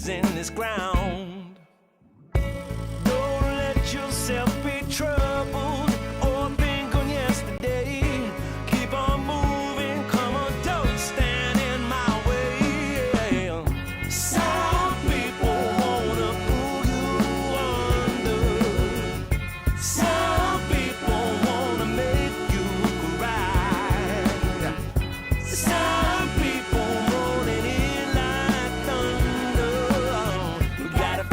in this ground. Don't let yourself be troubled or think on yesterday. Keep on moving, come on, don't stand in my way. Some people wanna pull you under. Some people wanna make you cry. Some people want it in like thunder. We gotta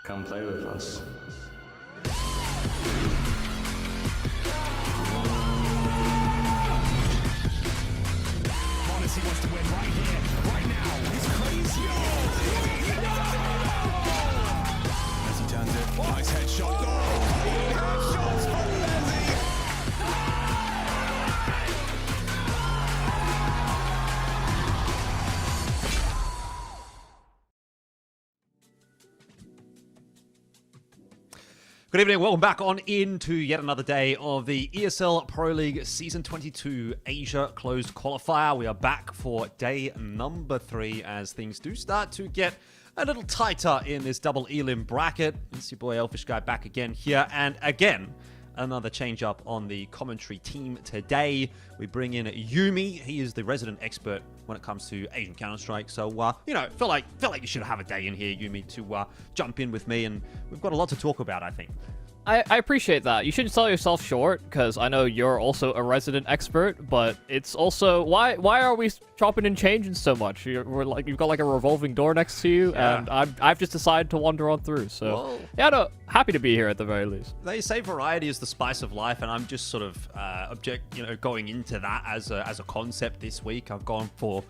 Come play with us. He wants to win right here, right now. He's crazy. As he turns it, nice headshot. Oh, headshots from Leslie. Good evening, welcome back on into yet another day of the ESL Pro League Season 22 Asia Closed Qualifier. We are back for day number 3 as things do start to get a little tighter in this double elim bracket. It's your boy Elfish Guy back again here, and again, another change up on the commentary team today. We bring in Yumi. He is the resident expert when it comes to Asian Counter-Strike. So, you know, feel like you should have a day in here, Yumi, to jump in with me, and we've got a lot to talk about, I think. I appreciate that. You shouldn't sell yourself short, because I know you're also a resident expert, but it's also, why are we chopping and changing so much? You've got like a revolving door next to you, yeah. And I've just decided to wander on through, so whoa. Yeah, no, happy to be here at the very least. They say variety is the spice of life, and I'm just sort of going into that as a concept this week. I've gone for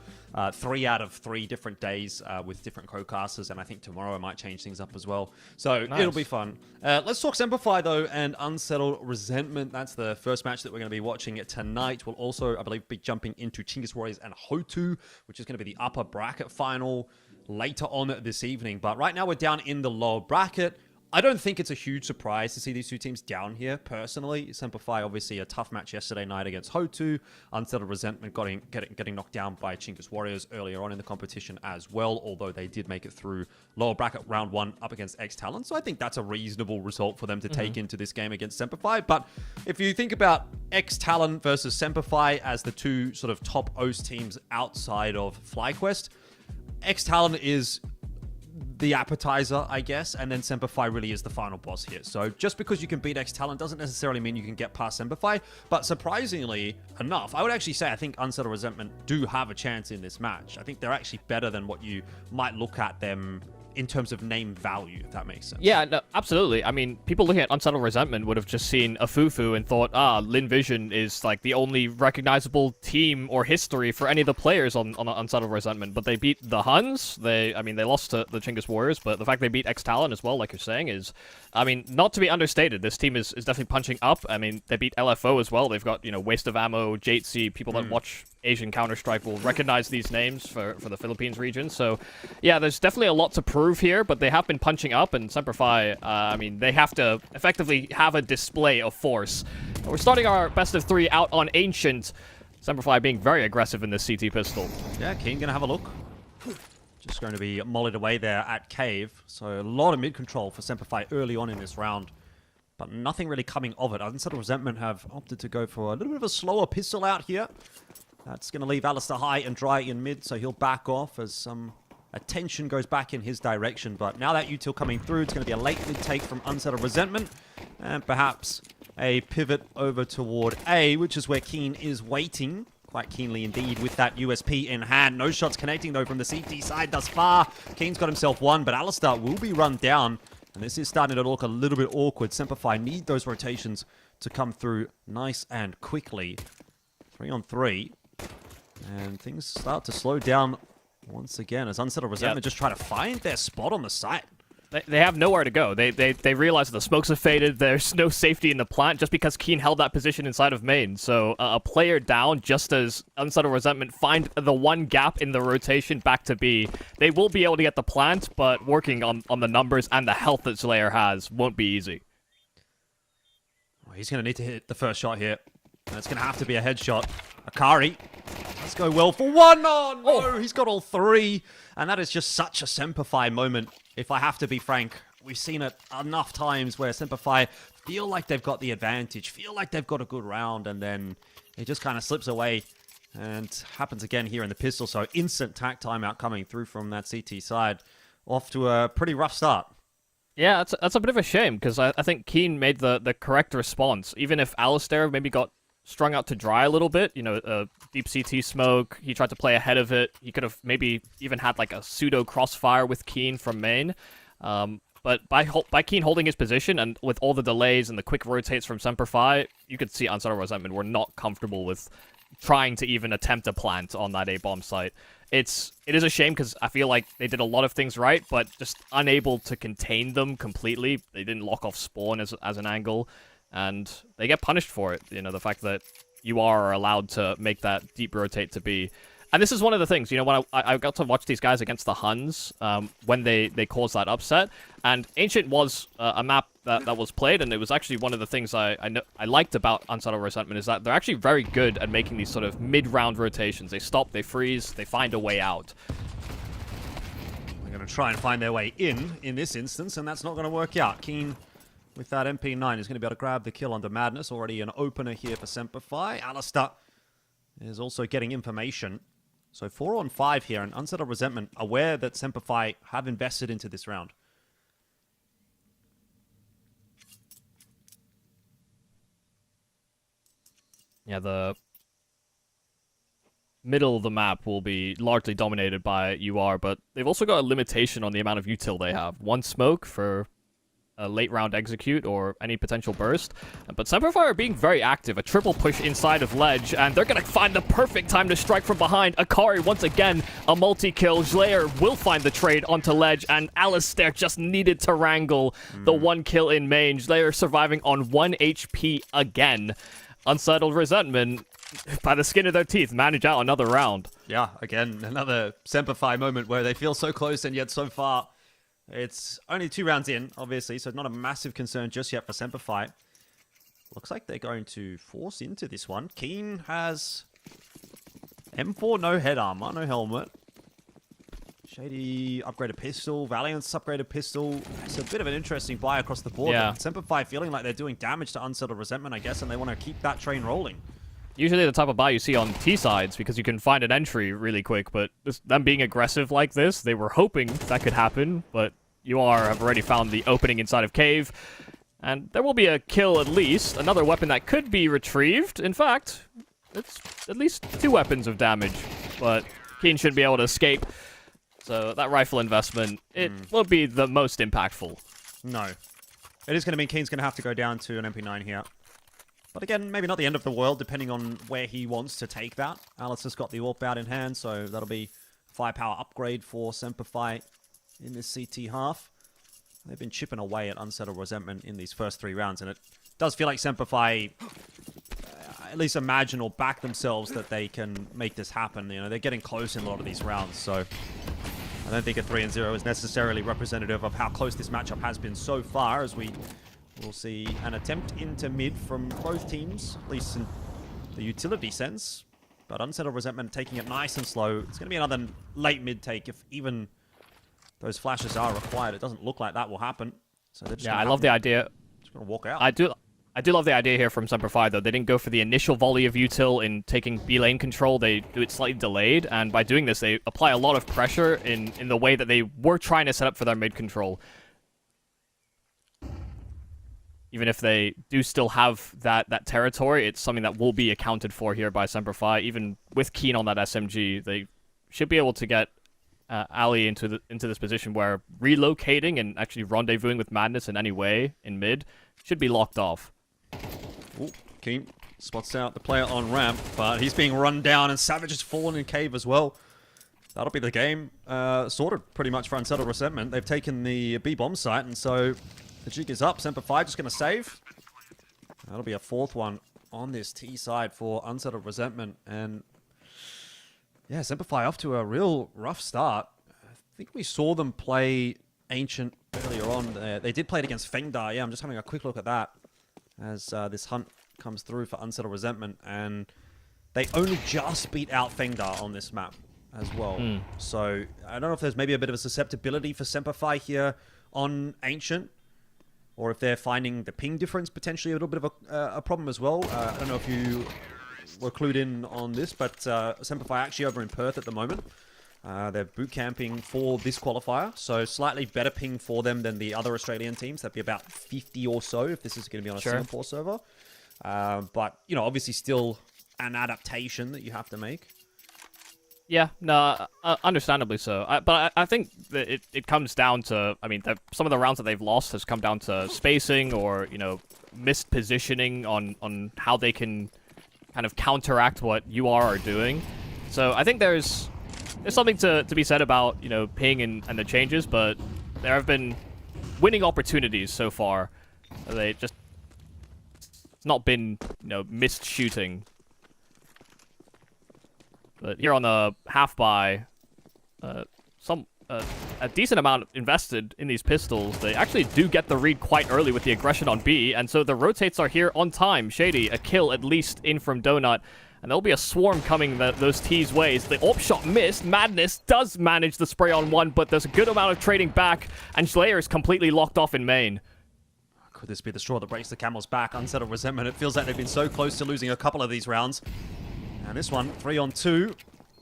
3 out of 3 different days with different co-casters, and I think tomorrow I might change things up as well. So nice. It'll be fun. Let's talk Semperfi though, and Unsettled Resentment. That's the first match that we're going to be watching tonight. We'll also, I believe, be jumping into Chingis Warriors and Hoou, which is going to be the upper bracket final later on this evening. But right now we're down in the lower bracket. I don't think it's a huge surprise to see these two teams down here, personally. Semperfi, obviously, a tough match yesterday night against Hoou. Unsettled Resentment getting knocked down by Chingis Warriors earlier on in the competition as well, although they did make it through lower bracket round 1 up against X-Talon. So I think that's a reasonable result for them to take into this game against Semperfi. But if you think about X-Talon versus Semperfi as the two sort of top OS teams outside of FlyQuest, X-Talon is the appetizer, I guess, and then Semperfi really is the final boss here. So just because you can beat X-Talon doesn't necessarily mean you can get past Semperfi, but surprisingly enough, I would actually say I think Unsettled Resentment do have a chance in this match. I think they're actually better than what you might look at them in terms of name value, if that makes sense. Yeah, no, absolutely. I mean, people looking at Unsettled Resentment would have just seen a Fufu and thought, Lin Vision is like the only recognizable team or history for any of the players on Unsettled Resentment. But they beat the Huns. They lost to the Chingis Warriors, but the fact they beat X-Talon as well, like you're saying, is, I mean, not to be understated. This team is definitely punching up. I mean, they beat LFO as well. They've got, Waste of Ammo, JC, people that watch Asian Counter-Strike will recognize these names for the Philippines region. So, yeah, there's definitely a lot to prove here, but they have been punching up, and Semperfi, I mean, they have to effectively have a display of force. We're starting our best of 3 out on Ancient. Semperfi being very aggressive in this CT pistol. Yeah, Keen gonna have a look. Just going to be mollied away there at Cave. So a lot of mid-control for Semperfi early on in this round, but nothing really coming of it. Unsettled Resentment have opted to go for a little bit of a slower pistol out here. That's going to leave Alistair high and dry in mid, so he'll back off as some attention goes back in his direction. But now that util coming through, it's going to be a late mid take from Unsettled Resentment, and perhaps a pivot over toward A, which is where Keen is waiting quite keenly indeed with that USP in hand. No shots connecting though from the CT side thus far. Keen's got himself one, but Alistair will be run down, and this is starting to look a little bit awkward. Semperfi need those rotations to come through nice and quickly. 3 on 3. And things start to slow down once again as Unsettled Resentment just try to find their spot on the site. They have nowhere to go. They realize that the smokes have faded. There's no safety in the plant just because Keen held that position inside of main. So a player down just as Unsettled Resentment find the one gap in the rotation back to B. They will be able to get the plant, but working on the numbers and the health that Slayer has won't be easy. Well, he's going to need to hit the first shot here. And it's going to have to be a headshot. Akari. Let's go well for one. Oh, no. He's got all 3. And that is just such a Semperfi moment. If I have to be frank, we've seen it enough times where Semperfi feel like they've got the advantage, feel like they've got a good round, and then it just kind of slips away. And happens again here in the pistol. So instant tack timeout coming through from that CT side. Off to a pretty rough start. Yeah, that's a bit of a shame, because I think Keen made the correct response. Even if Alistair maybe got strung out to dry a little bit, deep CT smoke, he tried to play ahead of it. He could have maybe even had like a pseudo crossfire with Keen from main. But by Keen holding his position and with all the delays and the quick rotates from Semperfi, you could see Unsettled Resentment were not comfortable with trying to even attempt a plant on that A-bomb site. It is a shame because I feel like they did a lot of things right, but just unable to contain them completely. They didn't lock off spawn as an angle, and they get punished for it. You know, the fact that you are allowed to make that deep rotate to be. And this is one of the things, you know, when I got to watch these guys against the Huns when they caused that upset, and Ancient was a map that was played, and it was actually one of the things I liked about Unsettled Resentment is that they're actually very good at making these sort of mid-round rotations. They stop, they freeze, they find a way out. They're going to try and find their way in this instance, and that's not going to work out. Keen with that MP9 is going to be able to grab the kill under Madness. Already an opener here for Semperfi. Alistair is also getting information. So 4 on 5 here, and Unsettled Resentment aware that Semperfi have invested into this round. Yeah, the middle of the map will be largely dominated by UR, but they've also got a limitation on the amount of util they have. 1 smoke for a late round execute or any potential burst. But Semperfi are being very active. A triple push inside of Ledge, and they're going to find the perfect time to strike from behind. Akari, once again, a multi-kill. Slayer will find the trade onto Ledge, and Alistair just needed to wrangle the 1 kill in main. Slayer surviving on 1 HP again. Unsettled Resentment, by the skin of their teeth, manage out another round. Yeah, again, another Semperfi moment where they feel so close and yet so far. It's only 2 rounds in, obviously, so not a massive concern just yet for Semperfi. Looks like they're going to force into this one. Keen has M4, no head armor, no helmet. Shady upgraded pistol, Valiant's upgraded pistol. It's a bit of an interesting buy across the board. Yeah. Semperfi feeling like they're doing damage to Unsettled Resentment, I guess, and they want to keep that train rolling. Usually the type of buy you see on T-sides because you can find an entry really quick, but them being aggressive like this, they were hoping that could happen, but have already found the opening inside of Cave, and there will be a kill at least. Another weapon that could be retrieved. In fact, it's at least 2 weapons of damage, but Keen should be able to escape. So that rifle investment, it won't be the most impactful. No. It is going to mean Keen's going to have to go down to an MP9 here. But again, maybe not the end of the world, depending on where he wants to take that. Alice has got the AWP out in hand, so that'll be a firepower upgrade for Semperfi in this CT half. They've been chipping away at Unsettled Resentment in these first 3 rounds, and it does feel like Semperfi at least imagine or back themselves that they can make this happen. You know, they're getting close in a lot of these rounds, so I don't think a 3-0 is necessarily representative of how close this matchup has been so far, as we will see an attempt into mid from both teams, at least in the utility sense. But Unsettled Resentment taking it nice and slow. It's going to be another late mid take if even those flashes are required. It doesn't look like that will happen. So they're just I love the idea. Just going to walk out. I do love the idea here from Semperfi, though. They didn't go for the initial volley of util in taking B lane control. They do it slightly delayed, and by doing this, they apply a lot of pressure in the way that they were trying to set up for their mid control. Even if they do still have that territory, it's something that will be accounted for here by Semperfi. Even with Keen on that SMG, they should be able to get Ali into this position where relocating and actually rendezvousing with Madness in any way in mid should be locked off. Ooh, Keen spots out the player on ramp, but he's being run down, and Savage has fallen in cave as well. That'll be the game sorted pretty much for Unsettled Resentment. They've taken the B-bomb site, and so the jig is up. Semperfi just going to save. That'll be a 4th one on this T side for Unsettled Resentment, and yeah, Semperfi off to a real rough start. I think we saw them play Ancient earlier on. They did play it against Fengda. Yeah, I'm just having a quick look at that as this hunt comes through for Unsettled Resentment, and they only just beat out Fengda on this map as well. So I don't know if there's maybe a bit of a susceptibility for Semperfi here on Ancient, or if they're finding the ping difference potentially a little bit of a problem as well. I don't know if you were clued in on this, but Semperfi actually over in Perth at the moment. They're boot camping for this qualifier, so slightly better ping for them than the other Australian teams. That'd be about 50 or so if this is going to be on a Singapore server. But, you know, obviously still an adaptation that you have to make. Yeah, no, understandably so. But I think that it comes down to, I mean, some of the rounds that they've lost has come down to spacing or, missed positioning on how they can kind of counteract what UR are doing. So I think there's something to be said about, ping and the changes, but there have been winning opportunities so far. They just, it's not been, missed shooting. But here on the half buy, a decent amount invested in these pistols. They actually do get the read quite early with the aggression on B, and so the rotates are here on time. Shady, a kill at least in from Donut, and there'll be a swarm coming those T's ways. The AWP shot missed. Madness does manage the spray on one, but there's a good amount of trading back, and Slayer is completely locked off in main. Could this be the straw that breaks the camel's back? Unsettled Resentment. It feels like they've been so close to losing a couple of these rounds. And this one, 3-on-2.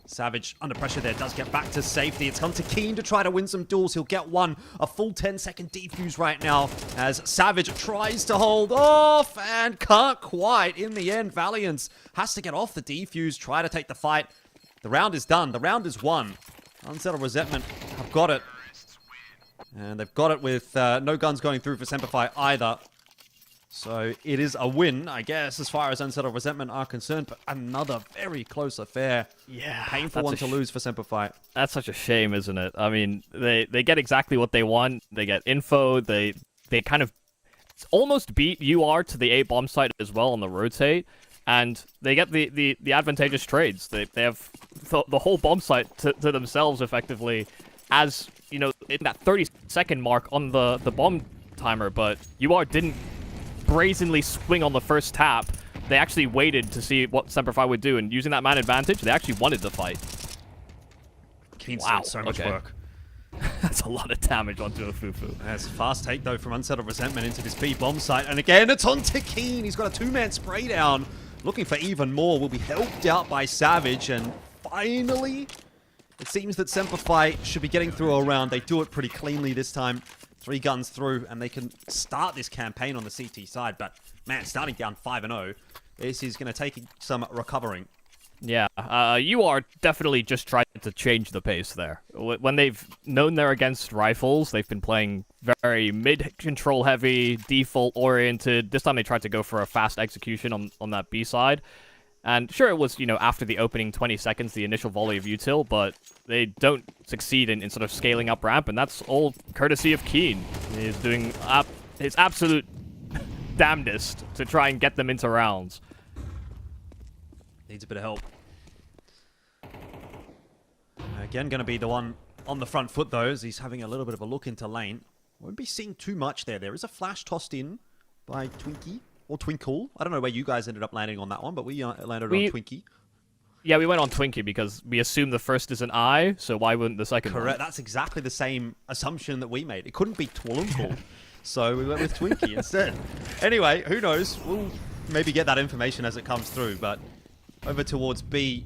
Savage, under pressure there, does get back to safety. It's gone to Keen to try to win some duels. He'll get one. A full 10-second defuse right now as Savage tries to hold off and can't quite. In the end, Valiance has to get off the defuse, try to take the fight. The round is done. The round is won. Unsettled Resentment have got it. And they've got it with no guns going through for Semperfi either. So it is a win, I guess, as far as Unsettled Resentment are concerned, but another very close affair. Yeah, painful one to lose for Semperfi. That's such a shame, isn't it? I mean, they get exactly what they want. They get info. They kind of almost beat UR to the A bomb site as well on the rotate, and they get the advantageous trades. They have the whole bomb site to themselves effectively, as in that 30-second mark on the bomb timer. But UR didn't brazenly swing on the first tap. They actually waited to see what Semperfi would do, and using that man advantage, they actually wanted the fight. Keen's Wow, doing so much work. That's a lot of damage onto a Fufu. That's a fast take, though, from Unsettled Resentment into this B bomb site. And again, it's on to Keen. He's got a two-man spray down. Looking for even more. Will be helped out by Savage. And finally, it seems that Semperfi should be getting through a round. They do it pretty cleanly this time. 3 guns through, and they can start this campaign on the CT side. But, man, starting down 5-0, this is going to take some recovering. Yeah, you are definitely just trying to change the pace there. When they've known they're against rifles, they've been playing very mid-control heavy, default-oriented. This time they tried to go for a fast execution on that B side. And sure, it was, after the opening 20 seconds, the initial volley of util, but they don't succeed in sort of scaling up ramp, and that's all courtesy of Keen. He's doing his absolute damnedest to try and get them into rounds. Needs a bit of help. Again, going to be the one on the front foot, though, as he's having a little bit of a look into lane. Won't be seeing too much there. There is a flash tossed in by Twinkie. Or Twinkle. I don't know where you guys ended up landing on that one, but we landed on Twinkie. Yeah, we went on Twinkie because we assume the first is an I, so why wouldn't the second Correct. one? That's exactly the same assumption that we made. It couldn't be Twiluncle, so we went with Twinkie instead. Anyway, who knows? We'll maybe get that information as it comes through, but over towards B,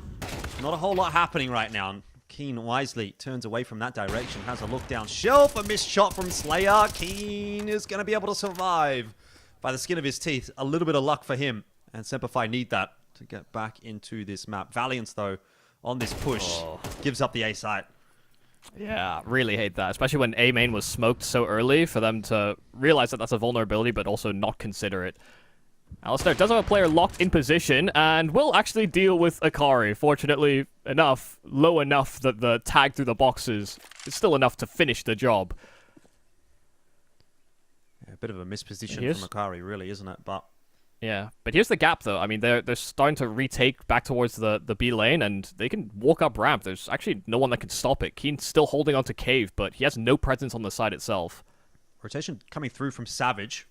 not a whole lot happening right now. Keen wisely turns away from that direction, has a look down shelf, a missed shot from Slayer. Keen is going to be able to survive by the skin of his teeth. A little bit of luck for him, and Semperfi need that to get back into this map. Valiance, though, on this push, gives up the A site. Yeah, really hate that, especially when A main was smoked so early, for them to realize that that's a vulnerability, but also not consider it. Alistair does have a player locked in position, and will actually deal with Akari. Fortunately enough, low enough that the tag through the boxes is still enough to finish the job. A bit of a misposition from Akari, really, isn't it? But yeah, but here's the gap, though. I mean, they're starting to retake back towards the B lane, and they can walk up ramp. There's actually no one that can stop it. Keen's still holding onto Cave, but he has no presence on the side itself. Rotation coming through from Savage.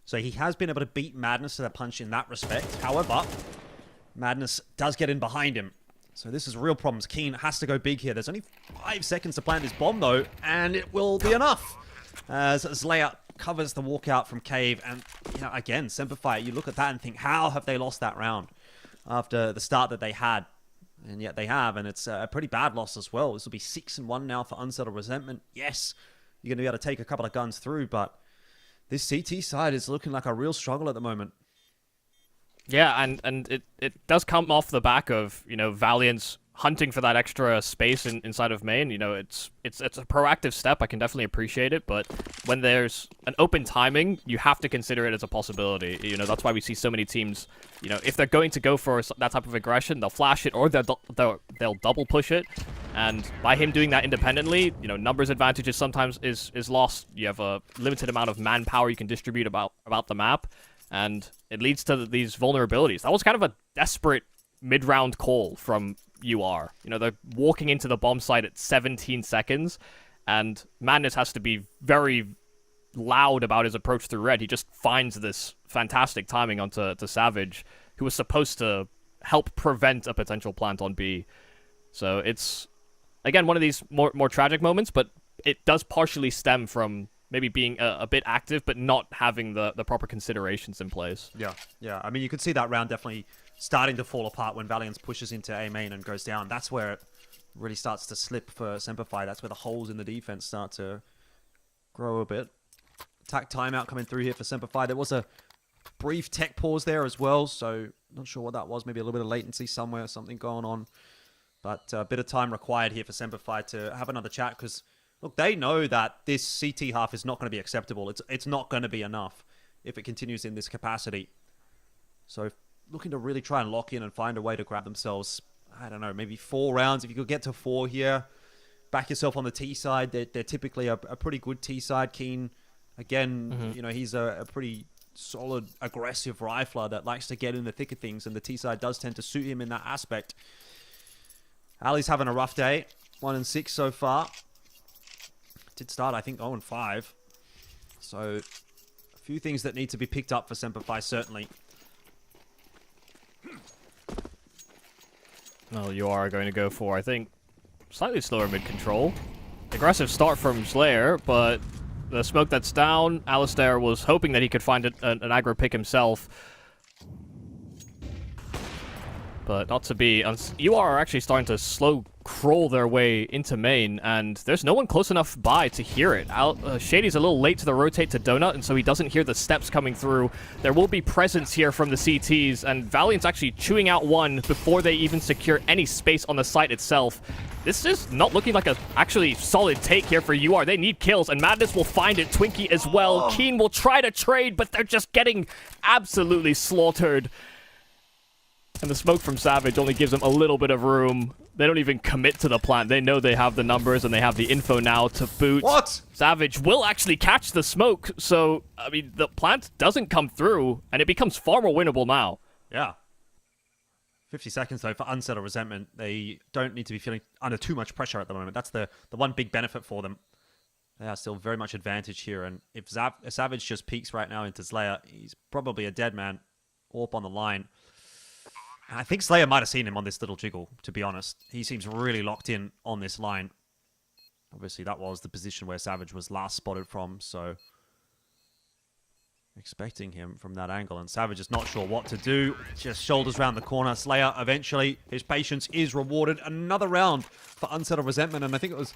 So he has been able to beat Madness to the punch in that respect. However, Madness does get in behind him. So this is real problems. Keen has to go big here. There's only 5 seconds to plant this bomb, though, and it will be enough. As Slayer covers the walkout from Cave, and again, Semperfi, you look at that and think, how have they lost that round after the start that they had? And yet they have, and it's a pretty bad loss as well. This will be 6-1 now for Unsettled Resentment. Yes, you're going to be able to take a couple of guns through, but this CT side is looking like a real struggle at the moment. Yeah, and it does come off the back of, Valiance hunting for that extra space inside of main, you know, it's a proactive step. I can definitely appreciate it, but when there's an open timing, you have to consider it as a possibility. You know, that's why we see so many teams, you know, if they're going to go for that type of aggression, they'll flash it or they'll double push it. And by him doing that independently, you know, numbers advantages sometimes is lost. You have a limited amount of manpower you can distribute about the map, and it leads to these vulnerabilities. That was kind of a desperate mid-round call from UR. You know, they're walking into the bomb site at 17 seconds, and Madness has to be very loud about his approach through red. He just finds this fantastic timing onto Savage, who was supposed to help prevent a potential plant on B. So it's, again, one of these more tragic moments, but it does partially stem from maybe being a bit active, but not having the proper considerations in place. Yeah. I mean, you could see that round definitely starting to fall apart when Valiance pushes into A main and goes down. That's where it really starts to slip for Semperfi. That's where the holes in the defense start to grow a bit. Attack timeout coming through here for Semperfi. There was a brief tech pause there as well, so not sure what that was. Maybe a little bit of latency somewhere, something going on. But a bit of time required here for Semperfi to have another chat, because look, they know that this CT half is not going to be acceptable. It's not going to be enough if it continues in this capacity. So looking to really try and lock in and find a way to grab themselves, I don't know, maybe 4 rounds. If you could get to 4 here, back yourself on the T side. They're typically a pretty good T side. Keen, again, you know, he's a pretty solid, aggressive rifler that likes to get in the thick of things, and the T side does tend to suit him in that aspect. Ali's having a rough day. 1-6 so far. Did start, I think, 0-5. So a few things that need to be picked up for Semperfi, certainly. Well, you are going to go for, I think, slightly slower mid-control. Aggressive start from Slayer, but the smoke that's down, Alistair was hoping that he could find an aggro pick himself. But not to be. UR are actually starting to slow crawl their way into main, and there's no one close enough by to hear it. Shady's a little late to the rotate to Donut, and so he doesn't hear the steps coming through. There will be presence here from the CTs, and Valiant's actually chewing out one before they even secure any space on the site itself. This is not looking like a actually solid take here for UR. They need kills, and Madness will find it. Twinkie as well. Keen will try to trade, but they're just getting absolutely slaughtered. And the smoke from Savage only gives them a little bit of room. They don't even commit to the plant. They know they have the numbers and they have the info now to boot. What? Savage will actually catch the smoke. So, I mean, the plant doesn't come through, and it becomes far more winnable now. Yeah. 50 seconds, though, for Unsettled Resentment. They don't need to be feeling under too much pressure at the moment. That's the one big benefit for them. They are still very much advantage here. And if Savage just peeks right now into Slayer, he's probably a dead man. Orp on the line. I think Slayer might have seen him on this little jiggle, to be honest. He seems really locked in on this line. Obviously, that was the position where Savage was last spotted from, so expecting him from that angle. And Savage is not sure what to do. Just shoulders round the corner. Slayer, eventually, his patience is rewarded. Another round for Unsettled Resentment, and I think it was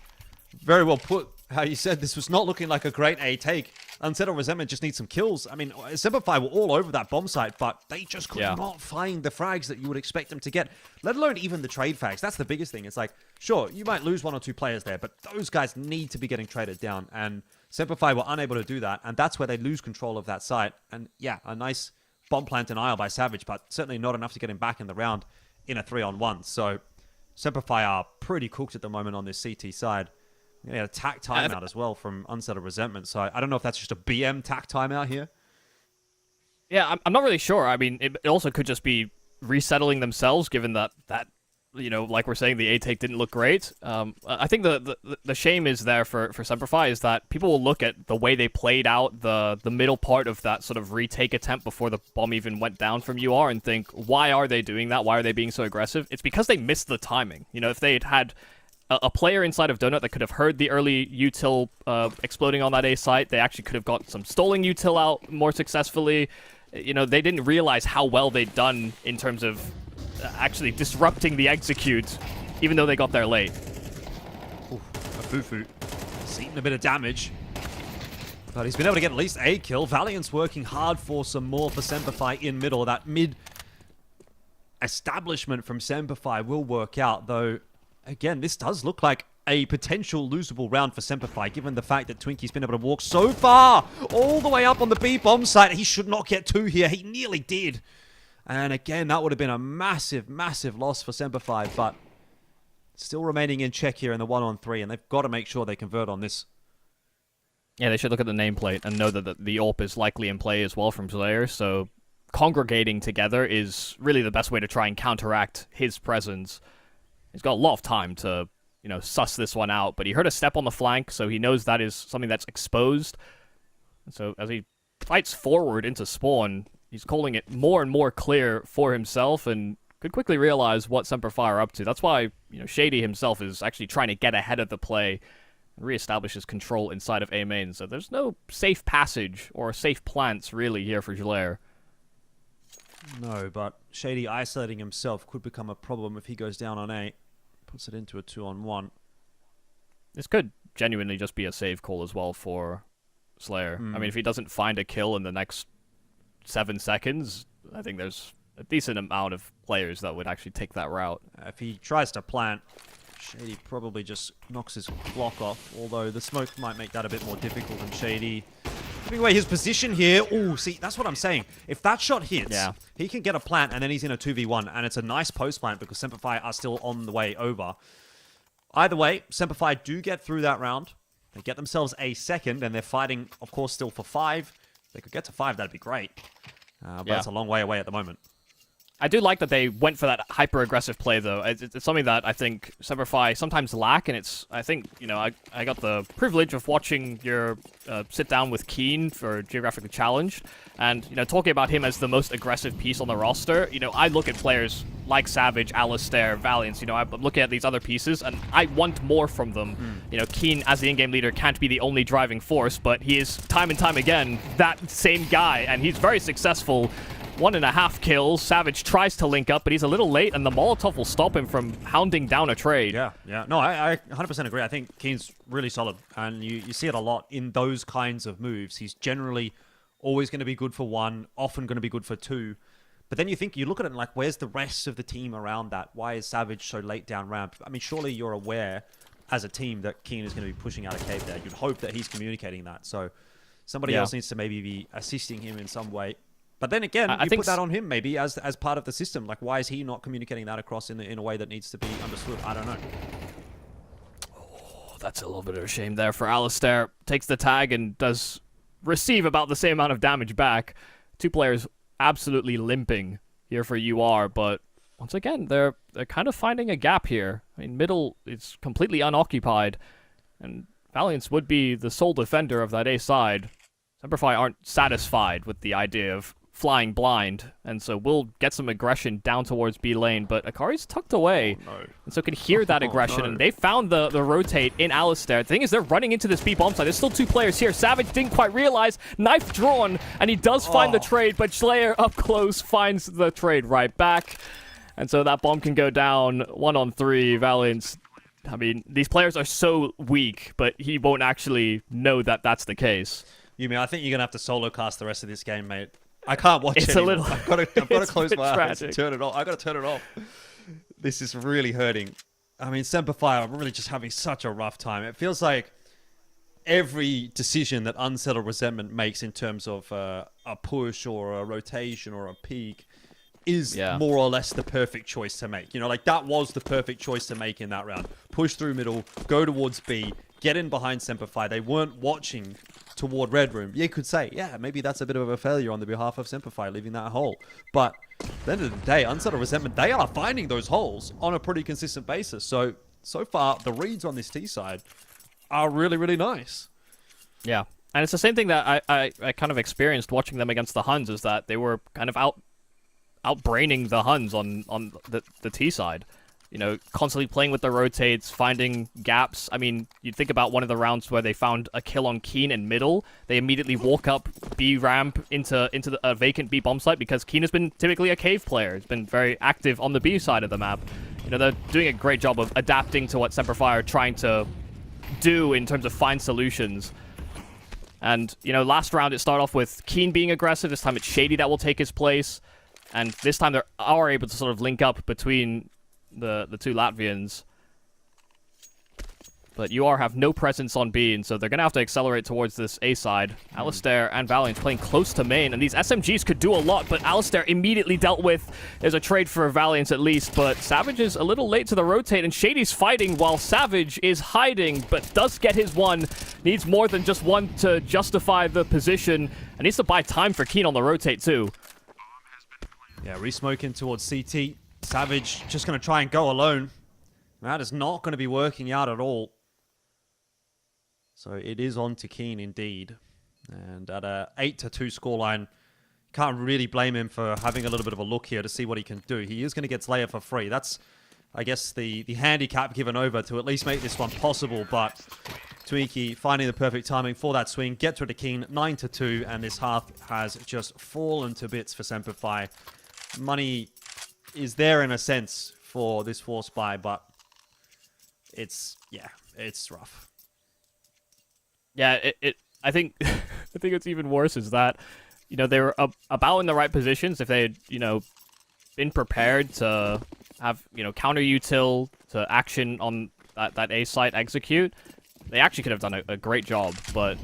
very well put how you said this was not looking like a great A take. Unsettled Resentment just needs some kills. I mean, Semperfi were all over that bomb site, but they just could not find the frags that you would expect them to get, let alone even the trade frags. That's the biggest thing. It's like, sure, you might lose 1 or 2 players there, but those guys need to be getting traded down, and Semperfi were unable to do that, and that's where they lose control of that site. And yeah, a nice bomb plant denial by Savage, but certainly not enough to get him back in the round in a 3-on-1. So Semperfi are pretty cooked at the moment on this CT side. Yeah, attack timeout as well from Unsettled Resentment. So I don't know if that's just a BM tack timeout here. Yeah, I'm not really sure. I mean, it also could just be resettling themselves, given that you know, like we're saying, the A take didn't look great. I think the shame is there for Semperfi is that people will look at the way they played out the middle part of that sort of retake attempt before the bomb even went down from UR and think, why are they doing that? Why are they being so aggressive? It's because they missed the timing. You know, if they had a player inside of Donut that could have heard the early util exploding on that A site, they actually could have got some stolen util out more successfully. You know, they didn't realize how well they'd done in terms of actually disrupting the execute, even though they got there late. Ooh, a Fufu. He's eaten a bit of damage, but he's been able to get at least a kill. Valiant's working hard for some more for Semperfi in middle. That mid establishment from Semperfi will work out, though, again, this does look like a potential losable round for Semperfi, given the fact that Twinkie's been able to walk so far, all the way up on the B bomb site. He should not get 2 here. He nearly did. And again, that would have been a massive, massive loss for Semperfi, but still remaining in check here in the 1-on-3, and they've got to make sure they convert on this. Yeah, they should look at the nameplate and know that the AWP is likely in play as well from Slayer, so congregating together is really the best way to try and counteract his presence. He's got a lot of time to, suss this one out, but he heard a step on the flank, so he knows that is something that's exposed. And so as he fights forward into spawn, he's calling it more and more clear for himself and could quickly realize what Semperfi are up to. That's why, Shady himself is actually trying to get ahead of the play and reestablish his control inside of A main. So there's no safe passage or safe plants really here for Jalair. No, but Shady isolating himself could become a problem if he goes down on A. Puts it into a 2-on-1. This could genuinely just be a save call as well for Slayer. I mean, if he doesn't find a kill in the next 7 seconds, I think there's a decent amount of players that would actually take that route. If he tries to plant, Shady probably just knocks his block off, although the smoke might make that a bit more difficult, and Shady giving away his position here. Oh, see, that's what I'm saying. If that shot hits, he can get a plant, and then he's in a 2v1, and it's a nice post-plant because Semperfi are still on the way over. Either way, Semperfi do get through that round. They get themselves a second, and they're fighting, of course, still for 5. If they could get to 5, that'd be great. But that's a long way away at the moment. I do like that they went for that hyper-aggressive play, though. It's something that I think Semperfi sometimes lack, and I think, I got the privilege of watching your sit down with Keen for Geographically Challenged, and, talking about him as the most aggressive piece on the roster, I look at players like Savage, Alistair, Valiance, I'm looking at these other pieces, and I want more from them. Keen, as the in-game leader, can't be the only driving force, but he is, time and time again, that same guy, and he's very successful. 1.5 kills. Savage tries to link up, but he's a little late, and the Molotov will stop him from hounding down a trade. Yeah. No, I 100% agree. I think Keen's really solid, and you see it a lot in those kinds of moves. He's generally always going to be good for 1, often going to be good for 2. But then you look at it and like, where's the rest of the team around that? Why is Savage so late down ramp? I mean, surely you're aware as a team that Keen is going to be pushing out a cave there. You'd hope that he's communicating that. So somebody else needs to maybe be assisting him in some way. But then again, you put that on him maybe as part of the system. Like, why is he not communicating that across in a way that needs to be understood? I don't know. Oh, that's a little bit of a shame there for Alistair. Takes the tag and does receive about the same amount of damage back. 2 players absolutely limping here for UR, but once again, they're kind of finding a gap here. I mean, middle is completely unoccupied, and Valiance would be the sole defender of that A side. Semperfi aren't satisfied with the idea of flying blind, and so we'll get some aggression down towards B lane, but Akari's tucked away, and so can hear that aggression, and they found the rotate in Alistair. The thing is, they're running into this B bomb side. There's still 2 players here. Savage didn't quite realize, knife drawn, and he does find the trade, but Slayer up close finds the trade right back, and so that bomb can go down. 1-on-3, Valiance. I mean, these players are so weak, but he won't actually know that that's the case. I think you're going to have to solo cast the rest of this game, mate. I can't watch it anymore. I've got to close my eyes and turn it off. I've got to turn it off. This is really hurting. I mean, Semperfi are really just having such a rough time. It feels like every decision that Unsettled Resentment makes in terms of a push or a rotation or a peak is more or less the perfect choice to make. Like that was the perfect choice to make in that round. Push through middle, go towards B, get in behind Semperfi. They weren't watching toward Red Room. You could say, maybe that's a bit of a failure on the behalf of Semperfi, leaving that hole. But at the end of the day, Unsettled Resentment, they are finding those holes on a pretty consistent basis. So far, the reads on this T side are really, really nice. Yeah. And it's the same thing that I kind of experienced watching them against the Huns, is that they were kind of outbraining the Huns on the T side. Constantly playing with the rotates, finding gaps. I mean, you think about one of the rounds where they found a kill on Keen in middle. They immediately walk up B ramp into a vacant B bomb site because Keen has been typically a cave player. He's been very active on the B side of the map. They're doing a great job of adapting to what Semperfi are trying to do in terms of find solutions. And, last round it started off with Keen being aggressive. This time it's Shady that will take his place. And this time they are able to sort of link up between the two Latvians. But UR have no presence on B, and so they're going to have to accelerate towards this A side. Alistair and Valiant playing close to main, and these SMGs could do a lot, but Alistair immediately dealt with. There's a trade for Valiant at least, but Savage is a little late to the rotate, and Shady's fighting while Savage is hiding, but does get his one. Needs more than just one to justify the position, and needs to buy time for Keen on the rotate too. Yeah, re-smoking towards CT. Savage just going to try and go alone. That is not going to be working out at all. So it is on to Keen indeed. And at a 8-2 scoreline, can't really blame him for having a little bit of a look here to see what he can do. He is going to get Slayer for free. That's, I guess, the handicap given over to at least make this one possible. But Twinkie finding the perfect timing for that swing. Gets rid of Keen, 9-2. And this half has just fallen to bits for Semperfi. Money is there in a sense for this force buy, but it's rough. Yeah, I think I think it's even worse is that, they were about in the right positions if they had, been prepared to have, counter util to action on that A site execute. They actually could have done a great job, but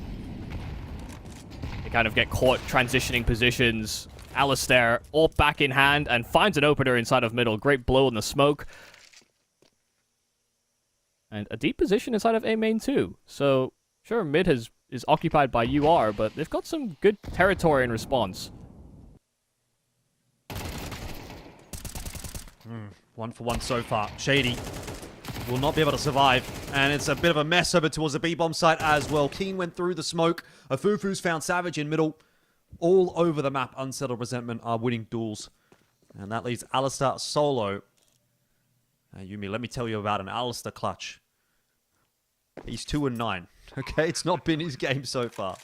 they kind of get caught transitioning positions. Alistair all back in hand and finds an opener inside of middle. Great blow in the smoke. And a deep position inside of A main too. So sure, mid is occupied by UR, but they've got some good territory in response. 1-for-1 so far. Shady will not be able to survive, and it's a bit of a mess over towards the B-bomb site as well. Keen went through the smoke. Afufu's found Savage in middle. All over the map, Unsettled Resentment are winning duels. And that leaves Alistair solo. Yumi, let me tell you about an Alistair clutch. He's 2-9. Okay, it's not been his game so far.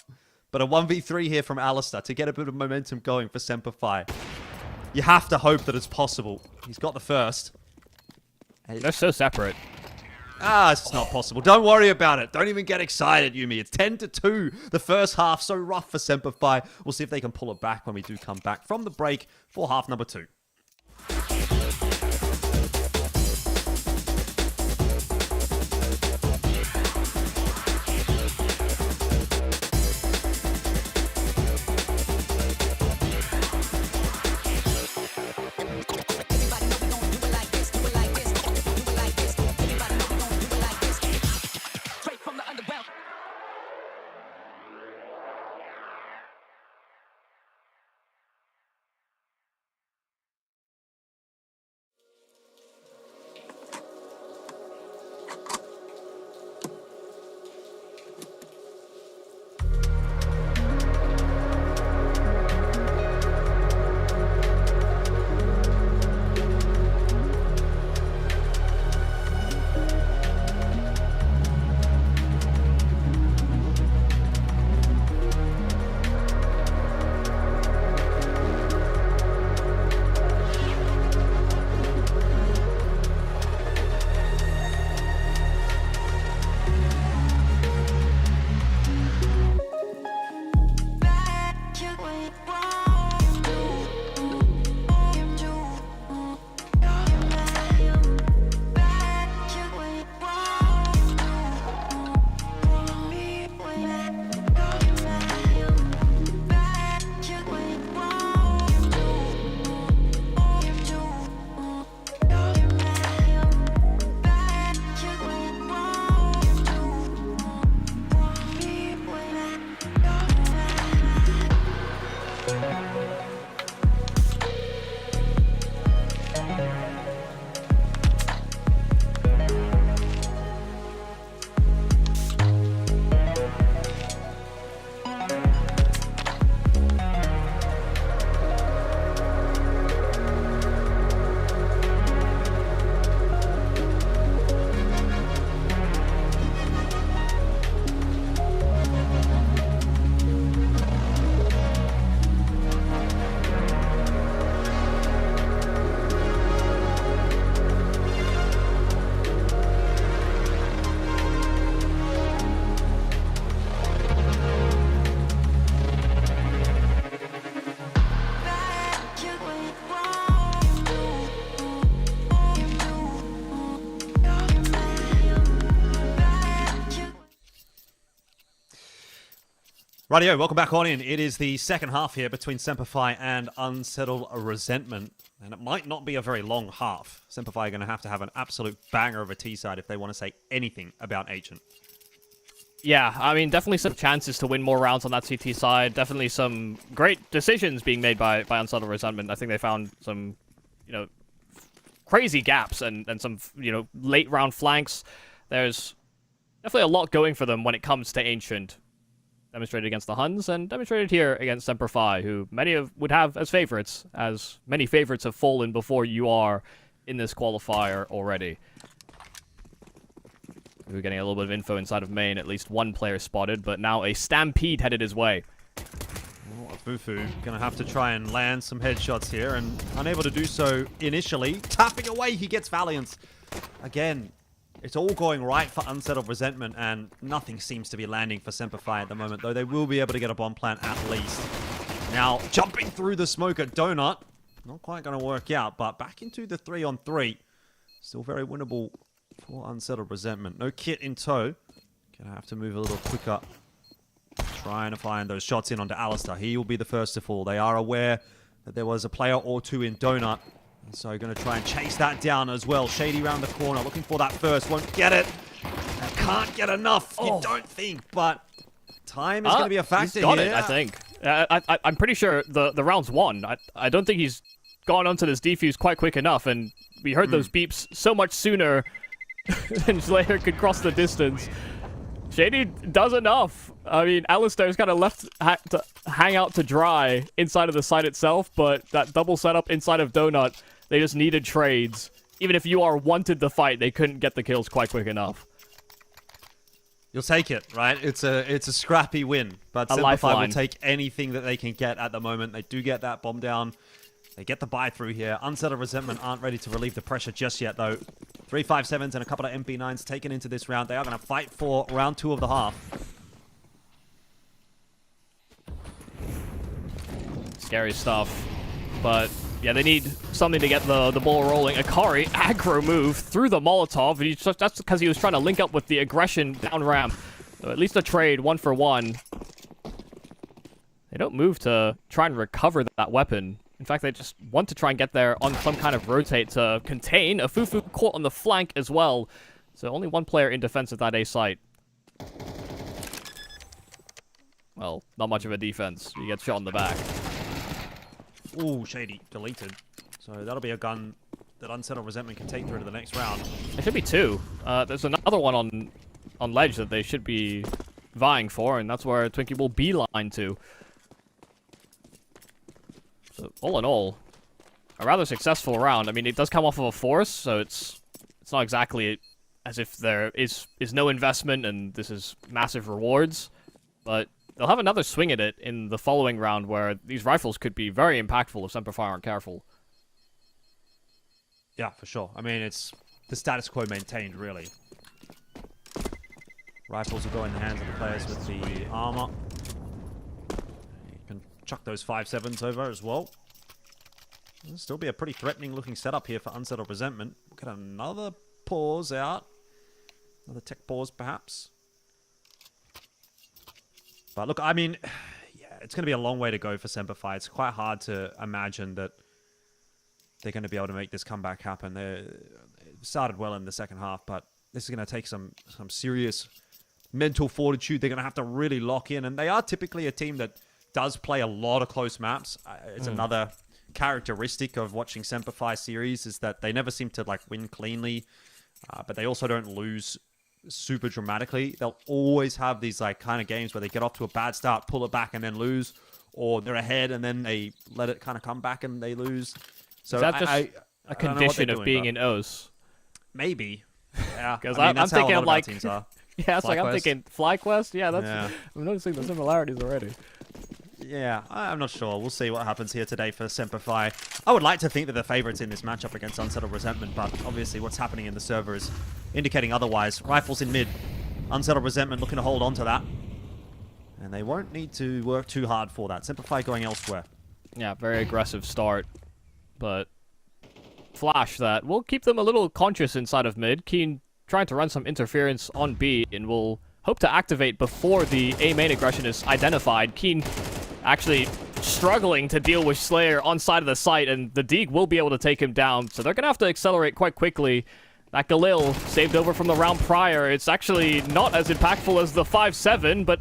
But a 1v3 here from Alistair to get a bit of momentum going for Semperfi. You have to hope that it's possible. He's got the first. They're so separate. It's not possible. Don't worry about it. Don't even get excited, Yumi. It's 10-2. The first half, so rough for Semperfi. We'll see if they can pull it back when we do come back from the break for half number 2. Rightio, welcome back on in. It is the second half here between Semperfi and Unsettled Resentment. And it might not be a very long half. Semperfi are going to have an absolute banger of a T-side if they want to say anything about Ancient. Yeah, I mean, definitely some chances to win more rounds on that CT side. Definitely some great decisions being made by Unsettled Resentment. I think they found some, crazy gaps and some, late round flanks. There's definitely a lot going for them when it comes to Ancient. Demonstrated against the Huns, and demonstrated here against Semperfi, who many would have as favorites, as many favorites have fallen before you are in this qualifier already. We're getting a little bit of info inside of main, at least one player spotted, but now a stampede headed his way. Oh, Fufu gonna have to try and land some headshots here, and unable to do so initially. Tapping away, he gets Valiance. Again, it's all going right for Unsettled Resentment, and nothing seems to be landing for Semperfi at the moment, though they will be able to get a bomb plant at least. Now, jumping through the smoke at Donut. Not quite going to work out, but back into the 3-on-3. Still very winnable for Unsettled Resentment. No kit in tow. Gonna have to move a little quicker. Trying to find those shots in onto Alistair. He will be the first to fall. They are aware that there was a player or two in Donut. And so going to try and chase that down as well. Shady round the corner, looking for that first. Won't get it. Can't get enough, you don't think, but time is going to be a factor he's got here. it, I think. I'm pretty sure the round's won. I don't think he's gone onto this defuse quite quick enough, and we heard those beeps so much sooner than Slayer could cross the distance. Shady does enough. I mean, Alistair's kind of left to hang out to dry inside of the site itself, but that double setup inside of Donut, they just needed trades. Even if UR wanted the fight, they couldn't get the kills quite quick enough. You'll take it, right? It's a scrappy win, but Semperfi will take anything that they can get at the moment. They do get that bomb down. They get the buy through here. Unsettled Resentment aren't ready to relieve the pressure just yet, though. 357s and a couple of MP9s taken into this round. They are going to fight for round 2 of the half. Scary stuff. But, yeah, they need something to get the ball rolling. Akari, aggro move through the Molotov. That's because he was trying to link up with the aggression down ramp. So at least a trade, 1-for-1. They don't move to try and recover that weapon. In fact, they just want to try and get there on some kind of rotate to contain. A Fufu caught on the flank as well. So only one player in defense of that A site. Well, not much of a defense. He gets shot in the back. Ooh, Shady. Deleted. So that'll be a gun that Unsettled Resentment can take through to the next round. There should be 2. There's another one on ledge that they should be vying for, and that's where Twinkie will beeline to. So, all in all, a rather successful round. I mean, it does come off of a force, so it's not exactly as if there is no investment and this is massive rewards. But they'll have another swing at it in the following round where these rifles could be very impactful if Semperfi aren't careful. Yeah, for sure. I mean, it's the status quo maintained, really. Rifles will go in the hands of the players with the armor. You can chuck those 5.7s over as well. It'll still be a pretty threatening looking setup here for Unsettled Resentment. We'll get another pause out. Another tech pause, perhaps. But look, I mean, yeah, it's going to be a long way to go for Semperfi. It's quite hard to imagine that they're going to be able to make this comeback happen. They started well in the second half, but this is going to take some serious mental fortitude. They're going to have to really lock in, and they are typically a team that does play a lot of close maps. It's another characteristic of watching Semperfi series is that they never seem to win cleanly, but they also don't lose super dramatically. They'll always have these kind of games where they get off to a bad start, pull it back, and then lose, or they're ahead and then they let it kind of come back and they lose. So is that just a condition of being in OS? Maybe. Yeah, because I'm thinking of teams are. Yeah, it's I'm thinking FlyQuest. Yeah, I'm noticing the similarities already. Yeah, I'm not sure. We'll see what happens here today for Semperfi. I would like to think that they're favorites in this matchup against Unsettled Resentment, but obviously what's happening in the server is indicating otherwise. Rifles in mid. Unsettled Resentment looking to hold on to that. And they won't need to work too hard for that. Semperfi going elsewhere. Yeah, very aggressive start. But flash that will keep them a little conscious inside of mid. Keen trying to run some interference on B and will hope to activate before the A main aggression is identified. Keen actually struggling to deal with Slayer on side of the site, and the Deeg will be able to take him down, so they're going to have to accelerate quite quickly. That Galil saved over from the round prior. It's actually not as impactful as the 5-7, but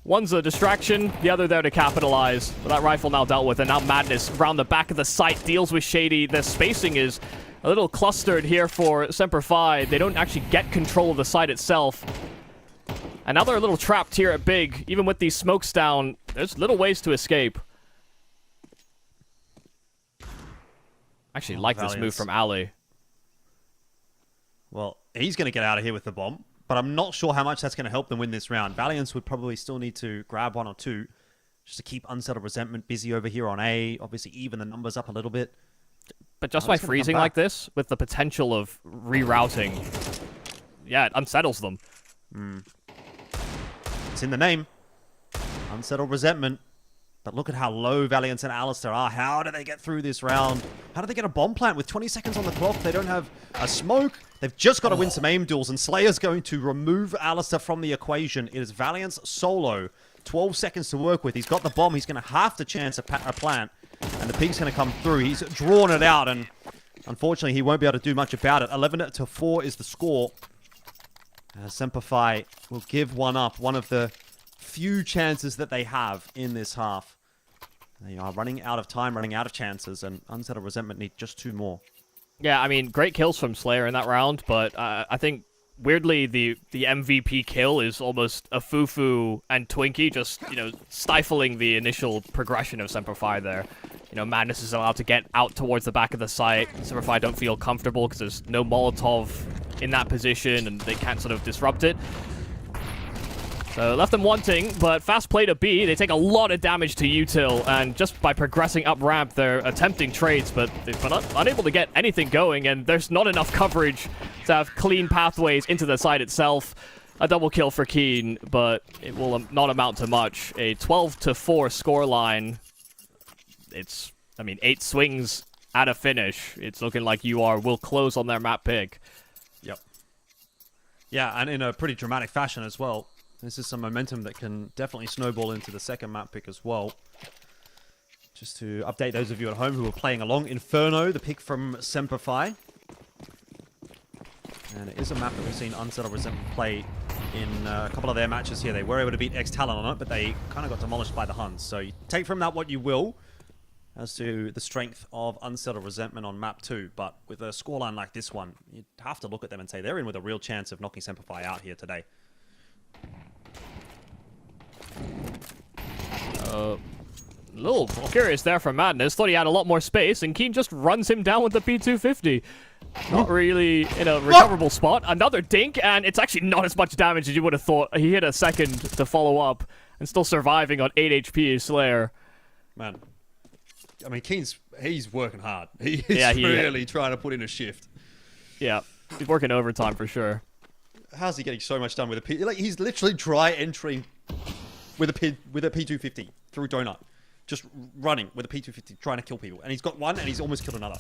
one's a distraction, the other there to capitalize. But that rifle now dealt with, and now Madness around the back of the site deals with Shady. The spacing is a little clustered here for Semper Fi. They don't actually get control of the site itself. And now they're a little trapped here at Big. Even with these smokes down, there's little ways to escape. Actually like this move from Ali. Well, he's going to get out of here with the bomb, but I'm not sure how much that's going to help them win this round. Valiance would probably still need to grab 1 or 2 just to keep Unsettled Resentment busy over here on A. Obviously, even the numbers up a little bit. But just by freezing like this, with the potential of rerouting, yeah, it unsettles them. It's in the name. Unsettled Resentment. But look at how low Valiance and Alistair are. How do they get through this round? How do they get a bomb plant with 20 seconds on the clock? They don't have a smoke. They've just got to win some aim duels, and Slayer's going to remove Alistair from the equation. It is Valiance solo. 12 seconds to work with. He's got the bomb. He's going to have to chance a plant, and the pig's going to come through. He's drawn it out, and unfortunately, he won't be able to do much about it. 11-4 is the score. Semper Fi will give one up. One of the few chances that they have in this half. They are running out of time, running out of chances, and Unsettled Resentment need just 2 more. Yeah, I mean, great kills from Slayer in that round, but I think, weirdly, the MVP kill is almost a Fufu and Twinkie, just, you know, stifling the initial progression of Semper Fi there. You know, Madness is allowed to get out towards the back of the site. Semper Fi don't feel comfortable because there's no Molotov in that position, and they can't sort of disrupt it. So left them wanting, but fast play to B. They take a lot of damage to util, and just by progressing up ramp, they're attempting trades, but they've been unable to get anything going, and there's not enough coverage to have clean pathways into the site itself. A double kill for Keen, but it will not amount to much. A 12-4 scoreline. It's, I mean, 8 swings at a finish. It's looking like UR will close on their map pick. Yep. Yeah, and in a pretty dramatic fashion as well. This is some momentum that can definitely snowball into the second map pick as well. Just to update those of you at home who are playing along, Inferno, the pick from Semper Fi. And it is a map that we've seen Unsettled Resentment play in a couple of their matches here. They were able to beat X-Talon on it, but they kind of got demolished by the Huns. So you take from that what you will as to the strength of Unsettled Resentment on map 2. But with a scoreline like this one, you'd have to look at them and say they're in with a real chance of knocking Semper Fi out here today. A little curious there from Madness. Thought he had a lot more space, and Keen just runs him down with the P250. Not really in a recoverable spot. Another dink, and it's actually not as much damage as you would have thought. He hit a second to follow up, and still surviving on 8 HP is Slayer. Man, I mean, he's working hard. He's really trying to put in a shift. Yeah, he's working overtime for sure. How's he getting so much done with a P? Like, he's literally dry entering with a P250 through Donut. Just running with a P250, trying to kill people. And he's got one, and he's almost killed another.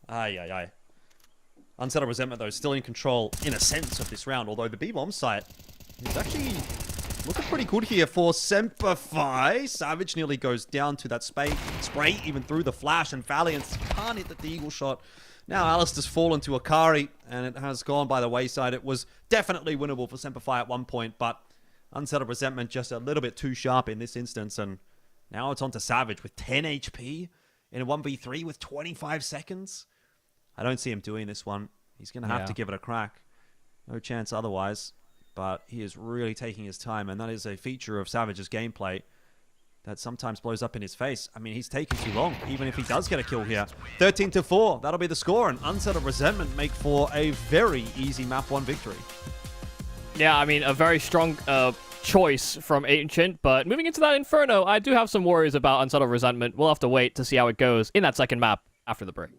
Aye. Unsettled Resentment, though, still in control, in a sense, of this round. Although the B-bomb site is actually looking pretty good here for Semper Fi. Savage nearly goes down to that spray, even through the flash, and Valiant can't hit the eagle shot. Now Alistair's fallen to Akari, and it has gone by the wayside. It was definitely winnable for Semper Fi at one point, but Unsettled Resentment just a little bit too sharp in this instance, and now it's on to Savage with 10 HP in a 1v3 with 25 seconds. I don't see him doing this one. He's going to have to give it a crack. No chance otherwise, but he is really taking his time, and that is a feature of Savage's gameplay that sometimes blows up in his face. I mean, he's taking too long, even if he does get a kill here. 13-4, that'll be the score, and Unsettled Resentment make for a very easy map 1 victory. Yeah, I mean, a very strong choice from Ancient, but moving into that Inferno, I do have some worries about Unsettled Resentment. We'll have to wait to see how it goes in that second map after the break.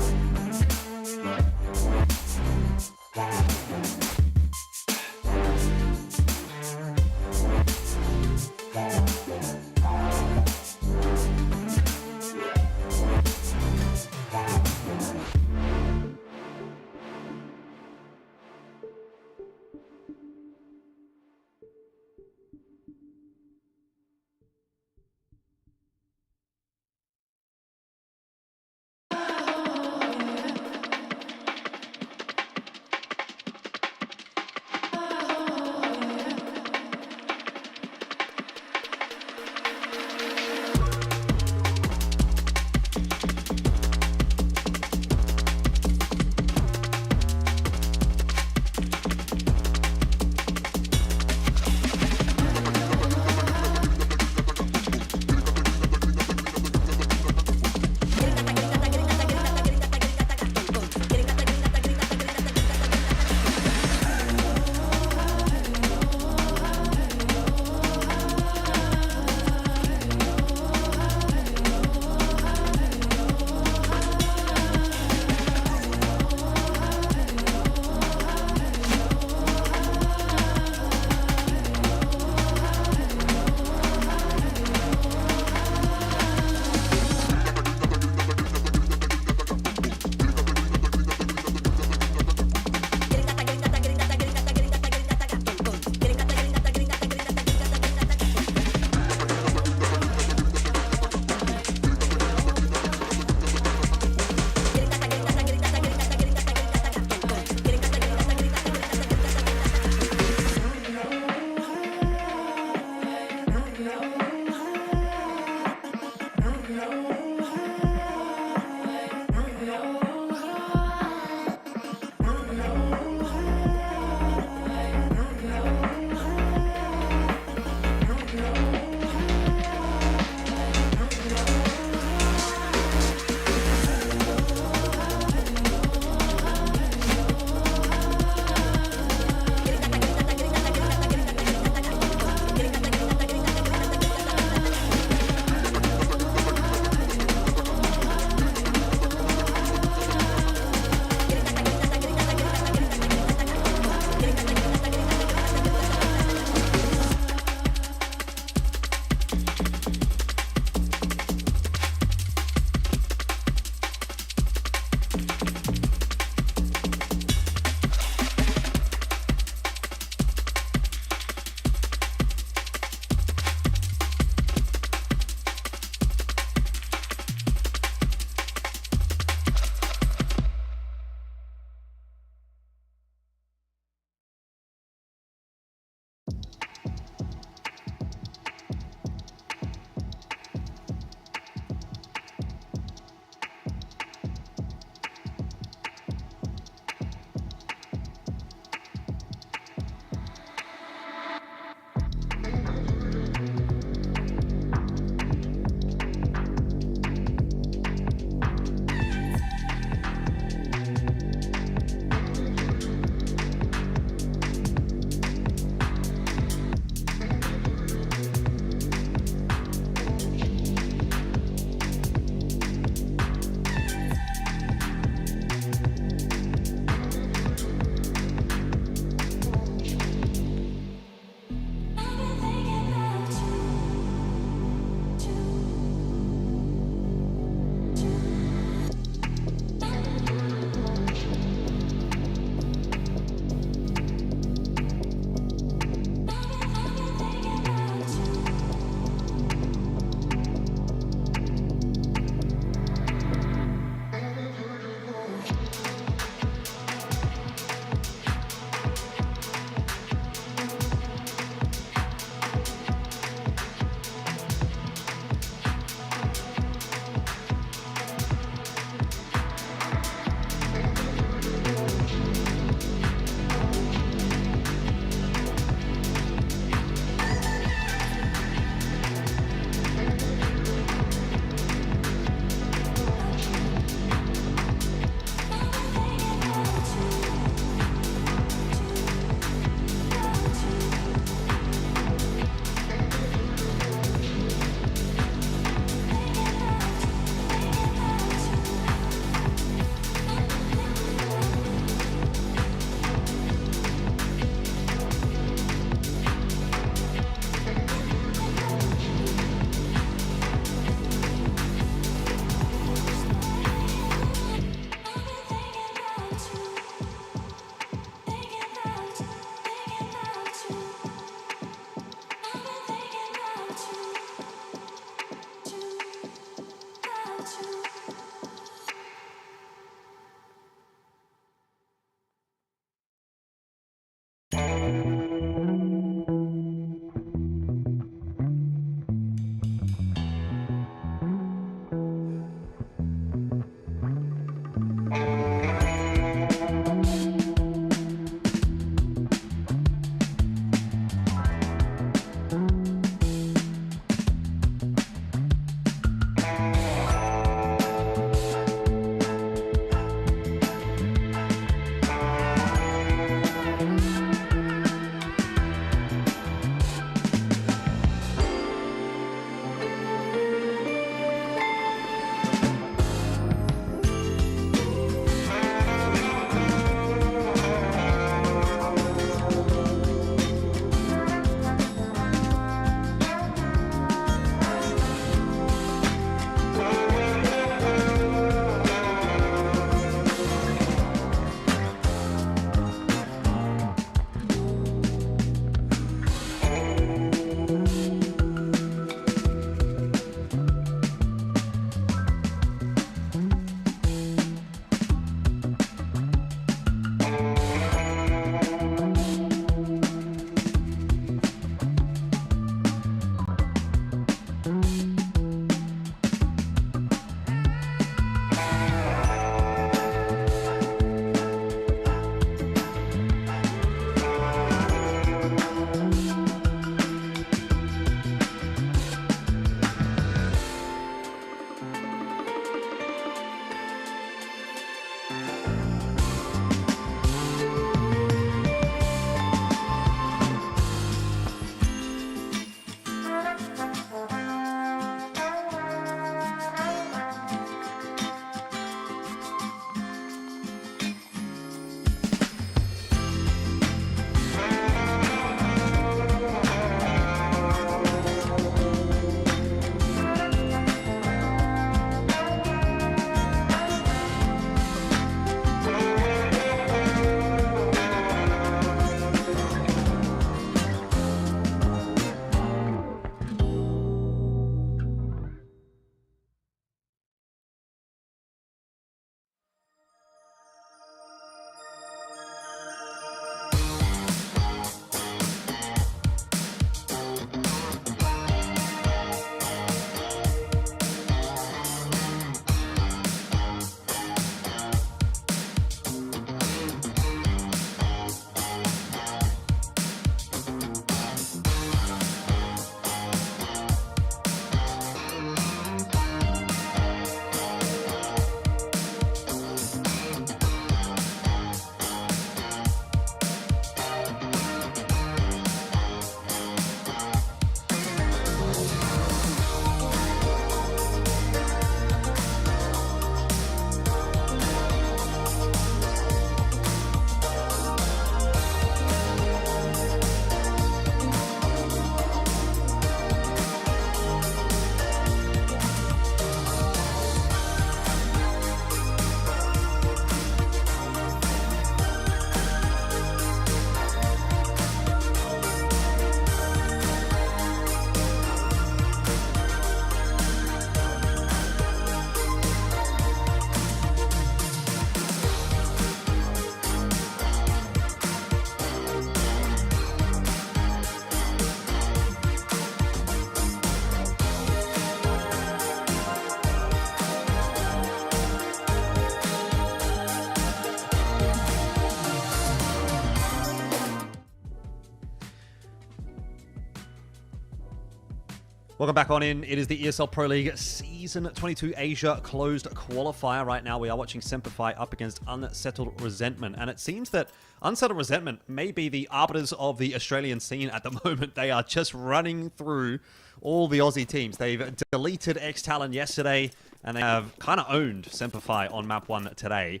Welcome back on in. It is the ESL Pro League Season 22 Asia closed qualifier. Right now we are watching Semperfi up against Unsettled Resentment. And it seems that Unsettled Resentment may be the arbiters of the Australian scene at the moment. They are just running through all the Aussie teams. They've deleted X-Talon yesterday and they have kind of owned Semperfi on map 1 today.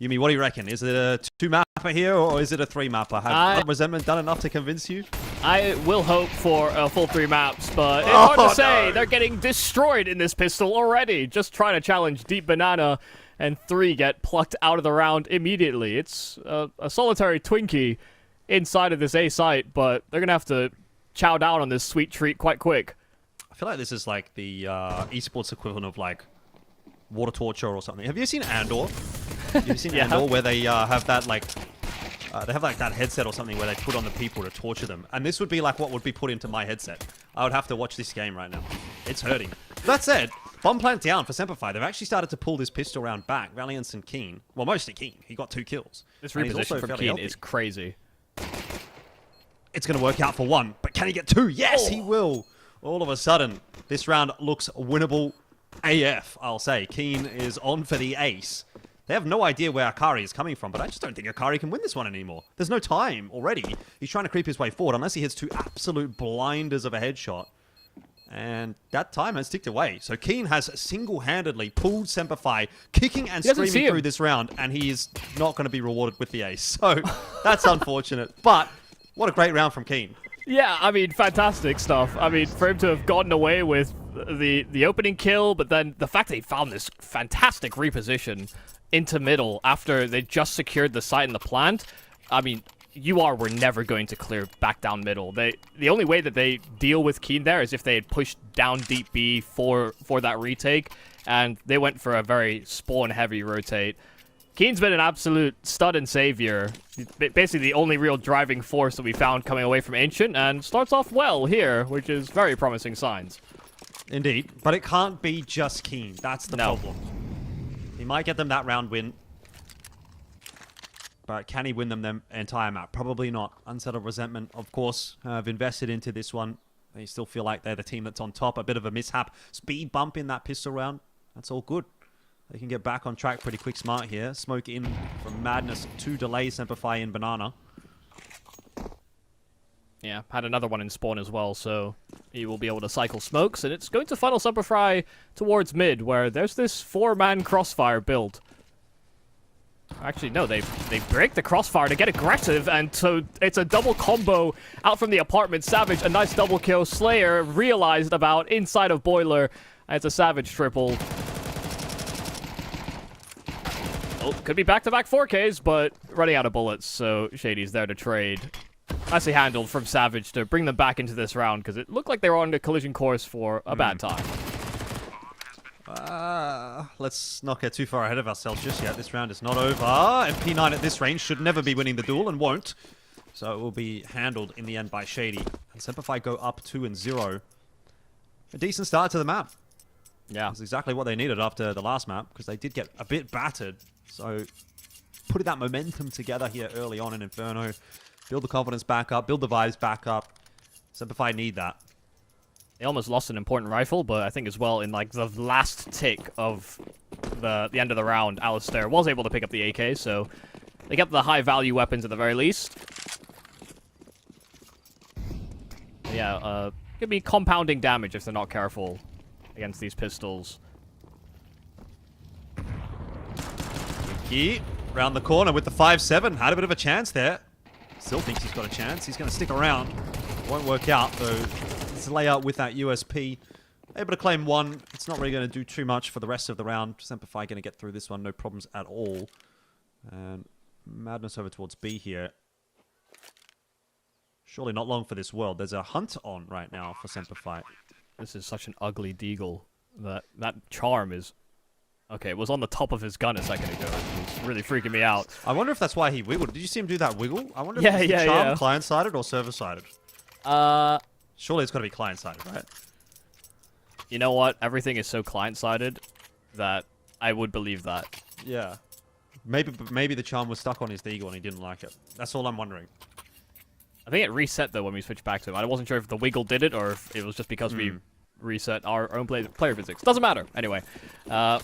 Yumi, what do you reckon? Is it a 2-mapper here or is it a 3-mapper? Have Resentment done enough to convince you? I will hope for a full 3 maps, but it's hard to say. No. They're getting destroyed in this pistol already. Just trying to challenge Deep Banana, and 3 get plucked out of the round immediately. It's a solitary Twinkie inside of this A site, but they're going to have to chow down on this sweet treat quite quick. I feel like this is like the esports equivalent of like Water Torture or something. Have you seen Andor? Have you seen Andor where they have that like... they have like that headset or something where they put on the people to torture them. And this would be like what would be put into my headset. I would have to watch this game right now. It's hurting. That said, bomb plant down for Semperfi. They've actually started to pull this pistol round back. Valiance and Keen. Well, mostly Keen. He got 2 kills. This reposition from Keen is crazy. It's going to work out for 1. But can he get 2? Yes, he will. All of a sudden, this round looks winnable AF, I'll say. Keen is on for the ace. They have no idea where Akari is coming from, but I just don't think Akari can win this one anymore. There's no time already. He's trying to creep his way forward unless he hits 2 absolute blinders of a headshot. And that time has ticked away. So Keen has single-handedly pulled Semperfi, kicking and screaming through this round, and he is not going to be rewarded with the ace. So that's unfortunate. But what a great round from Keen. Yeah, I mean, fantastic stuff. I mean, for him to have gotten away with the opening kill, but then the fact that he found this fantastic reposition into middle after they just secured the site and the plant. I mean, UR were never going to clear back down middle. The only way that they deal with Keen there is if they had pushed down deep B for that retake, and they went for a very spawn-heavy rotate. Keen's been an absolute stud and savior. Basically the only real driving force that we found coming away from Ancient, and starts off well here, which is very promising signs. Indeed, but it can't be just Keen. That's the problem. He might get them that round win. But can he win them the entire map? Probably not. Unsettled Resentment, of course, have invested into this one. They still feel like they're the team that's on top. A bit of a mishap. Speed bump in that pistol round. That's all good. They can get back on track pretty quick smart here. Smoke in from Madness to delay Semperfi in Banana. Yeah, had another one in spawn as well, so he will be able to cycle smokes, and it's going to funnel Semperfi towards mid, where there's this 4-man crossfire build. Actually, no, they break the crossfire to get aggressive, and so it's a double combo out from the apartment. Savage, a nice double kill. Slayer realized about inside of Boiler, and it's a Savage triple. Oh, could be back-to-back 4Ks, but running out of bullets, so Shady's there to trade. Nicely handled from Savage to bring them back into this round, because it looked like they were on a collision course for a bad time. Let's not get too far ahead of ourselves just yet. This round is not over. And P9 at this range should never be winning the duel and won't. So it will be handled in the end by Shady. And Semperfi go up 2-0. A decent start to the map. Yeah. That's exactly what they needed after the last map, because they did get a bit battered. So putting that momentum together here early on in Inferno, build the confidence back up, build the vibes back up. Semperfi need that. They almost lost an important rifle, but I think as well in like the last tick of the end of the round, Alistair was able to pick up the AK, so they kept the high-value weapons at the very least. But yeah, could be compounding damage if they're not careful against these pistols. He round the corner with the 5-7. Had a bit of a chance there. Still thinks he's got a chance. He's going to stick around. Won't work out, though. His layout with that USP. Able to claim 1. It's not really going to do too much for the rest of the round. Semperfi going to get through this one. No problems at all. And Madness over towards B here. Surely not long for this world. There's a hunt on right now for Semperfi. This is such an ugly deagle. That charm is... Okay, it was on the top of his gun a second ago. It was really freaking me out. I wonder if that's why he wiggled. Did you see him do that wiggle? I wonder if it's the charm client-sided or server-sided. Surely it's got to be client-sided, right? You know what? Everything is so client-sided that I would believe that. Yeah. Maybe the charm was stuck on his deagle and he didn't like it. That's all I'm wondering. I think it reset, though, when we switched back to him. I wasn't sure if the wiggle did it or if it was just because we reset our own player physics. Doesn't matter. Anyway,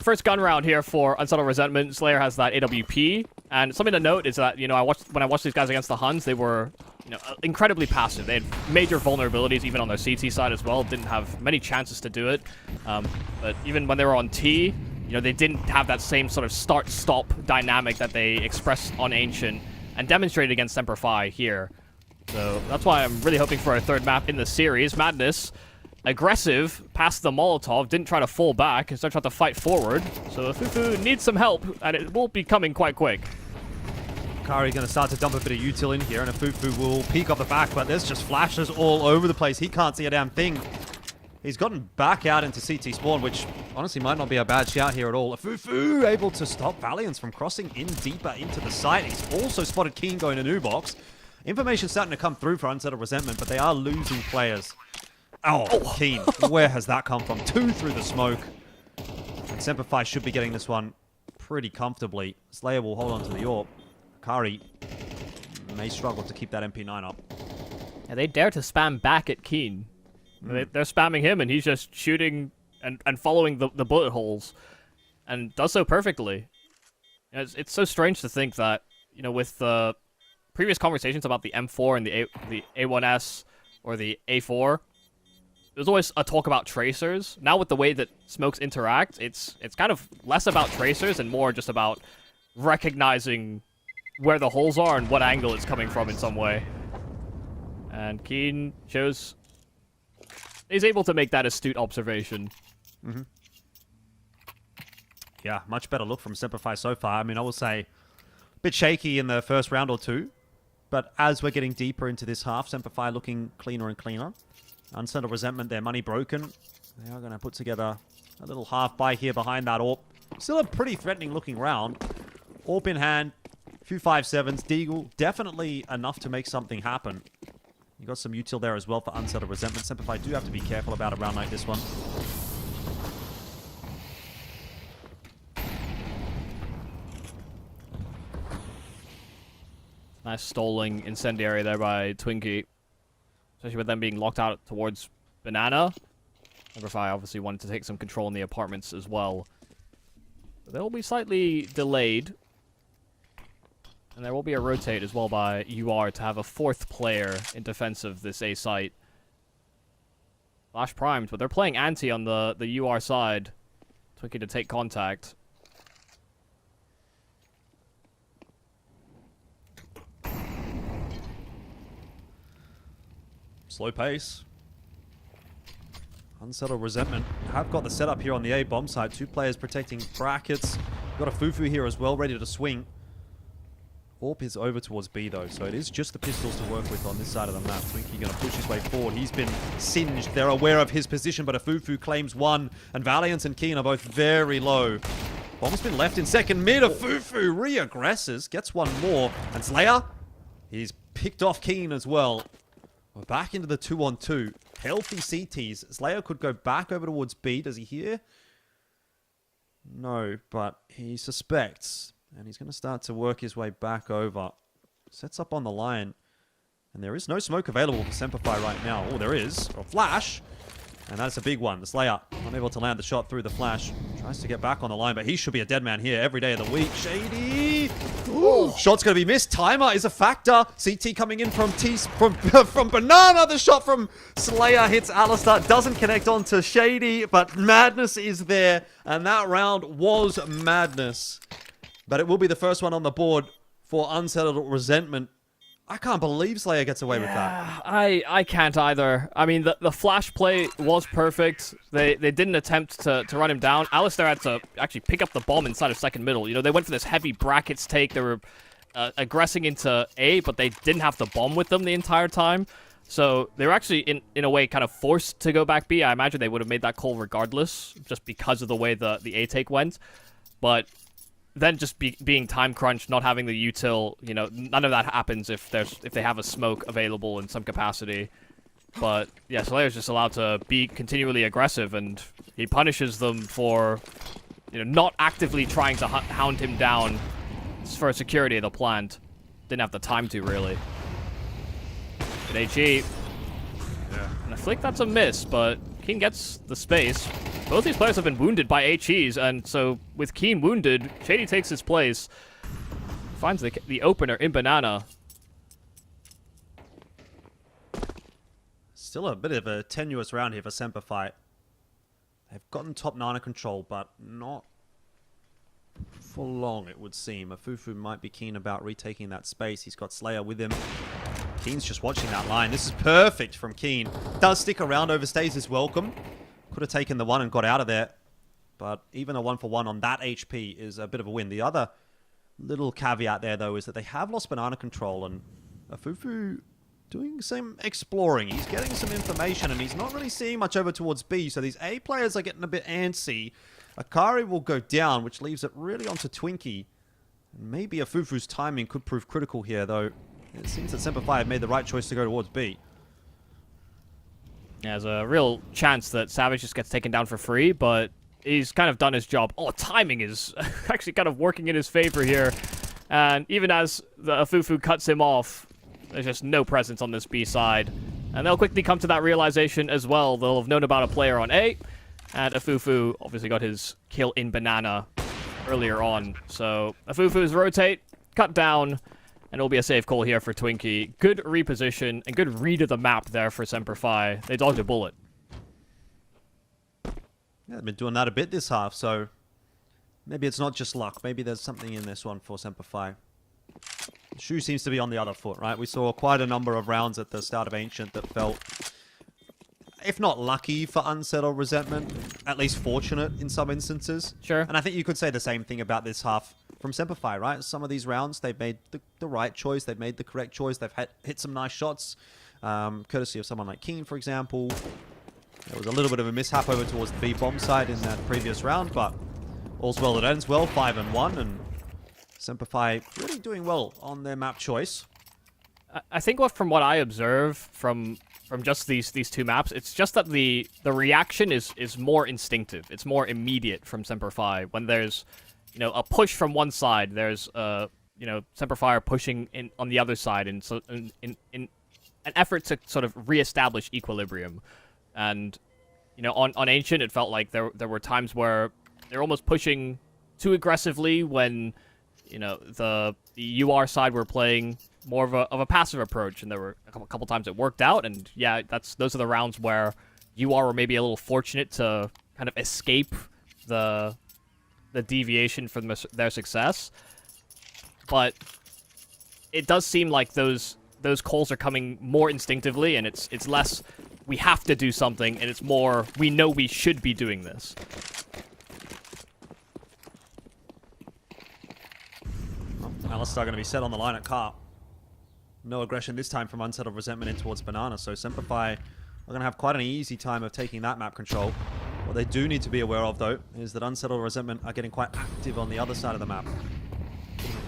first gun round here for Unsettled Resentment. Slayer has that AWP, and something to note is that, you know, when I watched these guys against the Huns, they were, you know, incredibly passive. They had major vulnerabilities even on their CT side as well. Didn't have many chances to do it. But even when they were on T, you know, they didn't have that same sort of start-stop dynamic that they expressed on Ancient and demonstrated against Semper Fi here. So that's why I'm really hoping for a third map in the series. Madness, aggressive, past the Molotov, didn't try to fall back, instead tried to fight forward. So Fufu needs some help, and it will be coming quite quick. Kari going to start to dump a bit of util in here, and Fufu will peek off the back, but there's just flashes all over the place. He can't see a damn thing. He's gotten back out into CT spawn, which honestly might not be a bad shout here at all. Fufu able to stop Valiance from crossing in deeper into the site. He's also spotted Keen going to new box. Information starting to come through for Unsettled Resentment, but they are losing players. Oh, Keen. Where has that come from? 2 through the smoke. And Semper Fi should be getting this one pretty comfortably. Slayer will hold on to the AWP. Kari may struggle to keep that MP9 up. Yeah, they dare to spam back at Keen. They're spamming him, and he's just shooting and following the bullet holes, and does so perfectly. You know, it's so strange to think that, you know, with the previous conversations about the M4 and the A1S or the A4, there's always a talk about tracers. Now with the way that smokes interact, it's kind of less about tracers and more just about recognizing where the holes are and what angle it's coming from in some way. And Keen shows he's able to make that astute observation. Mm-hmm. Yeah, much better look from Semper Fi so far. I mean, I will say a bit shaky in the first round or two, but as we're getting deeper into this half, Semper Fi looking cleaner and cleaner. Unsettled Resentment, their money broken. They are going to put together a little half buy here behind that AWP. Still a pretty threatening looking round. AWP in hand, few 5.7s. Deagle, definitely enough to make something happen. You got some util there as well for Unsettled Resentment. Semper Fi do have to be careful about a round like this one. Nice stalling incendiary there by Twinkie. Especially with them being locked out towards Banana. Semper Fi obviously wanted to take some control in the apartments as well. But they'll be slightly delayed. And there will be a rotate as well by UR to have a 4th player in defense of this A site. Flash primed, but they're playing anti on the UR side. Twinkie to take contact. Slow pace. Unsettled Resentment have got the setup here on the A bomb side. 2 players protecting brackets. Got a Fufu here as well, ready to swing. AWP is over towards B though, so it is just the pistols to work with on this side of the map. Twinkie going to push his way forward. He's been singed. They're aware of his position, but a Fufu claims 1, and Valiance and Keen are both very low. Bomb's been left in second mid. A Fufu re-aggresses, gets 1 more, and Slayer, he's picked off Keen as well. We're back into the 2-on-2. Healthy CTs. Slayer could go back over towards B. Does he hear? No, but he suspects. And he's going to start to work his way back over. Sets up on the line. And there is no smoke available for Semper Fi right now. Oh, there is. A flash. And that's a big one. The Slayer unable to land the shot through the flash. Tries to get back on the line, but he should be a dead man here every day of the week. Shady. Ooh, shot's going to be missed. Timer is a factor. CT coming in from from Banana. The shot from Slayer hits Alistar. Doesn't connect onto Shady, but Madness is there. And that round was Madness. But it will be the first one on the board for Unsettled Resentment. I can't believe Slayer gets away with that. I can't either. I mean, the flash play was perfect. They didn't attempt to run him down. Alistar had to actually pick up the bomb inside of second middle. You know, they went for this heavy brackets take. They were aggressing into A, but they didn't have the bomb with them the entire time. So they were actually, in a way, kind of forced to go back B. I imagine they would have made that call regardless, just because of the way the A take went. But then just being time crunched, not having the util, you know, none of that happens if they have a smoke available in some capacity. But yeah, Slayer's just allowed to be continually aggressive, and he punishes them for, you know, not actively trying to hound him down for security of the plant. Didn't have the time to, really. Good HE. Yeah. And I think that's a miss, but Keen gets the space. Both these players have been wounded by HEs, and so with Keen wounded, Shady takes his place. Finds the opener in Banana. Still a bit of a tenuous round here for Semperfi. They've gotten top 9 control, but not for long, it would seem. Afufu might be keen about retaking that space. He's got Slayer with him. Keen's just watching that line. This is perfect from Keen. Does stick around, overstays his welcome. Could have taken the one and got out of there. But even a 1-for-1 on that HP is a bit of a win. The other little caveat there, though, is that they have lost banana control, and Afufu doing some exploring. He's getting some information, and he's not really seeing much over towards B, so these A players are getting a bit antsy. Akari will go down, which leaves it really onto Twinkie. And maybe Afufu's timing could prove critical here, though. It seems that Semperfi have made the right choice to go towards B. Yeah, there's a real chance that Savage just gets taken down for free, but he's kind of done his job. Oh, timing is actually kind of working in his favor here. And even as the Afufu cuts him off, there's just no presence on this B side. And they'll quickly come to that realization as well. They'll have known about a player on A. And Afufu obviously got his kill in Banana earlier on. So Afufu's rotate, cut down, and it'll be a safe call here for Twinkie. Good reposition and good read of the map there for Semperfi. They dodged a bullet. Yeah, they've been doing that a bit this half, so maybe it's not just luck. Maybe there's something in this one for Semperfi. Shu seems to be on the other foot, right? We saw quite a number of rounds at the start of Ancient that felt, if not lucky for Unsettled Resentment, at least fortunate in some instances. Sure. And I think you could say the same thing about this half from Semperfi, right? Some of these rounds, they've made the right choice. They've made the correct choice. They've hit some nice shots, courtesy of someone like Keen, for example. There was a little bit of a mishap over towards the B bomb side in that previous round, but all's well that ends well, 5-1, and Semperfi really doing well on their map choice. I think from what I observe from just these two maps, it's just that the reaction is more instinctive. It's more immediate from Semperfi. When there's, you know, a push from one side, there's you know, Semperfi are pushing in on the other side, and so in an effort to sort of reestablish equilibrium. And you know, on Ancient, it felt like there were times where they're almost pushing too aggressively when, you know, the UR side were playing more of a passive approach, and there were a couple times it worked out. And yeah, those are the rounds where UR were maybe a little fortunate to kind of escape the deviation from their success. But it does seem like those calls are coming more instinctively, and it's less we have to do something, and it's more we know we should be doing this. Alistar going to be set on the line at Car. No aggression this time from Unsettled Resentment in towards Banana, so Semperfi are going to have quite an easy time of taking that map control. What they do need to be aware of, though, is that Unsettled Resentment are getting quite active on the other side of the map.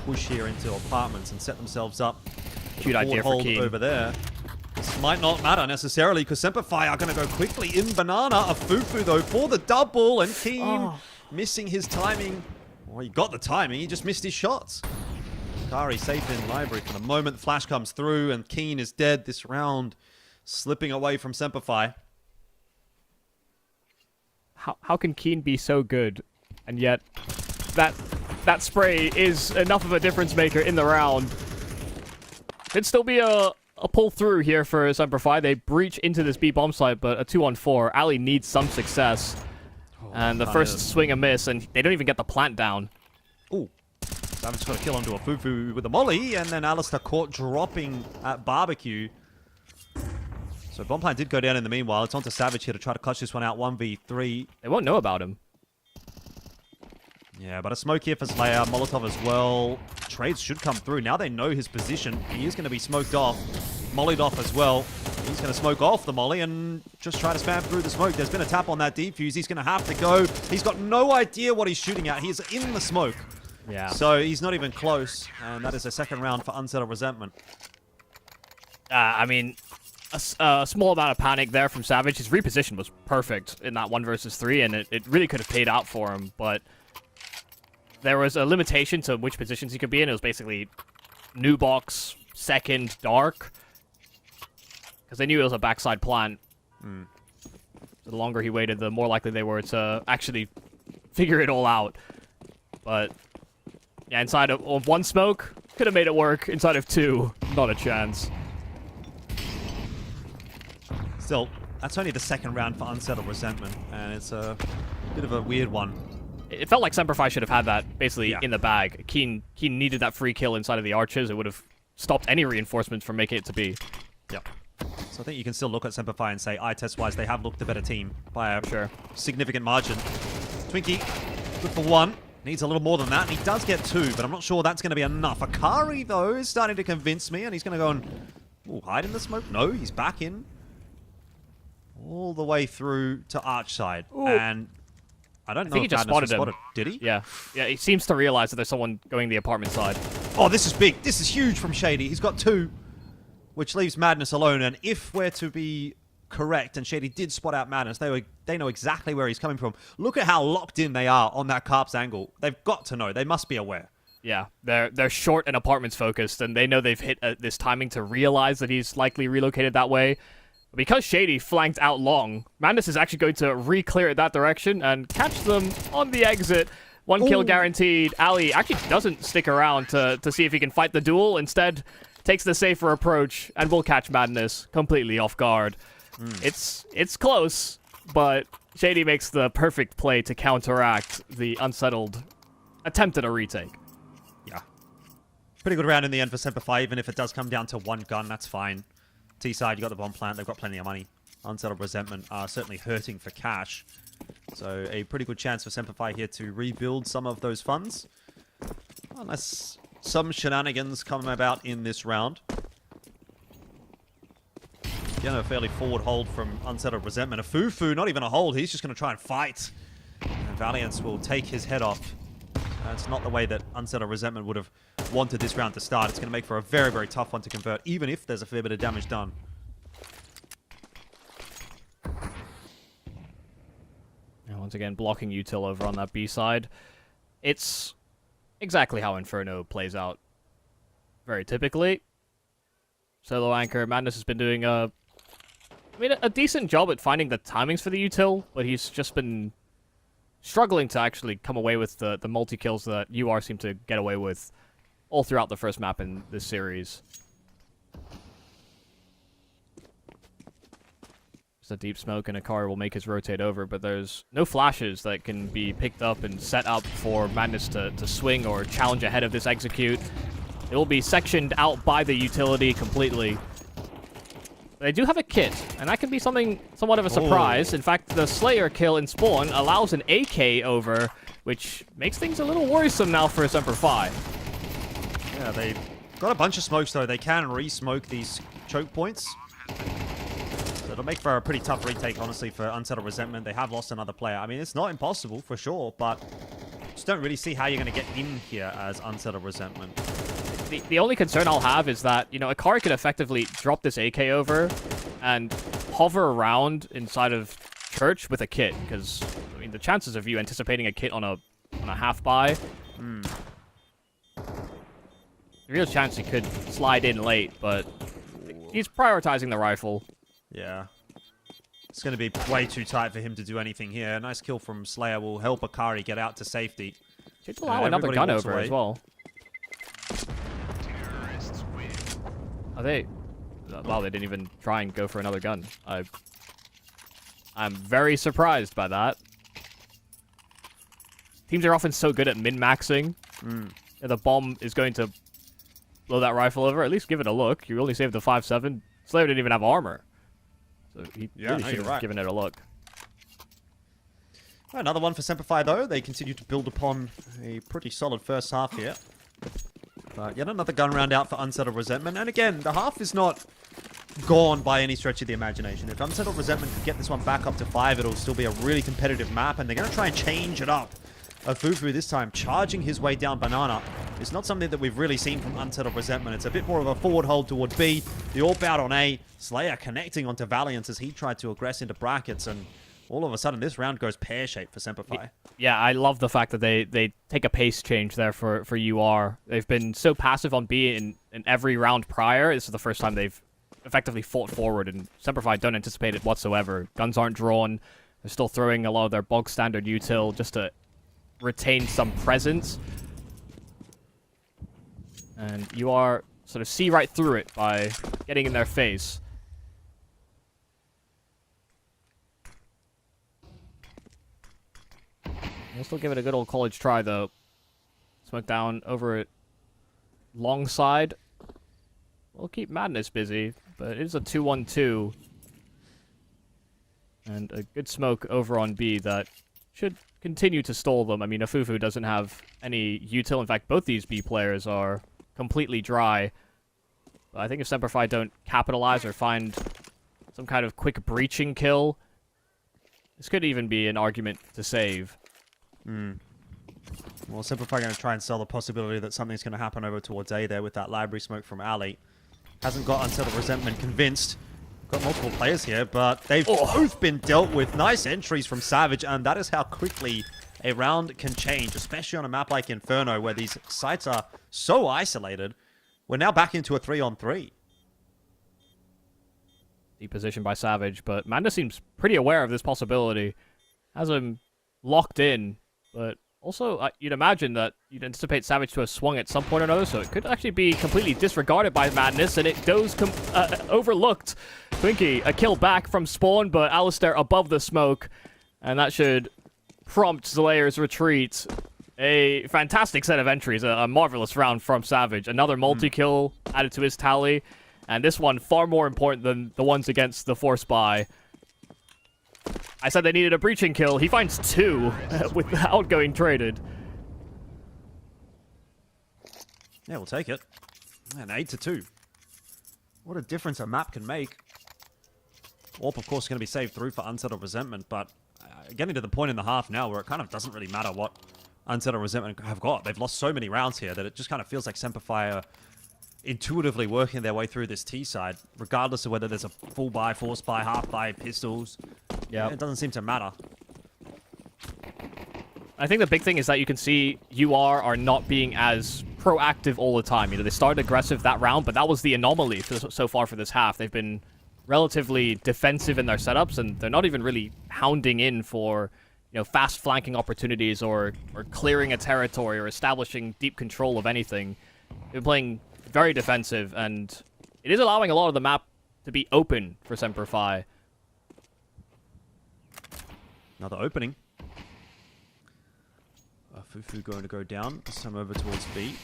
Push here into apartments and set themselves up. Cute idea for Keen. Over there. This might not matter necessarily, because Semperfi are going to go quickly in Banana. Afufu, though, for the double, and Keen missing his timing. Well, he got the timing, he just missed his shots. Kari safe in Library for the moment. Flash comes through, and Keen is dead this round, slipping away from Semperfi. How can Keen be so good, and yet that spray is enough of a difference maker in the round? It'd still be a pull through here for Semperfi. They breach into this B bomb site, but a 2-on-4. Ali needs some success. And the first swing a miss, and they don't even get the plant down. Ooh. Savage got a kill onto Afufu with a molly, and then Alistar caught dropping at Barbecue. So bomb plant did go down in the meanwhile. It's onto Savage here to try to clutch this one out 1v3. They won't know about him. Yeah, but a smoke here for Slayer. Molotov as well. Trades should come through. Now they know his position. He is going to be smoked off. Mollied off as well. He's going to smoke off the molly and just try to spam through the smoke. There's been a tap on that defuse. He's going to have to go. He's got no idea what he's shooting at. He's in the smoke. Yeah. So he's not even close. And that is a second round for Unsettled Resentment. I mean, a small amount of panic there from Savage. His reposition was perfect in that 1 versus 3, and it really could have paid out for him, but there was a limitation to which positions he could be in. It was basically new box, second, dark, because they knew it was a backside plant. The longer he waited, the more likely they were to actually figure it all out. But yeah, inside of one smoke, could have made it work. Inside of two, not a chance. Still, that's only the second round for Unsettled Resentment, and it's a bit of a weird one. It felt like Semperfi should have had that basically in the bag. Keen needed that free kill inside of the arches. It would have stopped any reinforcements from making it to B. Yep. So I think you can still look at Semperfi and say, eye test-wise, they have looked the better team by a significant margin. Twinkie, good for one. Needs a little more than that, and he does get two, but I'm not sure that's going to be enough. Akari, though, is starting to convince me, and he's going to go and hide in the smoke. No, he's back in. All the way through to Arch side. Ooh. And I don't know if he just Madness spotted him. Did he? Yeah. Yeah, he seems to realize that there's someone going the apartment side. Oh, this is big. This is huge from Shady. He's got two, which leaves Madness alone. And if we're to be correct, and Shady did spot out Madness, they know exactly where he's coming from. Look at how locked in they are on that Carp's angle. They've got to know. They must be aware. Yeah, they're short and apartments focused, and they know they've hit this timing to realize that he's likely relocated that way. Because Shady flanked out long, Madness is actually going to re-clear it that direction and catch them on the exit. One kill guaranteed. Ali actually doesn't stick around to see if he can fight the duel. Instead, takes the safer approach and will catch Madness completely off guard. It's close, but Shady makes the perfect play to counteract the Unsettled attempt at a retake. Yeah. Pretty good round in the end for Semperfi, even if it does come down to one gun, that's fine. T-side, you got the bomb plant, they've got plenty of money. Unsettled Resentment are certainly hurting for cash. So a pretty good chance for Semperfi here to rebuild some of those funds. Unless some shenanigans come about in this round. Again, a fairly forward hold from Unsettled Resentment. A Fufu, not even a hold, he's just going to try and fight. And Valiance will take his head off. That's not the way that Unsettled Resentment would have wanted this round to start. It's going to make for a very, very tough one to convert, even if there's a fair bit of damage done. And once again, blocking util over on that B side. It's exactly how Inferno plays out very typically. Solo Anchor, Madness has been doing a decent job at finding the timings for the util, but he's just been struggling to actually come away with the multi-kills that UR seem to get away with all throughout the first map in this series. Just a deep smoke and a car will make his rotate over, but there's no flashes that can be picked up and set up for Madness to swing or challenge ahead of this execute. It will be sectioned out by the utility completely. They do have a kit, and that can be somewhat of a surprise. In fact, the Slayer kill in Spawn allows an AK over, which makes things a little worrisome now for Semperfi. Yeah, they've got a bunch of smokes, though. They can re-smoke these choke points. So it'll make for a pretty tough retake, honestly, for Unsettled Resentment. They have lost another player. I mean, it's not impossible, for sure, but just don't really see how you're going to get in here as Unsettled Resentment. The only concern I'll have is that, Akari could effectively drop this AK over and hover around inside of Church with a kit, because, the chances of you anticipating a kit on a half-buy, the real chance he could slide in late, but he's prioritizing the rifle. Yeah. It's going to be way too tight for him to do anything here. A nice kill from Slayer will help Akari get out to safety. Should allow another gun over as well. Are they? Wow, they didn't even try and go for another gun. I'm very surprised by that. Teams are often so good at min-maxing. The bomb is going to blow that rifle over. At least give it a look. You only saved the 5.7. Slayer didn't even have armor. So he really should have given it a look. Another one for Semperfi, though. They continue to build upon a pretty solid first half here. But yet another gun round out for Unsettled Resentment. And again, the half is not gone by any stretch of the imagination. If Unsettled Resentment can get this one back up to 5, it'll still be a really competitive map. And they're going to try and change it up. Fufu this time charging his way down Banana. It's not something that we've really seen from Unsettled Resentment. It's a bit more of a forward hold toward B. The AWP out on A. Slayer connecting onto Valiance as he tried to aggress into brackets. And all of a sudden, this round goes pear-shaped for Semperfi. Yeah, I love the fact that they take a pace change there for UR. They've been so passive on B in every round prior. This is the first time they've effectively fought forward, and Semperfi don't anticipate it whatsoever. Guns aren't drawn. They're still throwing a lot of their bog standard util just to retain some presence. And you are sort of see right through it by getting in their face. We'll still give it a good old college try, though. Smoke down over it. Long side. We'll keep Madness busy, but it is a 2-1-2. And a good smoke over on B that should continue to stall them. I mean, Afufu doesn't have any util. In fact, both these B players are completely dry. But I think if Semperfi don't capitalize or find some kind of quick breaching kill, this could even be an argument to save. Well, Semperfi are going to try and sell the possibility that something's going to happen over towards A there with that library smoke from Ali. Hasn't got Unsettled Resentment convinced. Got multiple players here, but they've both been dealt with. Nice entries from Savage, and that is how quickly a round can change, especially on a map like Inferno, where these sites are so isolated. We're now back into a 3-on-3. Deep position by Savage, but Manda seems pretty aware of this possibility. Has him locked in, but also you'd imagine that you'd anticipate Savage to have swung at some point or another, so it could actually be completely disregarded by Madness, and it goes overlooked. Twinkie, a kill back from spawn, but Alistair above the smoke, and that should prompt Slayer's retreat. A fantastic set of entries, a marvelous round from Savage. Another multi-kill added to his tally, and this one far more important than the ones against the Force Buy. I said they needed a breaching kill. He finds 2 without going traded. Yeah, we'll take it. And 8-2. What a difference a map can make. Orp, of course, is going to be saved through for Unsettled Resentment, but getting to the point in the half now where it kind of doesn't really matter what Unsettled Resentment have got. They've lost so many rounds here that it just kind of feels like Semperfi are intuitively working their way through this T side, regardless of whether there's a full buy, force buy, half buy, pistols. Yeah, it doesn't seem to matter. I think the big thing is that you can see UR are not being as proactive all the time. You know, they started aggressive that round, but that was the anomaly so far for this half. They've been relatively defensive in their setups, and they're not even really hounding in for, you know, fast flanking opportunities or clearing a territory or establishing deep control of anything. They're playing very defensive, and it is allowing a lot of the map to be open for Semperfi. Another opening. Fufu going to go down. This time over towards B.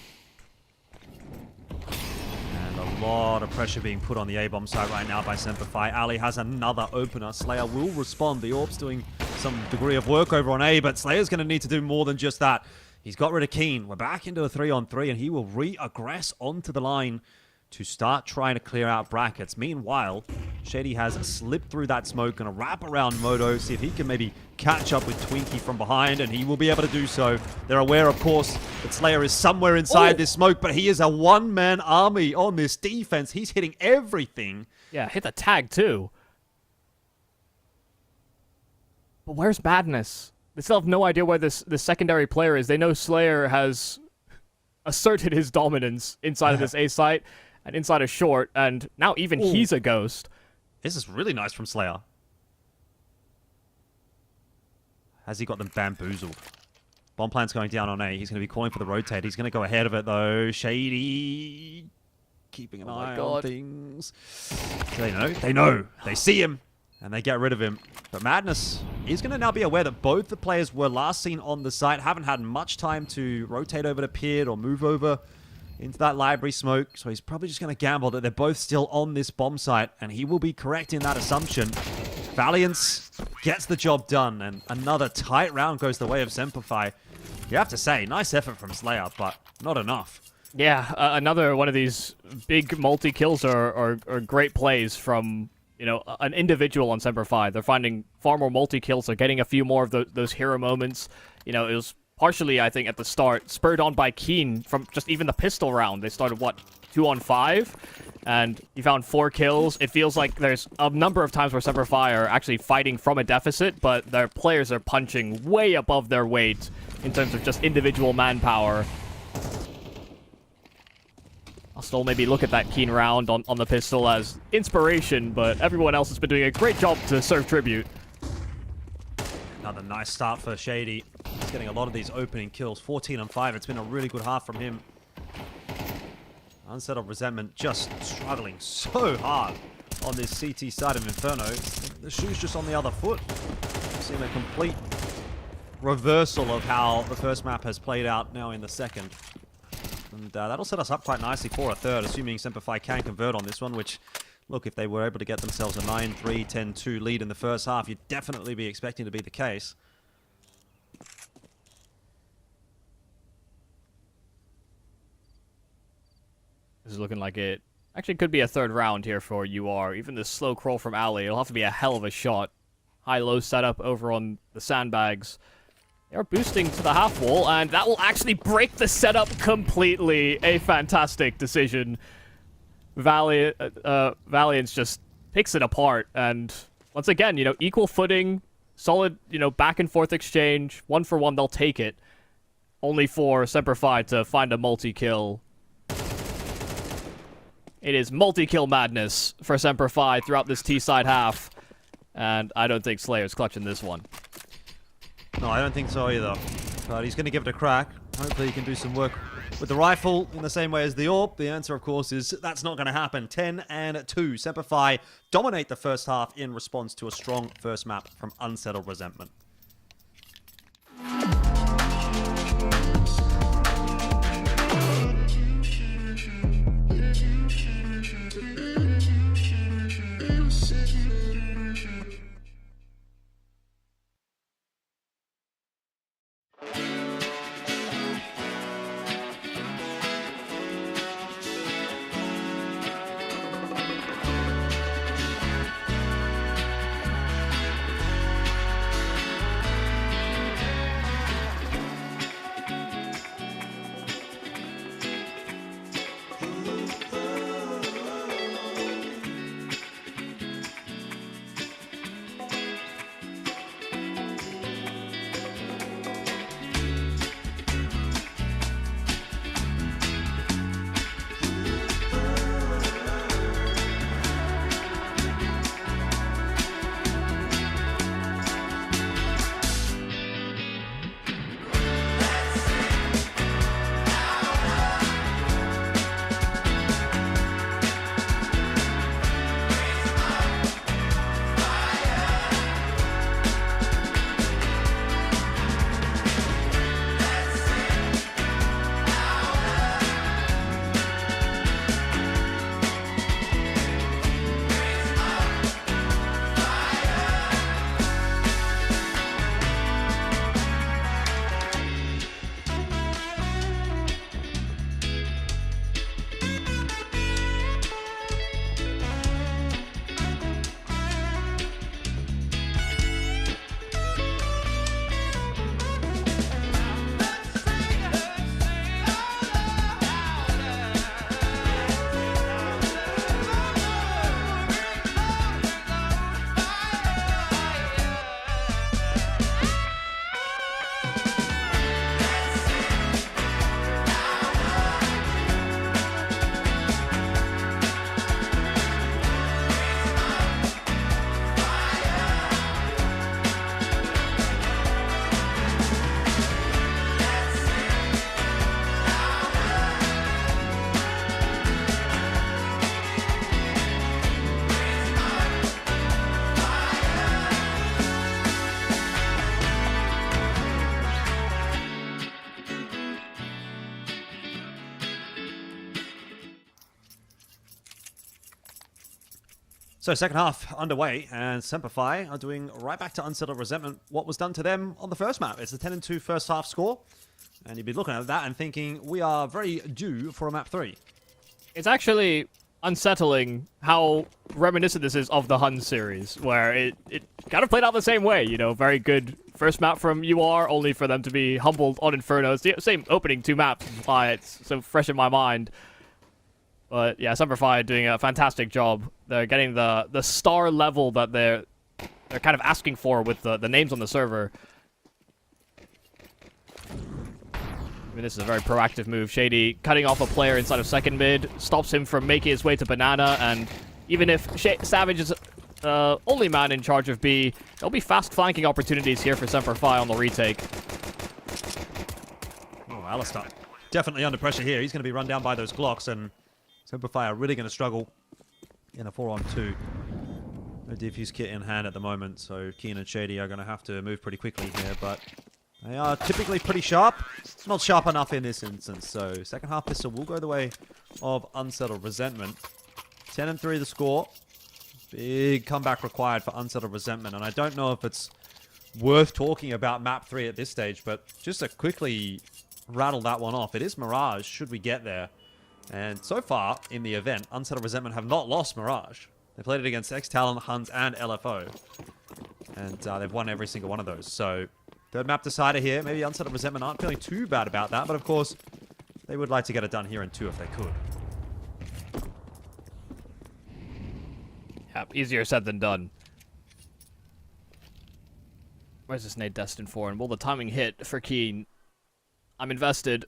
And a lot of pressure being put on the A-bomb side right now by Semperfi. Ali has another opener. Slayer will respond. The Orb's doing some degree of work over on A, but Slayer's going to need to do more than just that. He's got rid of Keen. We're back into a 3-on-3, and he will re-aggress onto the line to start trying to clear out brackets. Meanwhile, Shady has slipped through that smoke, going to wrap around Moto, see if he can maybe catch up with Twinkie from behind, and he will be able to do so. They're aware, of course, that Slayer is somewhere inside this smoke, but he is a one-man army on this defense. He's hitting everything. Yeah, hit the tag, too. But where's Madness? They still have no idea where this secondary player is. They know Slayer has asserted his dominance inside of this A site and inside of short, and now even he's a ghost. This is really nice from Slayer. Has he got them bamboozled? Bomb plant's going down on A. He's going to be calling for the rotate. He's going to go ahead of it, though. Shady keeping an eye on things. They know. They know. They see him, and they get rid of him. But Madness is going to now be aware that both the players were last seen on the site, haven't had much time to rotate over to Pied or move over into that library smoke, so he's probably just going to gamble that they're both still on this bomb site, and he will be correct in that assumption. Valiance gets the job done, and another tight round goes the way of Semperfi. You have to say, nice effort from Slayer, but not enough. Yeah, another one of these big multi-kills or great plays from, you know, an individual on Semperfi. They're finding far more multi-kills. They're getting a few more of those hero moments. You know, it was partially, I think, at the start, spurred on by Keen from just even the pistol round. They started, what, 2-on-5? And he found 4 kills. It feels like there's a number of times where Semperfi are actually fighting from a deficit, but their players are punching way above their weight in terms of just individual manpower. hostile, maybe look at that keen round on the pistol as inspiration, but everyone else has been doing a great job to serve tribute. Another nice start for Shady. He's getting a lot of these opening kills. 14 and 5. It's been a really good half from him. Unsettled Resentment just struggling so hard on this CT side of Inferno. The shoe's just on the other foot. Seeing a complete reversal of how the first map has played out now in the second. And that'll set us up quite nicely for a third, assuming Semperfi can convert on this one, which, look, if they were able to get themselves a 9-3, 10-2 lead in the first half, you'd definitely be expecting to be the case. This is looking like it actually could be a third round here for UR. Even the slow crawl from Ali, it'll have to be a hell of a shot. High-low setup over on the sandbags. They're boosting to the half wall, and that will actually break the setup completely. A fantastic decision. Valiance just picks it apart, and once again, you know, equal footing, solid, you know, back and forth exchange. 1-for-1, they'll take it. Only for Semperfi to find a multi-kill. It is multi-kill madness for Semperfi throughout this T-side half, and I don't think Slayer's clutching this one. No, I don't think so either. But he's going to give it a crack. Hopefully he can do some work with the rifle in the same way as the AWP. The answer, of course, is that's not going to happen. 10 and 2. Semperfi dominate the first half in response to a strong first map from Unsettled Resentment. So second half underway, and Semperfi are doing right back to Unsettled Resentment what was done to them on the first map. It's a 10 and 2 first half score, and you'd be looking at that and thinking we are very due for a map 3. It's actually unsettling how reminiscent this is of the Hun series, where it kind of played out the same way, you know, very good first map from UR, only for them to be humbled on Inferno. It's the same opening 2 maps, why it's so fresh in my mind. But yeah, Semperfi doing a fantastic job. They're getting the star level that they're kind of asking for with the names on the server. mean, this is a very proactive move. Shady cutting off a player inside of second mid, stops him from making his way to Banana, and even if Savage is only man in charge of B, there'll be fast flanking opportunities here for Semper Fi on the retake. Oh, Alistair. Definitely under pressure here. He's going to be run down by those Glocks, and Semper Fi are really going to struggle in a 4-on-2. No defuse kit in hand at the moment, so Keen and Shady are going to have to move pretty quickly here, but they are typically pretty sharp. Not sharp enough in this instance, so second half pistol will go the way of Unsettled Resentment. 10-3 the score. Big comeback required for Unsettled Resentment, and I don't know if it's worth talking about map 3 at this stage, but just to quickly rattle that one off, it is Mirage, should we get there. And so far in the event, Unsettled Resentment have not lost Mirage. They played it against X-Talon, Huns, and LFO. And they've won every single one of those. So, third map decider here. Maybe Unsettled Resentment aren't feeling too bad about that, but of course, they would like to get it done here in 2 if they could. Yep, easier said than done. Where's this nade destined for? And will the timing hit for Keen? I'm invested.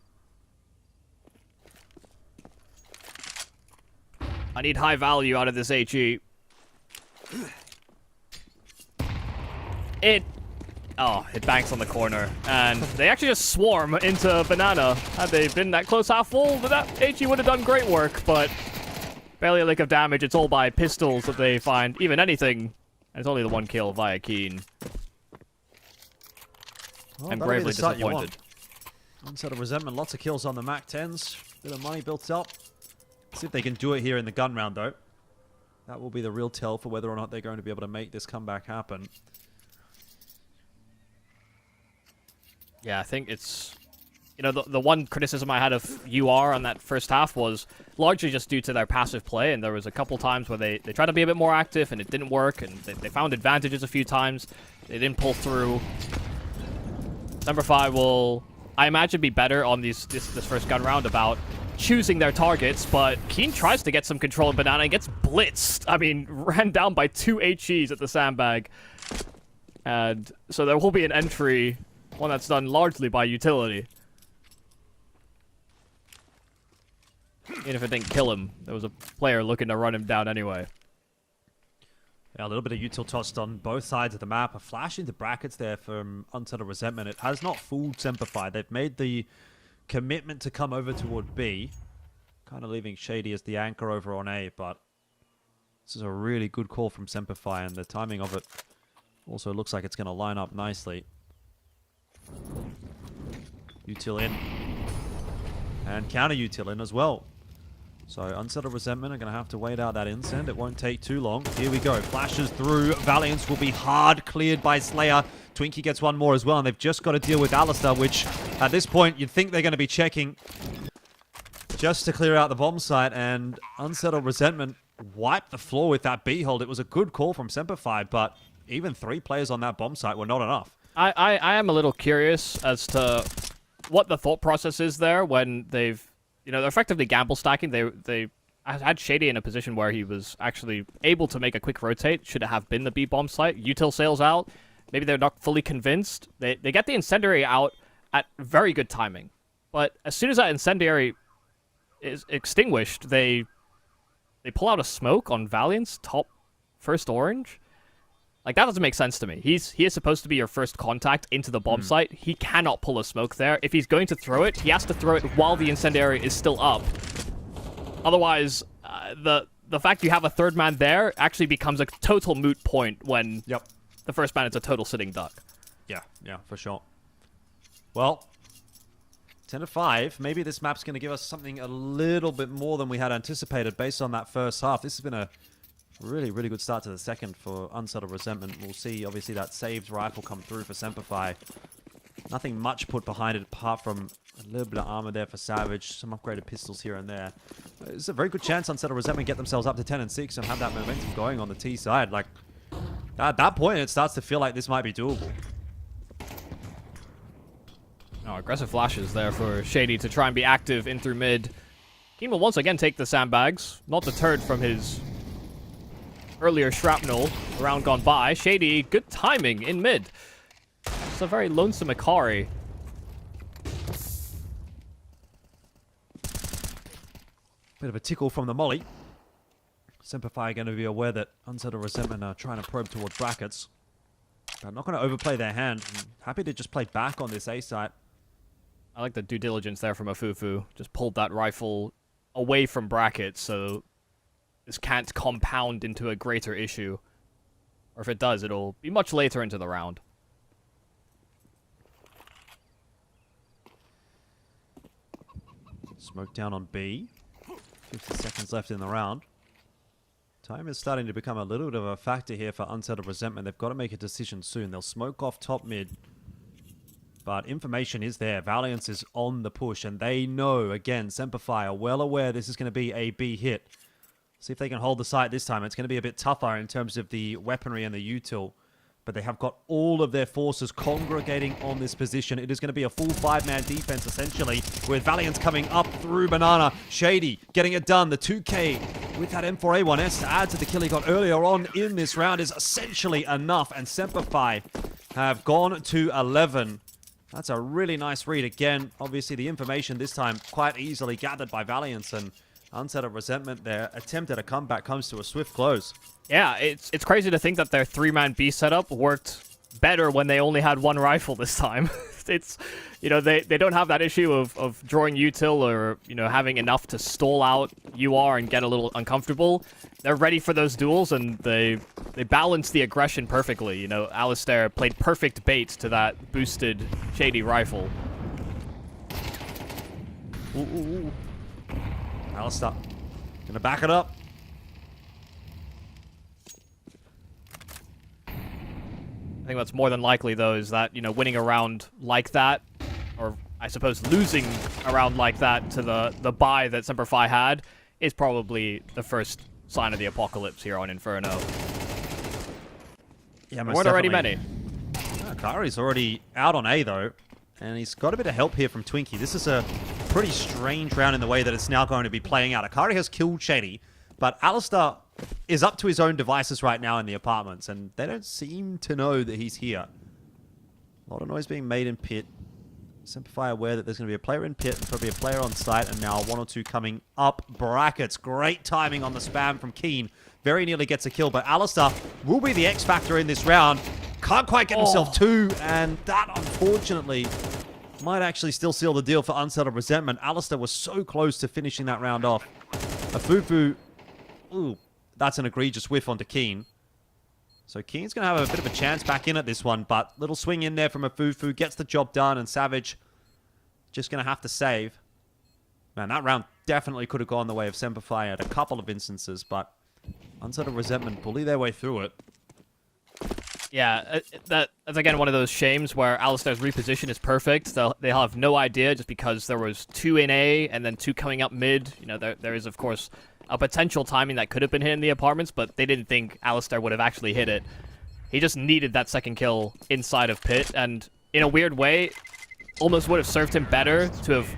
I need high value out of this HE. It banks on the corner. And they actually just swarm into Banana. Had they been that close half full, that HE would have done great work, but barely a lick of damage. It's all by pistols that they find. Even anything. And it's only the 1 kill via Keen. Well, I'm bravely disappointed. Unsettled Resentment, lots of kills on the Mac 10s. Bit of money built up. See if they can do it here in the gun round, though. That will be the real tell for whether or not they're going to be able to make this comeback happen. Yeah, I think it's... You know, the one criticism I had of UR on that first half was largely just due to their passive play, and there was a couple times where they tried to be a bit more active, and it didn't work, and they found advantages a few times. They didn't pull through. Number 5 will, I imagine, be better on this first gun round about choosing their targets, but Keen tries to get some control in Banana and gets blitzed. I mean, ran down by 2 HEs at the sandbag. And so there will be an entry, one that's done largely by utility. Even if it didn't kill him, there was a player looking to run him down anyway. Yeah, a little bit of util tossed on both sides of the map. A flash into brackets there from Unsettled Resentment. It has not fooled Semper Fi. They've made the commitment to come over toward B. Kind of leaving Shady as the anchor over on A, but this is a really good call from Semper Fi, and the timing of it also looks like it's going to line up nicely. Util in. And counter util in as well. So Unsettled Resentment are going to have to wait out that incend. It won't take too long. Here we go. Flashes through. Valiance will be hard cleared by Slayer. Twinkie gets one more as well, and they've just got to deal with Alistair, which at this point you'd think they're going to be checking just to clear out the bomb site, and Unsettled Resentment wiped the floor with that B hold. It was a good call from Semper Fi, but even 3 players on that bomb site were not enough. I am a little curious as to what the thought process is there when they've, you know, they're effectively gamble stacking. They had Shady in a position where he was actually able to make a quick rotate. Should it have been the B bomb site? Util sails out. Maybe they're not fully convinced. They get the incendiary out at very good timing. But as soon as that incendiary is extinguished, they pull out a smoke on Valiant's top first orange. Like, that doesn't make sense to me. He is supposed to be your first contact into the bomb site. He cannot pull a smoke there. If he's going to throw it, he has to throw it while the incendiary is still up. Otherwise, the fact you have a third man there actually becomes a total moot point when the first man is a total sitting duck. Yeah, for sure. Well, 10-5. Maybe this map's going to give us something a little bit more than we had anticipated based on that first half. This has been a really, really good start to the second for Unsettled Resentment. We'll see, obviously, that saved rifle come through for Semper Fi. Nothing much put behind it apart from a little bit of armor there for Savage. Some upgraded pistols here and there. It's a very good chance Unsettled Resentment get themselves up to 10-6 and have that momentum going on the T side. Like, at that point, it starts to feel like this might be doable. Oh, aggressive flashes there for Shady to try and be active in through mid. Keen will once again take the sandbags, not deterred from his earlier shrapnel, a round gone by. Shady, good timing in mid. It's a very lonesome Ikari. Bit of a tickle from the molly. Semperfi are going to be aware that Unsettled Resentment are trying to probe towards brackets. But not going to overplay their hand. I'm happy to just play back on this A site. I like the due diligence there from a Fufu. Just pulled that rifle away from brackets, so this can't compound into a greater issue. Or if it does, it'll be much later into the round. Smoke down on B. 50 seconds left in the round. Time is starting to become a little bit of a factor here for Unsettled Resentment. They've got to make a decision soon. They'll smoke off top mid. But information is there. Valiance is on the push. And they know, again, Semperfi are well aware this is going to be a B hit. See if they can hold the site this time. It's going to be a bit tougher in terms of the weaponry and the util. But they have got all of their forces congregating on this position. It is going to be a full 5-man defense, essentially, with Valiance coming up through Banana. Shady getting it done. The 2K with that M4A1S to add to the kill he got earlier on in this round is essentially enough. And Semperfi have gone to 11. That's a really nice read. Again, obviously the information this time quite easily gathered by Valiance, and Unsettled Resentment, their attempt at a comeback comes to a swift close. Yeah, it's crazy to think that their 3-man B setup worked better when they only had one rifle this time. It's, you know, they don't have that issue of drawing util or, you know, having enough to stall out UR and get a little uncomfortable. They're ready for those duels, and they balance the aggression perfectly. You know, Alistair played perfect bait to that boosted Shady rifle. Ooh. Alistair gonna back it up. I think what's more than likely, though, is that, you know, winning a round like that, or I suppose losing a round like that to the bye that Semperfi had, is probably the first sign of the apocalypse here on Inferno. Yeah, there weren't already many. Kari's already out on A, though, and he's got a bit of help here from Twinkie. This is a pretty strange round in the way that it's now going to be playing out. Akari has killed Shady, but Alistair is up to his own devices right now in the apartments, and they don't seem to know that he's here. A lot of noise being made in pit. Semperfi aware that there's going to be a player in pit, and probably a player on site, and now 1 or 2 coming up brackets. Great timing on the spam from Keen. Very nearly gets a kill, but Alistair will be the X factor in this round. Can't quite get himself 2, and that, unfortunately, might actually still seal the deal for Unsettled Resentment. Alistair was so close to finishing that round off. A Fufu. Ooh, that's an egregious whiff onto Keen. So Keen's going to have a bit of a chance back in at this one, but little swing in there from a Fufu. Gets the job done, and Savage just going to have to save. Man, that round definitely could have gone the way of Semperfi at a couple of instances, but Unsettled Resentment bully their way through it. Yeah, that's again one of those shames where Alistair's reposition is perfect. They'll have no idea just because there was 2 in A and then 2 coming up mid. You know, there is, of course, a potential timing that could have been hit in the apartments, but they didn't think Alistair would have actually hit it. He just needed that second kill inside of pit, and in a weird way, almost would have served him better to have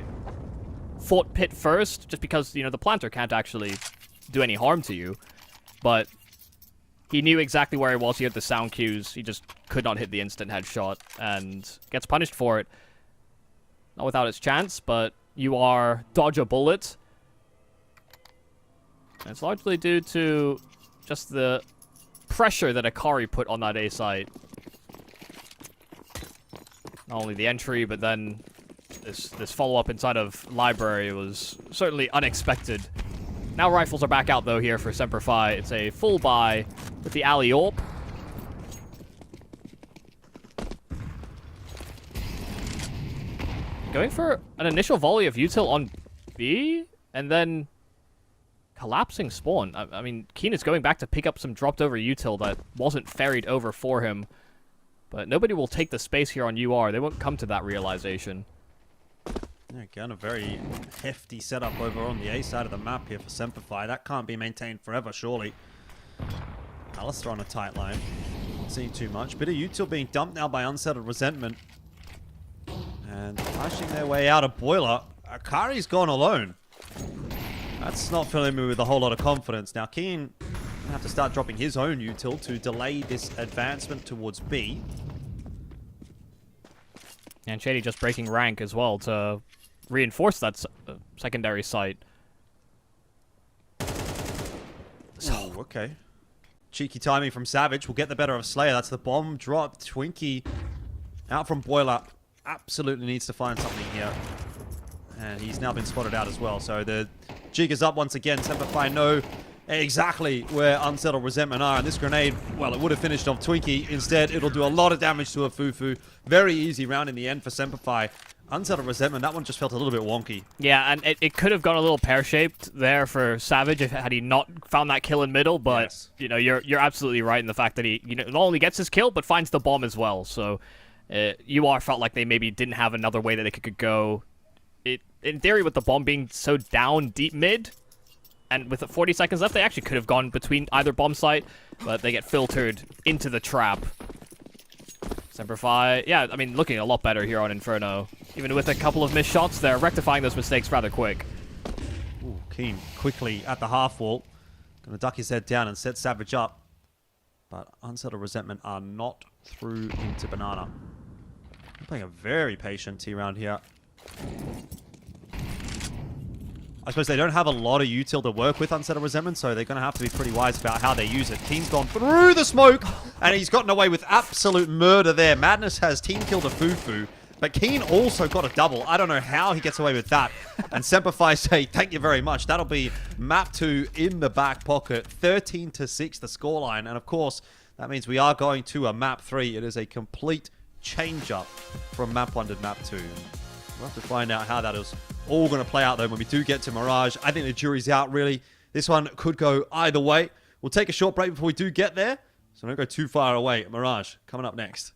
fought pit first, just because, you know, the planter can't actually do any harm to you. But he knew exactly where he was. He had the sound cues. He just could not hit the instant headshot and gets punished for it. Not without its chance, but you are dodge a bullet. And it's largely due to just the pressure that Akari put on that A site. Not only the entry, but then this follow-up inside of Library was certainly unexpected. Now rifles are back out, though, here for Semperfi. It's a full buy with the alley-orp. Going for an initial volley of util on B, and then collapsing spawn. I mean, Keen is going back to pick up some dropped-over util that wasn't ferried over for him. But nobody will take the space here on UR. They won't come to that realization. Yeah, again, a very hefty setup over on the A side of the map here for Semperfi. That can't be maintained forever, surely. Alistair on a tight line. Not seeing too much. Bit of util being dumped now by Unsettled Resentment. And flashing their way out of Boiler. Akari's gone alone. That's not filling me with a whole lot of confidence. Now, Keen will have to start dropping his own util to delay this advancement towards B. And Shady just breaking rank as well to reinforce that secondary site. Oh, okay. Cheeky timing from Savage will get the better of Slayer. That's the bomb drop. Twinkie out from Boiler. Absolutely needs to find something here. And he's now been spotted out as well. So the jig is up once again. Semperfi know exactly where Unsettled Resentment are. And this grenade, well, it would have finished off Twinkie. Instead, it'll do a lot of damage to a Fufu. Very easy round in the end for Semperfi. Unsettled Resentment, that one just felt a little bit wonky. Yeah, and it could have gone a little pear-shaped there for Savage had he not found that kill in middle, but Yes. you know, you're absolutely right in the fact that he not only gets his kill but finds the bomb as well. So UR felt like they maybe didn't have another way that they could go. In theory, with the bomb being so down deep mid, and with 40 seconds left, they actually could have gone between either bomb site, but they get filtered into the trap. Semperfi, yeah, I mean, looking a lot better here on Inferno. Even with a couple of missed shots, they're rectifying those mistakes rather quick. Ooh, Keen quickly at the half wall. Gonna duck his head down and set Savage up. But Unsettled Resentment are not through into Banana. They're playing a very patient T round here. I suppose they don't have a lot of util to work with Unsettled Resentment, so they're going to have to be pretty wise about how they use it. Keen's gone through the smoke, and he's gotten away with absolute murder there. Madness has team killed a Fufu, but Keen also got a double. I don't know how he gets away with that. And Semperfi say, thank you very much. That'll be map 2 in the back pocket. 13-6 the scoreline, and of course, that means we are going to a map 3. It is a complete change-up from map 1 to map 2. We'll have to find out how that is all going to play out, though, when we do get to Mirage. I think the jury's out, really. This one could go either way. We'll take a short break before we do get there, so don't go too far away. Mirage, coming up next.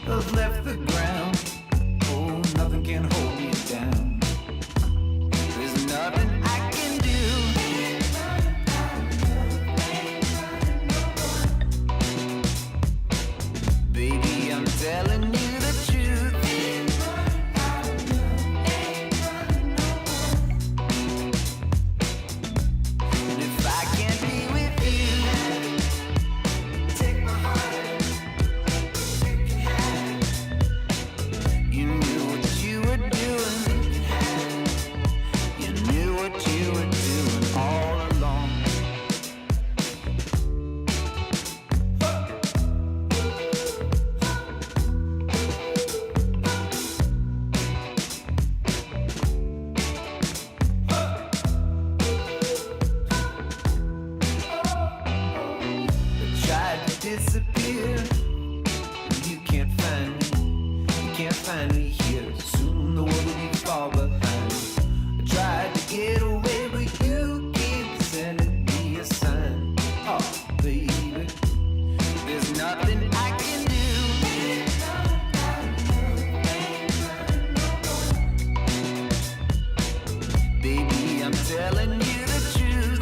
Have left the ground. Oh, nothing can hold me down. you. Soon the world will be far behind. I tried to get away, but you keep sending me a sign. Oh, baby, there's nothing I can do. Baby, I'm telling you the truth.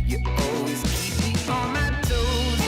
You always keep me on my toes.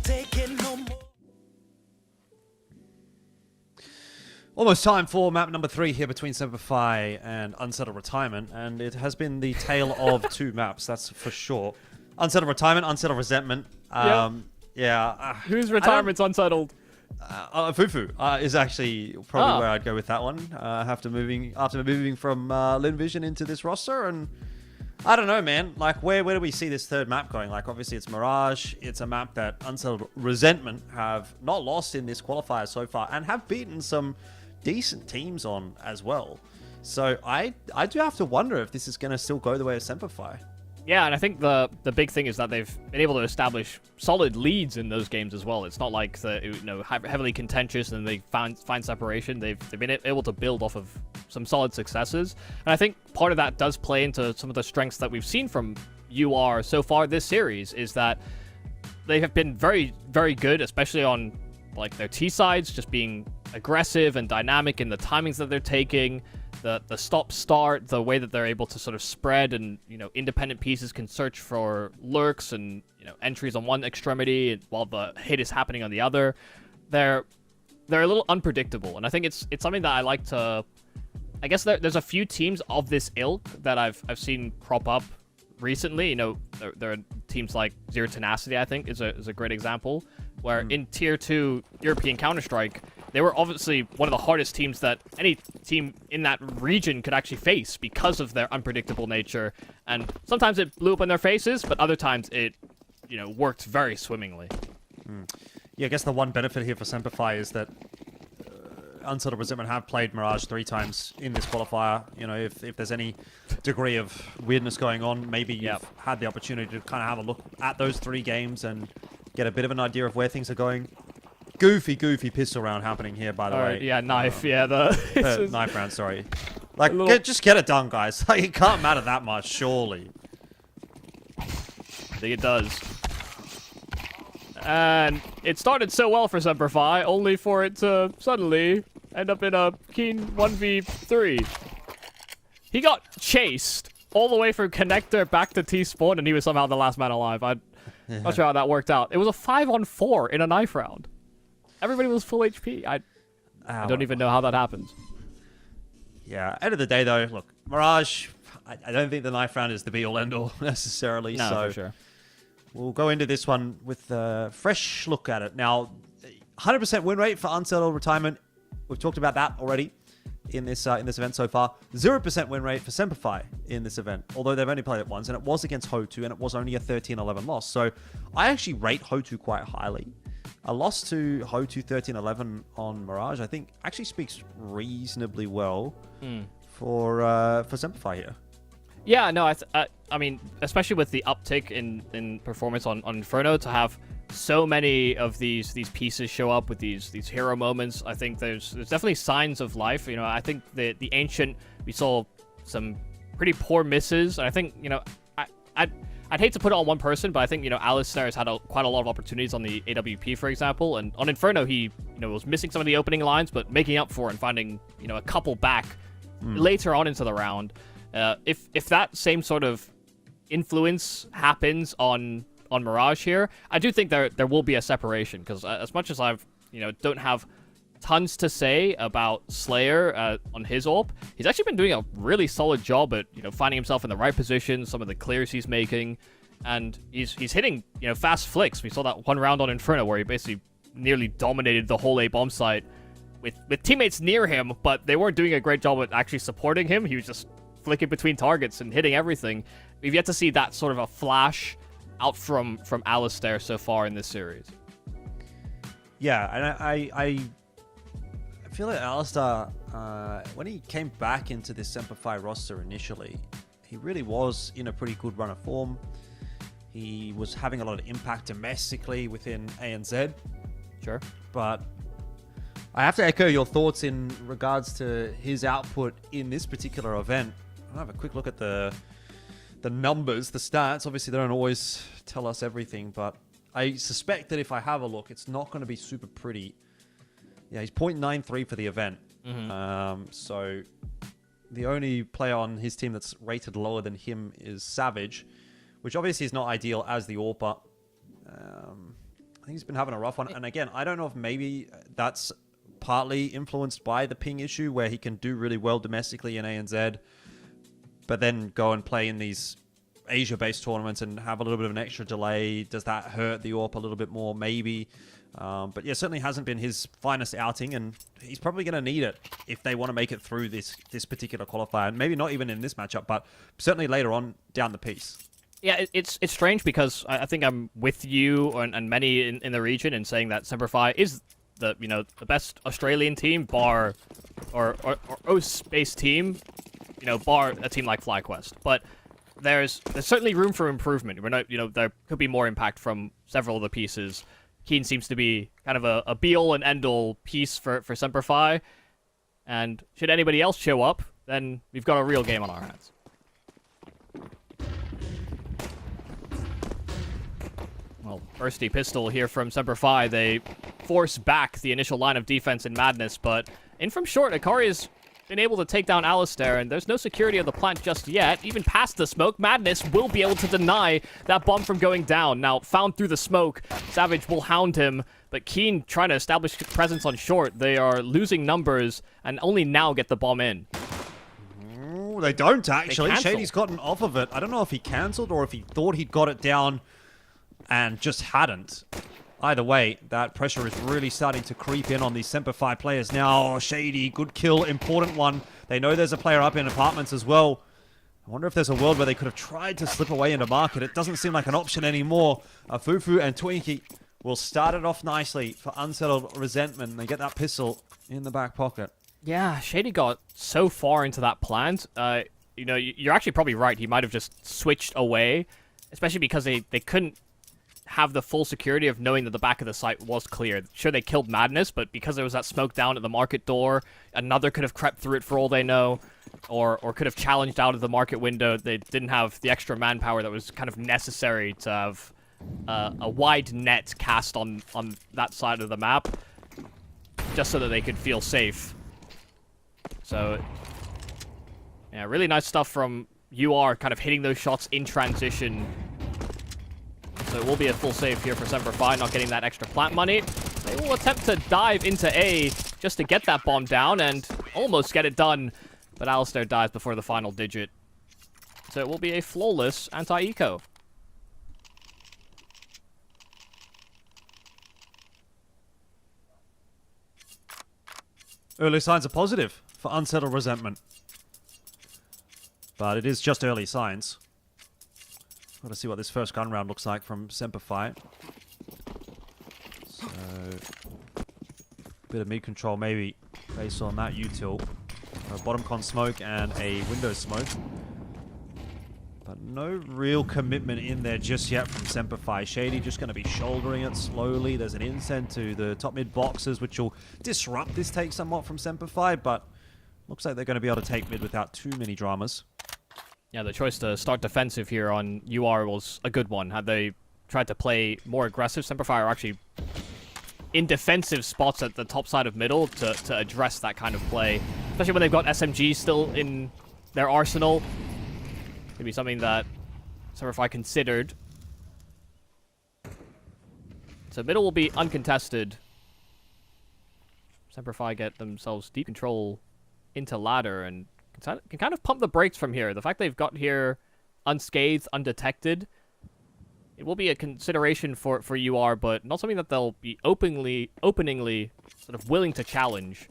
take it no more. Almost time for map number 3 here between Semperfi and Unsettled Retirement, and it has been the tale of 2 maps, that's for sure. Unsettled Retirement, Unsettled Resentment. Yeah. Whose retirement's unsettled? Fufu is actually probably where I'd go with that one. After moving from Lin Vision into this roster, and I don't know, man. Like, where do we see this third map going? Like, obviously it's Mirage. It's a map that Unsettled Resentment have not lost in this qualifier so far, and have beaten some decent teams on as well. So I do have to wonder if this is going to still go the way of Semperfi. Yeah, and I think the big thing is that they've been able to establish solid leads in those games as well. It's not like heavily contentious and they find separation. They've been able to build off of some solid successes, and I think part of that does play into some of the strengths that we've seen from UR so far this series. Is that they have been very, very good, especially on like their T sides, just being aggressive and dynamic in the timings that they're taking. The stop-start, the way that they're able to sort of spread, and independent pieces can search for lurks and entries on one extremity while the hit is happening on the other. They're a little unpredictable, and I think it's something that I like to. I guess there's a few teams of this ilk that I've seen crop up recently. There are teams like Zero Tenacity, I think, is a great example, where in Tier 2 European Counter-Strike, they were obviously one of the hardest teams that any team in that region could actually face because of their unpredictable nature. And sometimes it blew up in their faces, but other times it, worked very swimmingly. Yeah, I guess the one benefit here for Semperfi is that Unsettled Resentment have played Mirage 3 times in this qualifier. If there's any degree of weirdness going on, maybe you've had the opportunity to kind of have a look at those 3 games and get a bit of an idea of where things are going. Goofy pistol round happening here, by the way. Yeah, knife. Knife round, sorry. Like, just get it done, guys. Like, it can't matter that much, surely. I think it does. And it started so well for Semperfi, only for it to suddenly end up in a keen 1v3. He got chased all the way from connector back to T-spawn, and he was somehow the last man alive. I'm not sure how that worked out. It was a 5-on-4 in a knife round. Everybody was full HP. I don't even know how that happens. Yeah, end of the day, though, look, Mirage, I don't think the knife round is the be-all, end-all, necessarily. No, so for sure. We'll go into this one with a fresh look at it. Now, 100% win rate for Unsettled Retirement. We've talked about that already in this event so far. 0% win rate for Semperfi in this event, although they've only played it once, and it was against Hoou, and it was only a 13-11 loss. So I actually rate Hoou quite highly. A loss to Hoou 13-11 on Mirage, I think, actually speaks reasonably well for Semperfi here. Yeah, no, I mean, especially with the uptick in performance on Inferno, to have so many of these pieces show up with these hero moments, I think there's definitely signs of life. I think the Ancient, we saw some pretty poor misses, and I think I'd hate to put it on one person, but I think Alistair has had quite a lot of opportunities on the AWP, for example, and on Inferno he was missing some of the opening lines, but making up for it and finding a couple back later on into the round. If that same sort of influence happens on Mirage here, I do think there will be a separation, because as much as I've don't have tons to say about Slayer on his AWP, he's actually been doing a really solid job at finding himself in the right position, some of the clears he's making, and he's hitting fast flicks. We saw that one round on Inferno where he basically nearly dominated the whole A bomb site with teammates near him, but they weren't doing a great job at actually supporting him. He was just flicking between targets and hitting everything. We've yet to see that sort of a flash out from Alistair so far in this series. Yeah, and I feel like Alistair, when he came back into this Semperfi roster initially, he really was in a pretty good run of form. He was having a lot of impact domestically within ANZ. Sure. But I have to echo your thoughts in regards to his output in this particular event. I'll have a quick look at the numbers, the stats. Obviously, they don't always tell us everything, but I suspect that if I have a look, it's not going to be super pretty. Yeah, he's 0.93 for the event. So the only player on his team that's rated lower than him is Savage, which obviously is not ideal as the AWPer. think he's been having a rough one. And again, I don't know if maybe that's partly influenced by the ping issue where he can do really well domestically in ANZ, but then go and play in these Asia-based tournaments and have a little bit of an extra delay. Does that hurt the AWP a little bit more? Maybe. But yeah, certainly hasn't been his finest outing, and he's probably going to need it if they want to make it through this particular qualifier. Maybe not even in this matchup, but certainly later on down the piece. Yeah, it's strange because I think I'm with you and many in the region in saying that Semperfi is the best Australian team, bar or OS-based team, bar a team like FlyQuest. But there's certainly room for improvement. We're not, there could be more impact from several of the pieces. Keen seems to be kind of a be-all and end-all piece for Semperfi. And should anybody else show up, then we've got a real game on our hands. Well, bursty pistol here from Semperfi. They force back the initial line of defense in Madness, but in from short, Akari has been able to take down Alistair, and there's no security of the plant just yet. Even past the smoke, Madness will be able to deny that bomb from going down. Now, found through the smoke, Savage will hound him, but Keen trying to establish presence on short. They are losing numbers, and only now get the bomb in. Ooh, they don't, actually. Shady's gotten off of it. I don't know if he cancelled or if he thought he'd got it down and just hadn't. Either way, that pressure is really starting to creep in on these Semperfi players now. Oh, Shady, good kill, important one. They know there's a player up in apartments as well. I wonder if there's a world where they could have tried to slip away into market. It doesn't seem like an option anymore. Fufu and Twinkie will start it off nicely for Unsettled Resentment. They get that pistol in the back pocket. Yeah, Shady got so far into that plant. You're actually probably right. He might have just switched away, especially because they couldn't have the full security of knowing that the back of the site was clear. Sure, they killed Madness, but because there was that smoke down at the market door, another could have crept through it for all they know, or could have challenged out of the market window. They didn't have the extra manpower that was kind of necessary to have a wide net cast on that side of the map, just so that they could feel safe. So, yeah, really nice stuff from UR, kind of hitting those shots in transition. So it will be a full save here for Semperfi, not getting that extra plant money. They will attempt to dive into A just to get that bomb down and almost get it done. But Alistair dies before the final digit. So it will be a flawless anti-eco. Early signs are positive for Unsettled Resentment. But it is just early signs. Got to see what this first gun round looks like from Semperfi. So, bit of mid control maybe based on that util. A bottom con smoke and a window smoke. But no real commitment in there just yet from Semperfi. Shady just going to be shouldering it slowly. There's an insend to the top mid boxes, which will disrupt this take somewhat from Semperfi, but looks like they're going to be able to take mid without too many dramas. Yeah, the choice to start defensive here on UR was a good one. Had they tried to play more aggressive, Semperfi are actually in defensive spots at the top side of middle to address that kind of play. Especially when they've got SMG still in their arsenal. Could be something that Semperfi considered. So middle will be uncontested. Semperfi get themselves deep control into ladder and can kind of pump the brakes from here. The fact they've got here unscathed, undetected, it will be a consideration for UR, but not something that they'll be openingly sort of willing to challenge.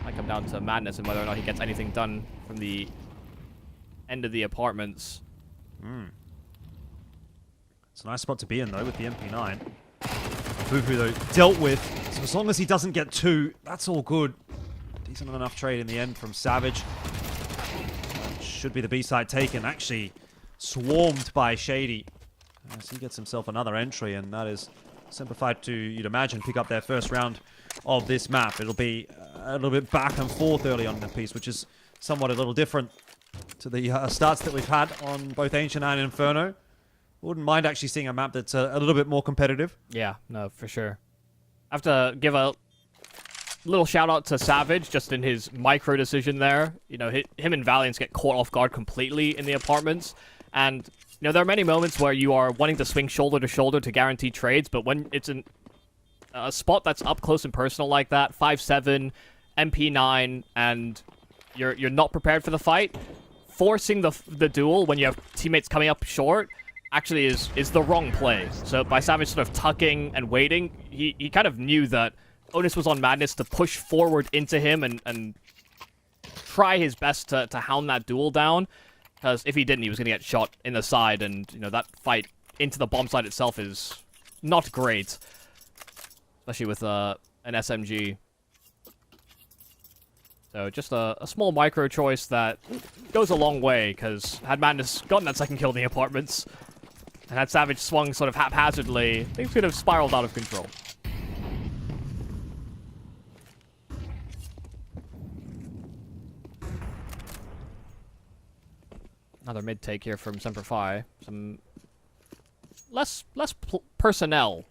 Might come down to Madness and whether or not he gets anything done from the end of the apartments. It's a nice spot to be in, though, with the MP9. Fufu, though, dealt with. So as long as he doesn't get two, that's all good. Decent enough trade in the end from Savage. Should be the B-side taken. Actually, swarmed by Shady. As he gets himself another entry, and that is Semperfi to, you'd imagine, pick up their first round of this map. It'll be a little bit back and forth early on in the piece, which is somewhat a little different to the starts that we've had on both Ancient and Inferno. Wouldn't mind actually seeing a map that's a little bit more competitive. Yeah, no, for sure. I have to give a little shout out to Savage, just in his micro decision there. You know, him and Valiance get caught off guard completely in the apartments, and You know, there are many moments where you are wanting to swing shoulder to shoulder to guarantee trades, but when it's in a spot that's up close and personal like that, 5-7, MP9, and you're not prepared for the fight, forcing the duel when you have teammates coming up short actually is the wrong play. So by Savage sort of tucking and waiting, he kind of knew that Onus was on Madness to push forward into him and try his best to hound that duel down. Because if he didn't, he was going to get shot in the side, and you know that fight into the bomb site itself is not great, especially with an SMG. So just a small micro choice that goes a long way, because had Madness gotten that second kill in the apartments, and had Savage swung sort of haphazardly, things could have spiraled out of control. Another mid take here from Semper Fi. Some less personnel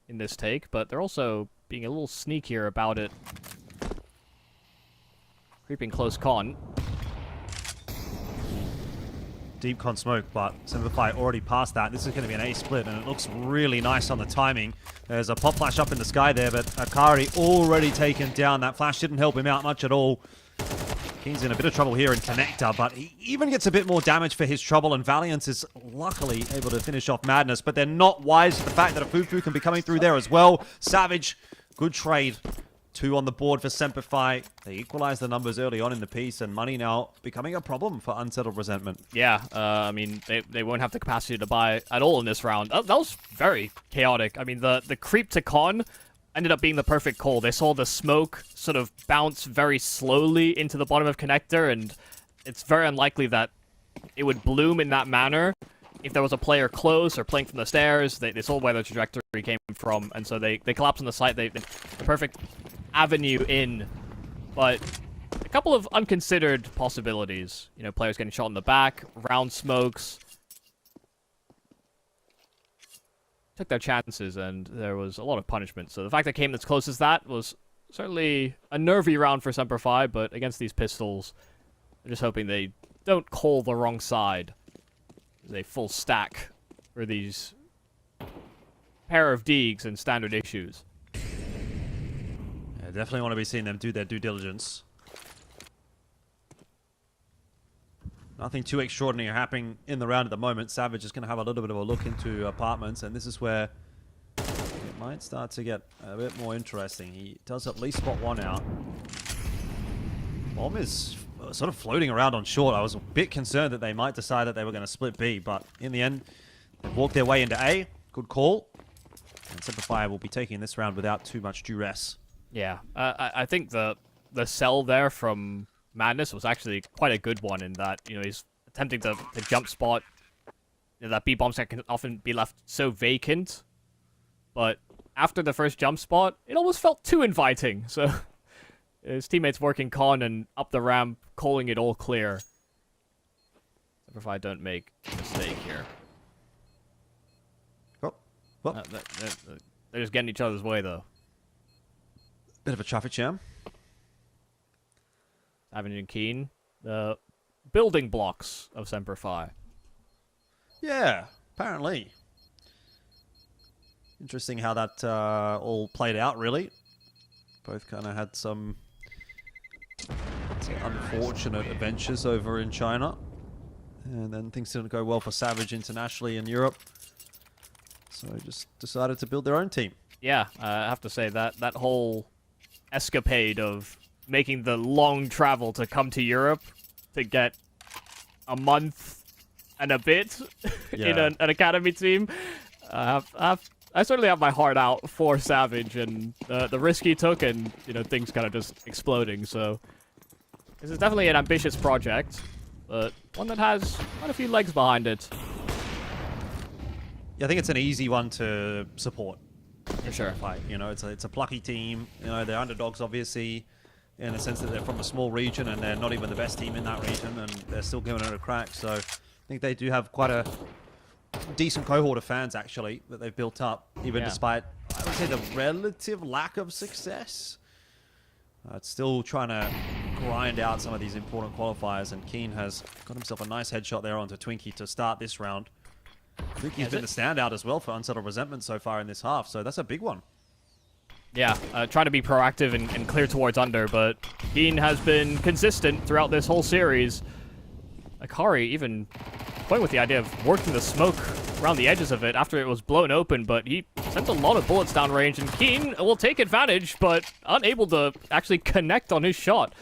in this take, but they're also being a little sneakier about it. Creeping close con. Deep con smoke, but Semper Fi already passed that. This is going to be an A split, and it looks really nice on the timing. There's a pop flash up in the sky there, but Akari already taken down. That flash didn't help him out much at all. Keen's in a bit of trouble here in Connector, but he even gets a bit more damage for his trouble, and Valiant is luckily able to finish off Madness, but they're not wise to the fact that a Fufu can be coming through there as well. Savage, good trade. 2 on the board for Semper Fi. They equalize the numbers early on in the piece, and money now becoming a problem for Unsettled Resentment. Yeah, I mean, they won't have the capacity to buy at all in this round. That was very chaotic. I mean, the creep to con ended up being the perfect call. They saw the smoke sort of bounce very slowly into the bottom of Connector, and it's very unlikely that it would bloom in that manner. If there was a player close or playing from the stairs, they saw where the trajectory came from, and so they collapsed on the site. The perfect avenue in, but a couple of unconsidered possibilities. You know, players getting shot in the back, round smokes. Took their chances, and there was a lot of punishment. So the fact that it came as close as that was certainly a nervy round for Semper Fi, but against these pistols, I'm just hoping they don't call the wrong side. There's a full stack for these pair of Deegs and standard issues. Yeah, definitely want to be seeing them do their due diligence. Nothing too extraordinary happening in the round at the moment. Savage is going to have a little bit of a look into apartments, and this is where it might start to get a bit more interesting. He does at least spot one out. Bomb is sort of floating around on short. I was a bit concerned that they might decide that they were going to split B, but in the end, they've walked their way into A. Good call. And Semper Fi will be taking this round without too much duress. Yeah, I think the sell there from Madness was actually quite a good one in that, you know, he's attempting to jump spot. You know, that B bomb site can often be left so vacant, but after the first jump spot, it almost felt too inviting. So his teammates working con and up the ramp, calling it all clear. If I don't make a mistake here. Oh, well. They're just getting each other's way, though. Bit of a traffic jam. Savage and Keen, the building blocks of Semper Fi. Yeah, apparently. Interesting how that all played out, really. Both kind of had some unfortunate adventures over in China. And then things didn't go well for Savage internationally in Europe. So just decided to build their own team. Yeah, I have to say that whole escapade of making the long travel to come to Europe to get a month and a bit in an academy team. I certainly have my heart out for Savage and the risk he took, and you know, things kind of just exploding. So this is definitely an ambitious project, but one that has quite a few legs behind it. Yeah, I think it's an easy one to support. For sure. Like, you know, it's a plucky team. You know, they're underdogs, obviously, in the sense that they're from a small region and they're not even the best team in that region, and they're still giving it a crack. So I think they do have quite a decent cohort of fans, actually, that they've built up, even despite, I would say, the relative lack of success. It's still trying to grind out some of these important qualifiers, and Keen has got himself a nice headshot there onto Twinkie to start this round. Twinkie's been the standout as well for Unsettled Resentment so far in this half, so that's a big one. Yeah, trying to be proactive and clear towards under, but Keen has been consistent throughout this whole series. Akari even playing with the idea of working the smoke around the edges of it after it was blown open, but he sent a lot of bullets downrange, and Keen will take advantage, but unable to actually connect on his shot.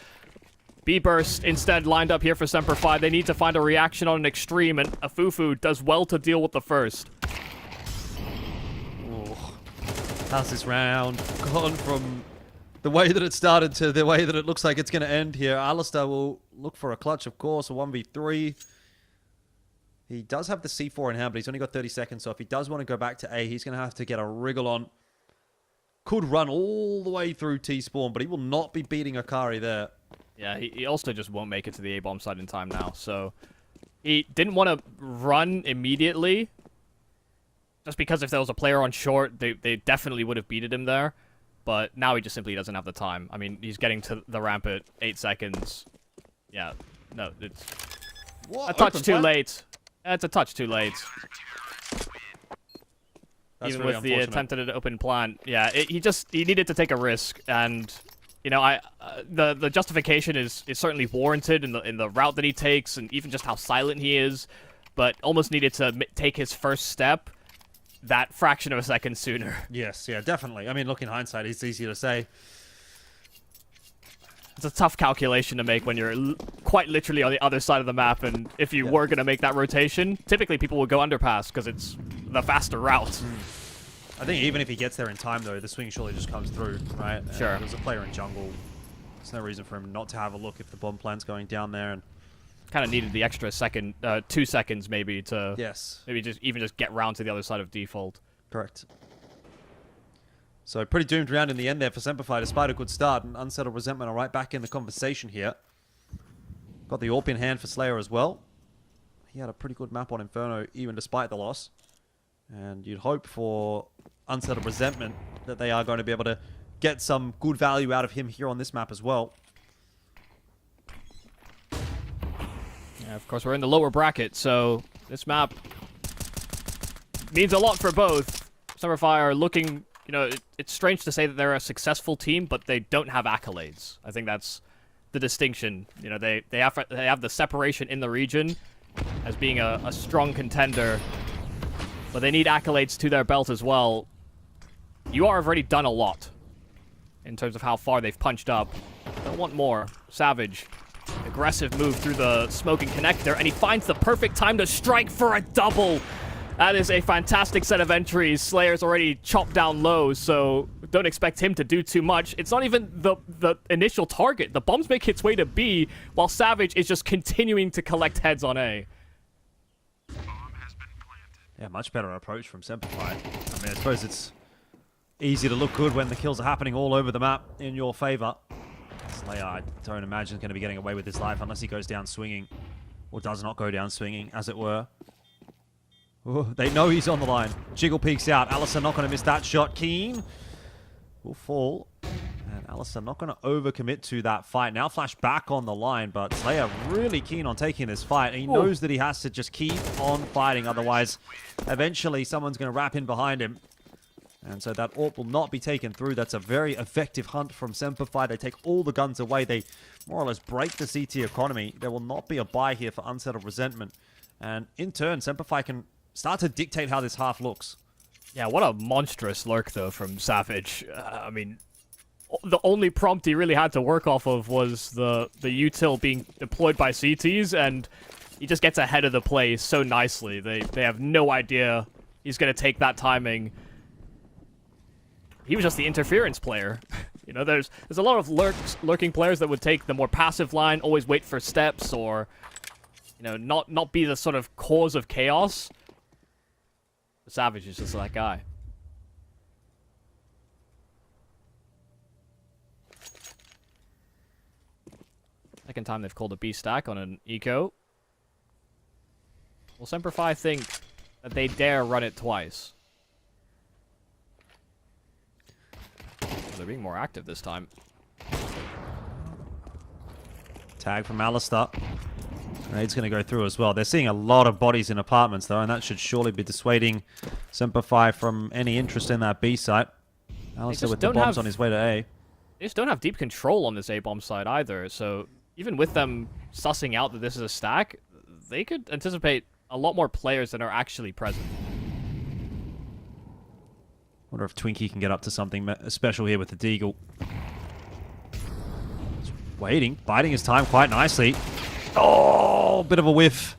B-Burst instead lined up here for Semper Fi. They need to find a reaction on an extreme, and Afufu does well to deal with the first. How's this round gone from the way that it started to the way that it looks like it's going to end here? Alistair will look for a clutch, of course, a 1v3. He does have the C4 in hand, but he's only got 30 seconds, so if he does want to go back to A, he's going to have to get a wriggle on. Could run all the way through T-Spawn, but he will not be beating Akari there. Yeah, he also just won't make it to the A-bomb side in time now, so he didn't want to run immediately. Just because if there was a player on short, they definitely would have beated him there. But now he just simply doesn't have the time. I mean, he's getting to the ramp at 8 seconds. Yeah, no, it's a touch too late. It's a touch too late. That's Even really with the attempted open plant. Yeah, he needed to take a risk, and you know, the justification is certainly warranted in the route that he takes, and even just how silent he is. But almost needed to take his first step that fraction of a second sooner. Yes, yeah, definitely. I mean, look, in hindsight, it's easy to say. It's a tough calculation to make when you're quite literally on the other side of the map, and if you were going to make that rotation, typically people would go underpass because it's the faster route. I think even if he gets there in time, though, the swing surely just comes through, right? Sure. There's a player in jungle. There's no reason for him not to have a look if the bomb plant's going down there. And kind of needed the extra second, 2 seconds maybe to maybe just get round to the other side of default. Correct. So pretty doomed round in the end there for Semper Fi, despite a good start. And Unsettled Resentment are right back in the conversation here. Got the AWP in hand for Slayer as well. He had a pretty good map on Inferno, even despite the loss. And you'd hope for Unsettled Resentment that they are going to be able to get some good value out of him here on this map as well. Yeah, of course, we're in the lower bracket, so this map means a lot for both. Semper Fi are looking, you know, it's strange to say that they're a successful team, but they don't have accolades. I think that's the distinction. You know, they have the separation in the region as being a strong contender, but they need accolades to their belt as well. UR have already done a lot in terms of how far they've punched up. Don't want more. Savage. Aggressive move through the smoking connector, and he finds the perfect time to strike for a double. That is a fantastic set of entries. Slayer's already chopped down low, so don't expect him to do too much. It's not even the initial target. The bombs make its way to B, while Savage is just continuing to collect heads on A. Yeah, much better approach from Semper Fi. I mean, I suppose it's easy to look good when the kills are happening all over the map in your favor. Slayer, I don't imagine, is going to be getting away with his life unless he goes down swinging, or does not go down swinging, as it were. Ooh, they know he's on the line. Jiggle peeks out. Alistair not going to miss that shot. Keen will fall. And Alistair not going to overcommit to that fight. Now Flash back on the line, but Slayer really keen on taking this fight. And he knows that he has to just keep on fighting. Otherwise, eventually someone's going to wrap in behind him. And so that AWP will not be taken through. That's a very effective hunt from Semper Fi. They take all the guns away. They more or less break the CT economy. There will not be a buy here for Unsettled Resentment. And in turn, Semper Fi can start to dictate how this half looks. Yeah, what a monstrous lurk, though, from Savage. I mean, the only prompt he really had to work off of was the util being deployed by CTs, and he just gets ahead of the play so nicely. They have no idea he's going to take that timing. He was just the interference player. You know, there's a lot of lurking players that would take the more passive line, always wait for steps, or, you know, not be the sort of cause of chaos. Savage is just that guy. Second time they've called a B stack on an eco. Will Semper Fi think that they dare run it twice? They're being more active this time. Tag from Alistair. Grade's going to go through as well. They're seeing a lot of bodies in apartments, though, and that should surely be dissuading Semperfi from any interest in that B site. Alistair with the bombs on his way to A. They just don't have deep control on this A-bomb side either, so even with them sussing out that this is a stack, they could anticipate a lot more players than are actually present. Wonder if Twinkie can get up to something special here with the Deagle. Just waiting, biding his time quite nicely. Oh, bit of a whiff.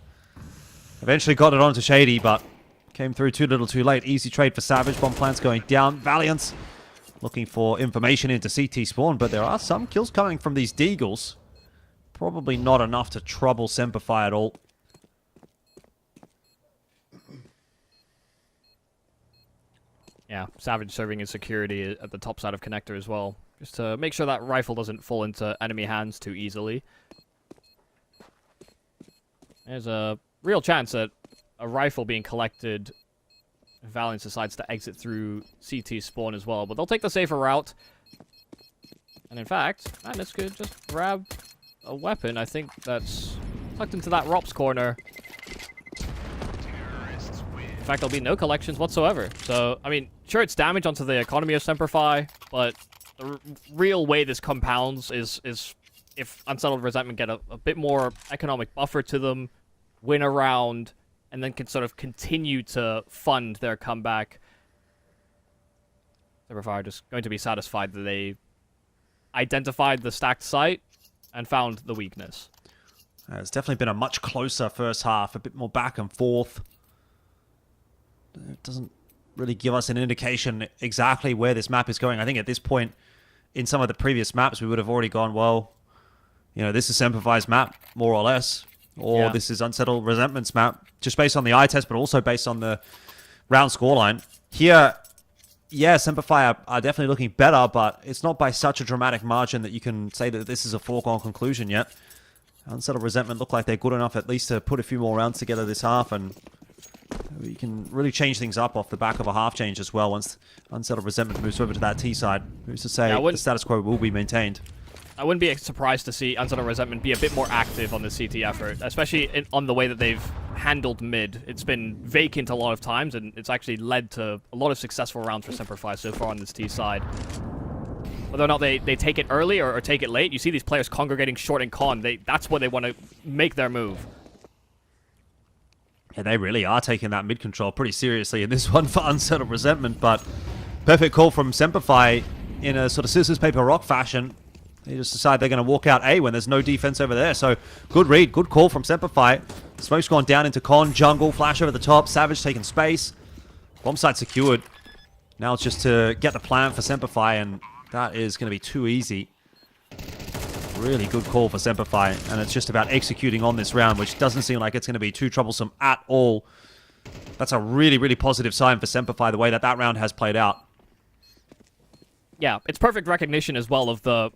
Eventually got it onto Shady, but came through too little too late. Easy trade for Savage. Bomb plants going down. Valiant looking for information into CT spawn, but there are some kills coming from these Deagles. Probably not enough to trouble Semperfi at all. Yeah, Savage serving as security at the top side of connector as well, just to make sure that rifle doesn't fall into enemy hands too easily. There's a real chance that a rifle being collected, Valiant decides to exit through CT spawn as well, but they'll take the safer route. And in fact, Madness could just grab a weapon. I think that's tucked into that ROPS corner. In fact, there'll be no collections whatsoever. So, I mean, sure, it's damage onto the economy of Semperfi, but the real way this compounds is if Unsettled Resentment get a bit more economic buffer to them, win a round, and then can sort of continue to fund their comeback. Semperfi are just going to be satisfied that they identified the stacked site and found the weakness. It's definitely been a much closer first half, a bit more back and forth. It doesn't really give us an indication exactly where this map is going. I think at this point, in some of the previous maps, we would have already gone, well, you know, this is Semperfi's map, more or less. Or this is Unsettled Resentment's map, just based on the eye test, but also based on the round scoreline. Here, yeah, Semperfi are definitely looking better, but it's not by such a dramatic margin that you can say that this is a foregone conclusion yet. Unsettled Resentment look like they're good enough at least to put a few more rounds together this half, and you can really change things up off the back of a half change as well once Unsettled Resentment moves over to that T side. Who's to say the status quo will be maintained? I wouldn't be surprised to see Unsettled Resentment be a bit more active on the CT effort, especially on the way that they've handled mid. It's been vacant a lot of times, and it's actually led to a lot of successful rounds for Semperfi so far on this T side. Whether or not they take it early or take it late, you see these players congregating short and con. That's when they want to make their move. Yeah, they really are taking that mid control pretty seriously in this one for Unsettled Resentment, but perfect call from Semperfi in a sort of scissors, paper, rock fashion. They just decide they're going to walk out A when there's no defense over there. So, good read, good call from Semperfi. Smoke's gone down into con, jungle, flash over the top, Savage taking space. Bomb site secured. Now it's just to get the plan for Semperfi, and that is going to be too easy. Really good call for Semperfi, and it's just about executing on this round, which doesn't seem like it's going to be too troublesome at all. That's a really, really positive sign for Semperfi, the way that that round has played out. Yeah, it's perfect recognition as well of the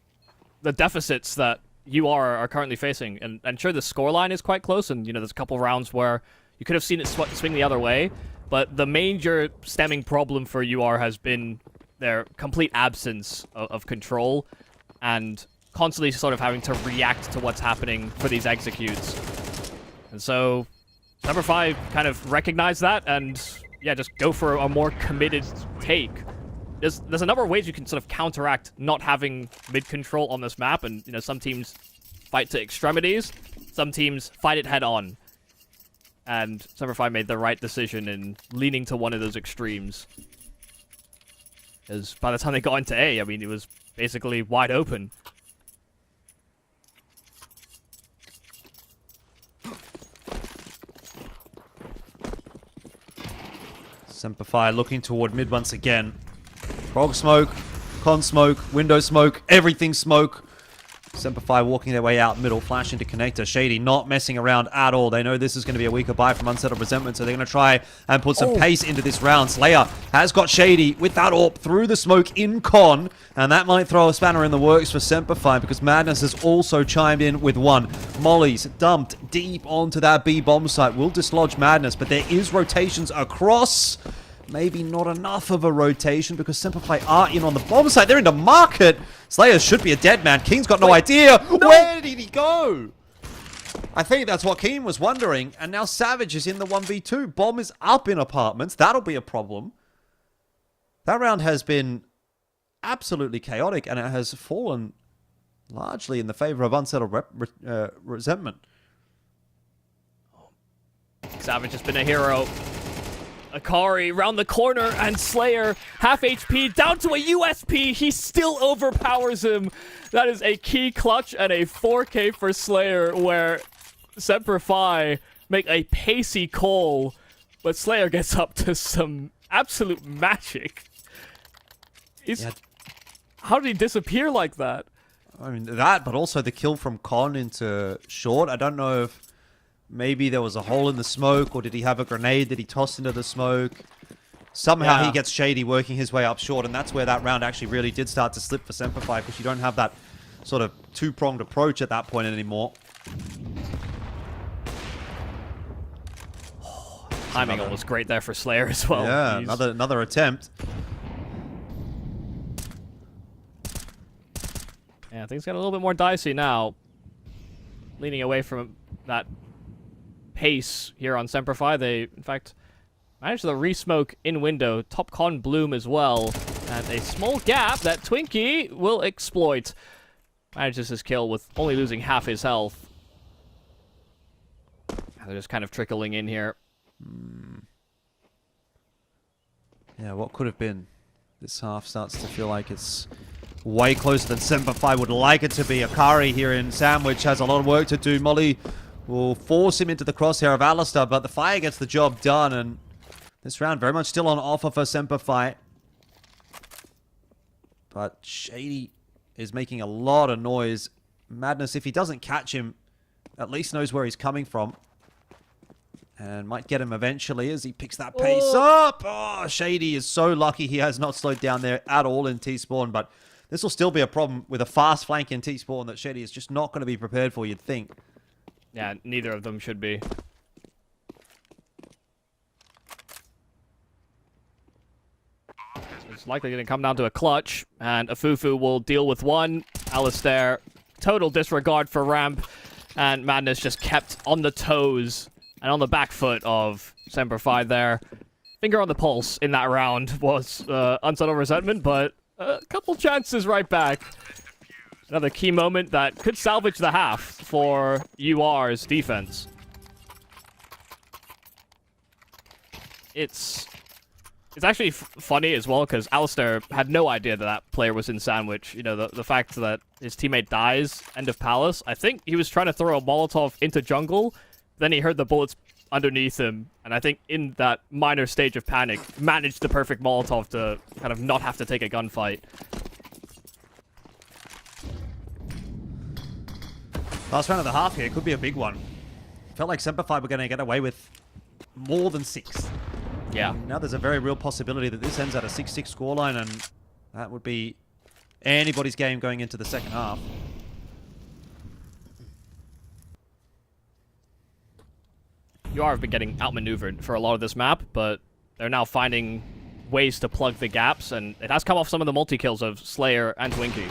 deficits that you are currently facing. And sure, the scoreline is quite close, and, you know, there's a couple rounds where you could have seen it swing the other way, but the major stemming problem for UR has been their complete absence of control, and constantly sort of having to react to what's happening for these executes. And so Semperfi kind of recognize that and, yeah, just go for a more committed take. There's a number of ways you can sort of counteract not having mid-control on this map, and, you know, some teams fight to extremities, some teams fight it head-on. And Semperfi made the right decision in leaning to one of those extremes. Because by the time they got into A, I mean, it was basically wide open. Semperfi looking toward mid once again. Frog smoke, con smoke, window smoke, everything smoke. Semperfi walking their way out middle, flash into connector. Shady not messing around at all. They know this is going to be a weaker buy from Unsettled Resentment, so they're going to try and put some pace into this round. Slayer has got Shady with that AWP through the smoke in con, and that might throw a spanner in the works for Semperfi, because Madness has also chimed in with one. Molly's dumped deep onto that B bomb site. Will dislodge Madness, but there is rotations across. maybe not enough of a rotation because Semperfi are in on the bomb side. They're into market. Slayer should be a dead man. King's got no idea. Where did he go? I think that's what Keen was wondering. And now Savage is in the 1v2. Bomb is up in apartments. That'll be a problem. That round has been absolutely chaotic, and it has fallen largely in the favor of Unsettled Resentment. Savage has been a hero. Akari round the corner, and Slayer, half HP, down to a USP. He still overpowers him. That is a key clutch and a 4K for Slayer, where Semperfi make a pacey call, but Slayer gets up to some absolute magic. How did he disappear like that? I mean, that, but also the kill from Con into short. I don't know if maybe there was a hole in the smoke, or did he have a grenade that he tossed into the smoke? Somehow he gets Shady working his way up short, and that's where that round actually really did start to slip for Semperfi, because you don't have that sort of two-pronged approach at that point anymore. Timing was great there for Slayer as well. Yeah, another attempt. Yeah, things get a little bit more dicey now. Leaning away from that pace here on Semperfi. They, in fact, managed to re-smoke in window. Top con Bloom as well. And a small gap that Twinkie will exploit. Manages his kill with only losing half his health. They're just kind of trickling in here. Yeah, what could have been? This half starts to feel like it's way closer than Semperfi would like it to be. Akari here in Sandwich has a lot of work to do. Molly will force him into the crosshair of Alistair, but the fire gets the job done, and this round very much still on offer for Semperfi. But Shady is making a lot of noise. Madness, if he doesn't catch him, at least knows where he's coming from. And might get him eventually as he picks that pace up. Oh, Shady is so lucky he has not slowed down there at all in T-Spawn. But this will still be a problem with a fast flank in T-Spawn that Shady is just not going to be prepared for, you'd think. Yeah, neither of them should be. It's likely going to come down to a clutch. And Afufu will deal with one. Alistair, total disregard for ramp. And Madness just kept on the toes and on the back foot of Semperfi there. Finger on the pulse in that round was Unsettled Resentment, but a couple chances right back. Another key moment that could salvage the half for UR's defense. It's actually funny as well, because Alistair had no idea that that player was in Sandwich. You know, the fact that his teammate dies, end of Palace. I think he was trying to throw a Molotov into jungle. Then he heard the bullets underneath him, and I think in that minor stage of panic, managed the perfect Molotov to kind of not have to take a gunfight. Last round of the half here could be a big one. Felt like Semperfi were going to get away with more than 6. Yeah. Now there's a very real possibility that this ends at a 6-6 scoreline, and that would be anybody's game going into the second half. UR have been getting outmaneuvered for a lot of this map, but they're now finding ways to plug the gaps, and it has come off some of the multi-kills of Slayer and Twinkie.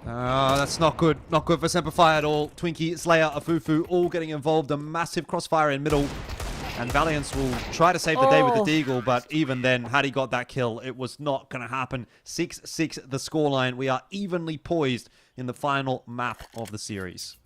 That's not good. Not good for Semperfi at all. Twinkie, Slayer, Afufu all getting involved. A massive crossfire in middle. And Valiance will try to save the day with the Deagle, but even then, had he got that kill, it was not going to happen. 6-6 the scoreline. We are evenly poised in the final map of the series.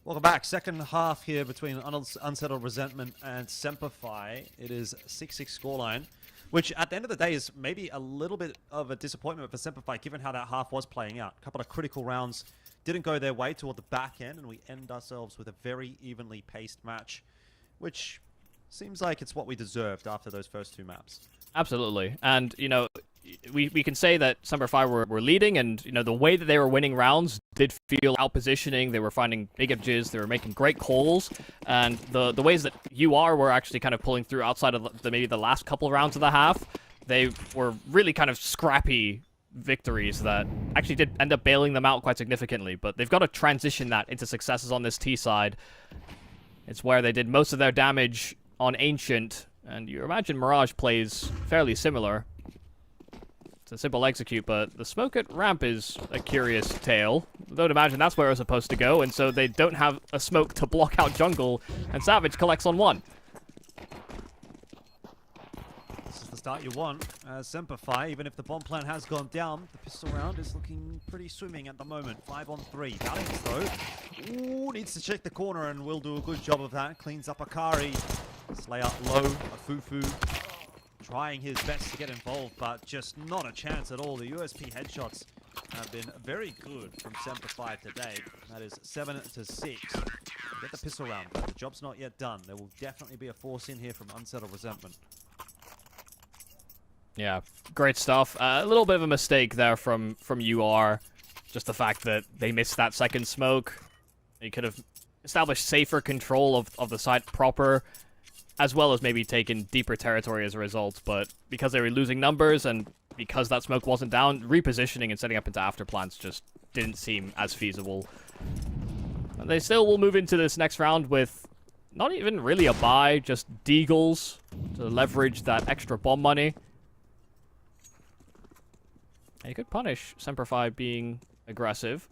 Welcome back. Second half here between Unsettled Resentment and Semperfi. It is 6-6 scoreline, which at the end of the day is maybe a little bit of a disappointment for Semperfi given how that half was playing out. A couple of critical rounds didn't go their way toward the back end, and we end ourselves with a very evenly paced match, which seems like it's what we deserved after those first two maps. Absolutely. And, you know, we can say that Semperfi were leading, and, you know, the way that they were winning rounds did feel out-positioning. They were finding big APJs. They were making great calls. And the ways that UR were actually kind of pulling through outside of maybe the last couple of rounds of the half, they were really kind of scrappy victories that actually did end up bailing them out quite significantly. But they've got to transition that into successes on this T side. It's where they did most of their damage on Ancient, and you imagine Mirage plays fairly similar. It's a simple execute, but the smoke at ramp is a curious tale. Don't imagine that's where it was supposed to go, and so they don't have a smoke to block out jungle, and Savage collects on one. This is the start you want as Semperfi, even if the bomb plan has gone down. The pistol round is looking pretty swimming at the moment. 5 on 3. Valiance, though, needs to check the corner and will do a good job of that. Cleans up Akari. Slay up low, a Fufu trying his best to get involved, but just not a chance at all. The USP headshots have been very good from Semperfi today. That is 7-6. Get the pistol round, but the job's not yet done. There will definitely be a force in here from Unsettled Resentment. Yeah, great stuff. A little bit of a mistake there from UR. Just the fact that they missed that second smoke. They could have established safer control of the site proper, as well as maybe taken deeper territory as a result. But because they were losing numbers and because that smoke wasn't down, repositioning and setting up into afterplants just didn't seem as feasible. And they still will move into this next round with not even really a buy, just deagles to leverage that extra bomb money. And you could punish Semperfi being aggressive.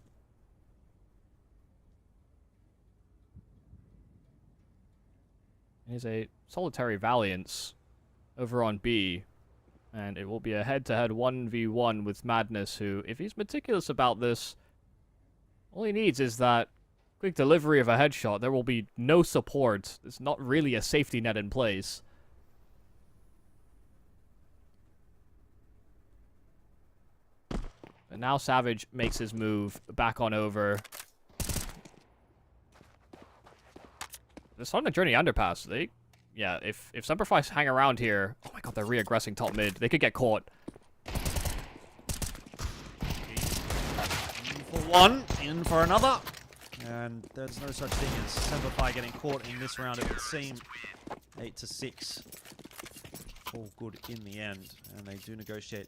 Here's a solitary Valiance over on B. And it will be a head-to-head 1v1 with Madness, who, if he's meticulous about this, all he needs is that quick delivery of a headshot. There will be no support. There's not really a safety net in place. And now Savage makes his move back on over. They're starting to journey underpass. Yeah, if Semperfi hang around here, oh my god, they're re-aggressing top mid. They could get caught. In for one, in for another. And there's no such thing as Semperfi getting caught in this round, it would seem. 8-6. All good in the end. And they do negotiate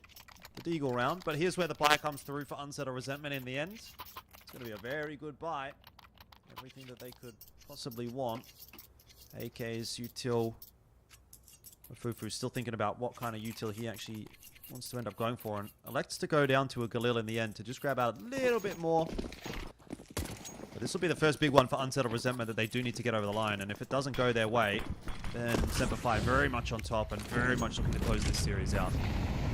the Deagle round. But here's where the buy comes through for Unsettled Resentment in the end. It's going to be a very good buy. Everything that they could possibly want. AK's util. Fufu's still thinking about what kind of util he actually wants to end up going for, and elects to go down to a Galil in the end to just grab out a little bit more. But this will be the first big one for Unsettled Resentment that they do need to get over the line, and if it doesn't go their way, then Semperfi very much on top and very much looking to close this series out.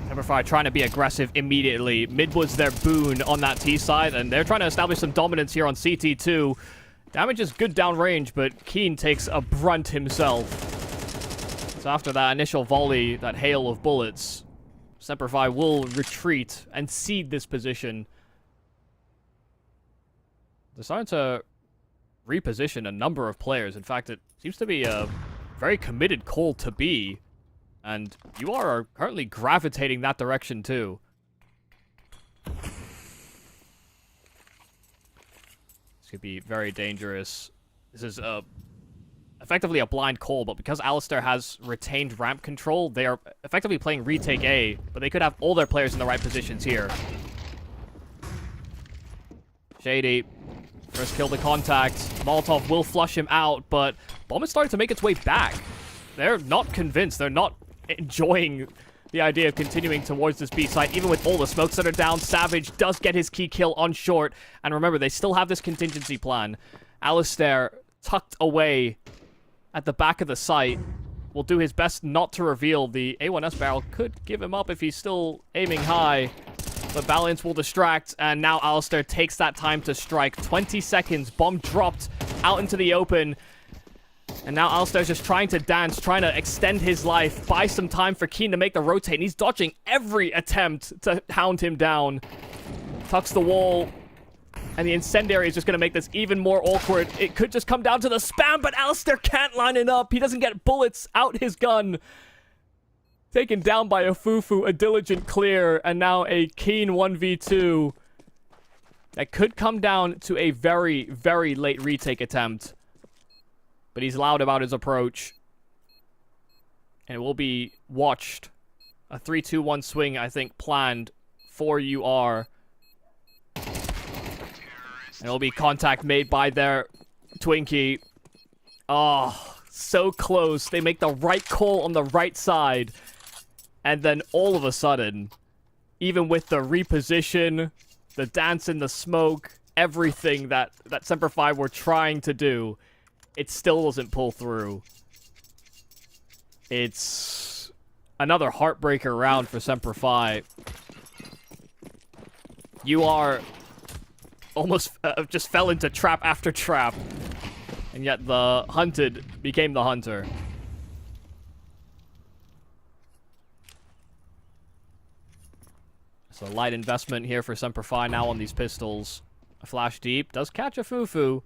Semperfi trying to be aggressive immediately. Mid was their boon on that T side, and they're trying to establish some dominance here on CT2. Damage is good downrange, but Keen takes a brunt himself. So after that initial volley, that hail of bullets, Semperfi will retreat and cede this position. They're starting to reposition a number of players. In fact, it seems to be a very committed call to be. And you are currently gravitating that direction too. Could be very dangerous. This is effectively a blind call, but because Alistair has retained ramp control, they are effectively playing retake A, but they could have all their players in the right positions here. Shady, first kill to contact. Molotov will flush him out, but Bomb is starting to make its way back. They're not convinced. They're not enjoying the idea of continuing towards this B site, even with all the smokes that are down. Savage does get his key kill on short. And remember, they still have this contingency plan. Alistair, tucked away at the back of the site, will do his best not to reveal. The A1S barrel could give him up if he's still aiming high. But Valiance will distract, and now Alistair takes that time to strike. 20 seconds, bomb dropped out into the open. And now Alistair's just trying to dance, trying to extend his life, buy some time for Keen to make the rotate. And he's dodging every attempt to hound him down. Tucks the wall. And the incendiary is just going to make this even more awkward. It could just come down to the spam, but Alistair can't line it up. He doesn't get bullets out his gun. Taken down by a Fufu, a diligent clear, and now a Keen 1v2. That could come down to a very, very late retake attempt. But he's loud about his approach. And it will be watched. A 3-2-1 swing, I think, planned for UR. And it'll be contact made by their Twinkie. Oh, so close. They make the right call on the right side. And then all of a sudden, even with the reposition, the dance in the smoke, everything that Semper Fi were trying to do, it still doesn't pull through. It's another heartbreaker round for Semper Fi. You are almost just fell into trap after trap. And yet the hunted became the hunter. So light investment here for Semper Fi now on these pistols. A flash deep. Does catch a Fufu.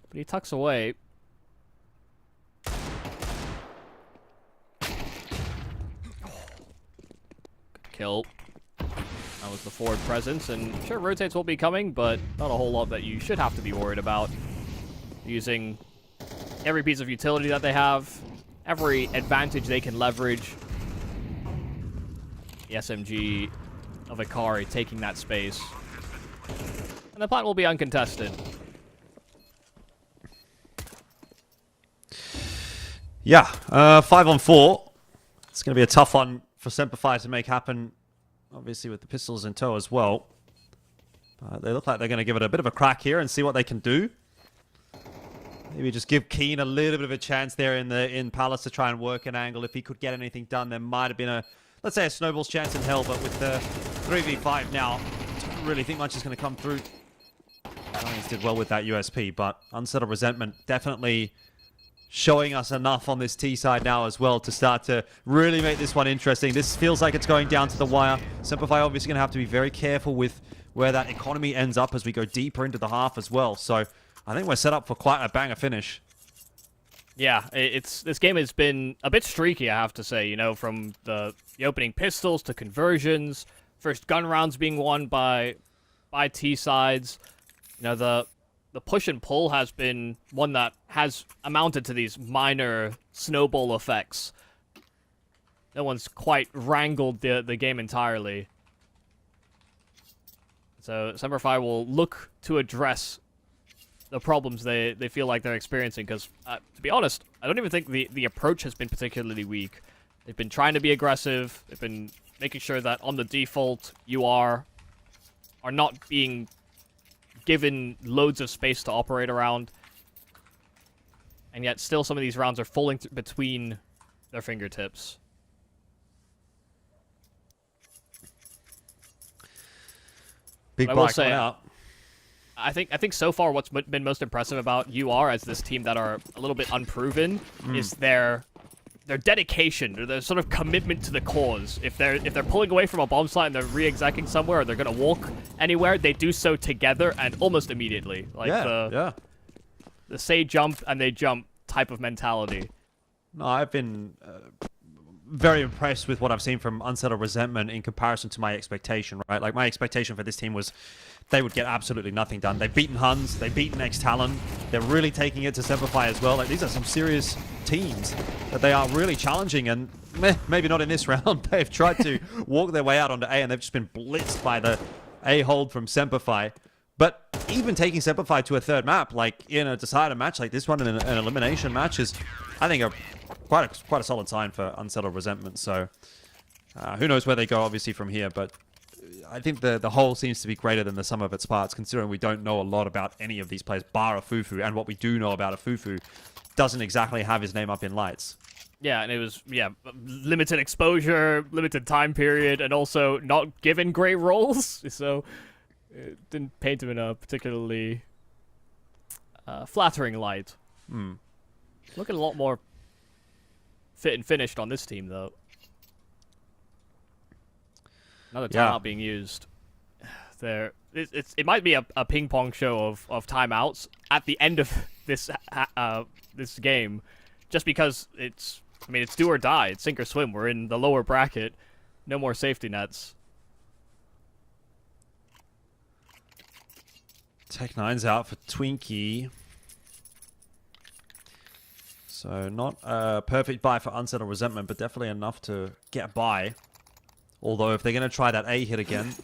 But he tucks away. Good kill. That was the forward presence, and sure, rotates will be coming, but not a whole lot that you should have to be worried about. Using every piece of utility that they have, every advantage they can leverage. The SMG of Ikari taking that space. And the plant will be uncontested. Yeah, 5-on-4. It's going to be a tough one for Semper Fi to make happen. Obviously with the pistols in tow as well. They look like they're going to give it a bit of a crack here and see what they can do. Maybe just give Keen a little bit of a chance there in Palace to try and work an angle. If he could get anything done, there might have been a, let's say, a snowball's chance in hell. But with the 3v5 now, I don't really think much is going to come through. Giants did well with that USP, but Unsettled Resentment definitely showing us enough on this T side now as well to start to really make this one interesting. This feels like it's going down to the wire. Semper Fi obviously going to have to be very careful with where that economy ends up as we go deeper into the half as well. So I think we're set up for quite a banger finish. Yeah, this game has been a bit streaky, I have to say, you know, from the opening pistols to conversions, first gun rounds being won by T sides. You know, the push and pull has been one that has amounted to these minor snowball effects. No one's quite wrangled the game entirely. So Semper Fi will look to address the problems they feel like they're experiencing, because, to be honest, I don't even think the approach has been particularly weak. They've been trying to be aggressive. They've been making sure that on the default, you are not being given loads of space to operate around. And yet still some of these rounds are falling between their fingertips. Big I will bike say, out. I think so far what's been most impressive about UR as this team that are a little bit unproven is their dedication, or their sort of commitment to the cause. If they're pulling away from a bomb site and they're re-execing somewhere, or they're gonna walk anywhere, they do so together and almost immediately. Like the say jump and they jump type of mentality. No, I've been very impressed with what I've seen from Unsettled Resentment in comparison to my expectation, right? Like, my expectation for this team was they would get absolutely nothing done. They've beaten Huns, they've beaten X-Talon, they're really taking it to Semper Fi as well. Like, these are some serious teams that they are really challenging, and maybe not in this round. They've tried to walk their way out onto A, and they've just been blitzed by the A hold from Semper Fi. But even taking Semper Fi to a third map, like in a decided match like this one, in an elimination match, is, I think, quite a solid sign for Unsettled Resentment. So who knows where they go, obviously, from here. But I think the whole seems to be greater than the sum of its parts, considering we don't know a lot about any of these players, bar a Fufu. And what we do know about a Fufu doesn't exactly have his name up in lights. Yeah, and it was, limited exposure, limited time period, and also not given great roles. So it didn't paint him in a particularly flattering light. Looking a lot more fit and finished on this team, though. Another timeout being used. It might be a ping pong show of timeouts at the end of this this game, just because it's do or die. It's sink or swim. We're in the lower bracket. No more safety nets. Tech9's out for Twinkie. So not a perfect buy for Unsettled Resentment, but definitely enough to get by. Although if they're going to try that A hit again,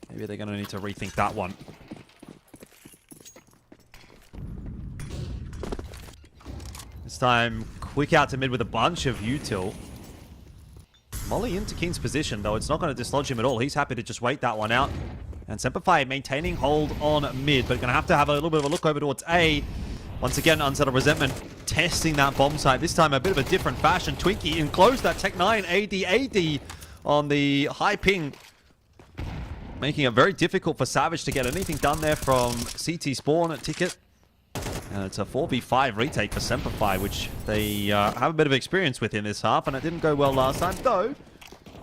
maybe they're going to need to rethink that one. This time, quick out to mid with a bunch of util. Molly into King's position, though. It's not going to dislodge him at all. He's happy to just wait that one out. And Semperfi maintaining hold on mid, but going to have a little bit of a look over towards A. Once again, Unsettled Resentment testing that bomb site. This time, a bit of a different fashion. Twinkie enclosed that Tech9 AD on the high ping, making it very difficult for Savage to get anything done there from CT Spawn at Ticket. And it's a 4v5 retake for Semperfi, which they have a bit of experience with in this half, and it didn't go well last time, though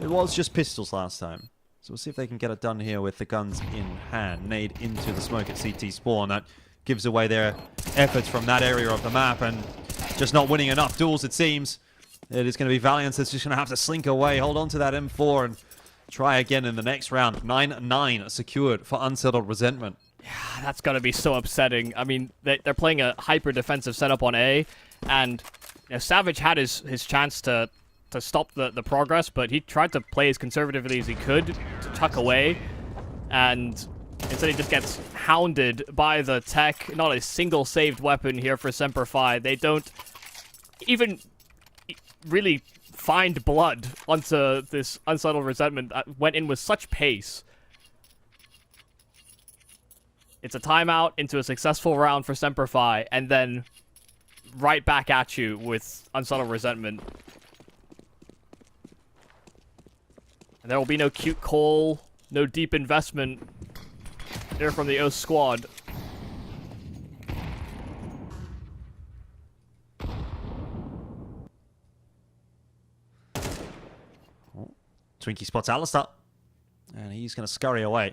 it was just pistols last time. So we'll see if they can get it done here with the guns in hand. Nade into the smoke at CT Spawn. That gives away their efforts from that area of the map, and just not winning enough duels, it seems. It is going to be Valiant that's just going to have to slink away, hold on to that M4, and try again in the next round. 9-9 secured for Unsettled Resentment. Yeah, that's got to be so upsetting. I mean, they're playing a hyper-defensive setup on A, and Savage had his chance to stop the progress, but he tried to play as conservatively as he could to tuck away, and instead he just gets hounded by the tech. Not a single saved weapon here for Semperfi. They don't even really find blood onto this Unsettled Resentment that went in with such pace. It's a timeout into a successful round for Semperfi, and then right back at you with Unsettled Resentment. And there will be no cute call, no deep investment here from the O squad. Twinkie spots Alistair, and he's going to scurry away.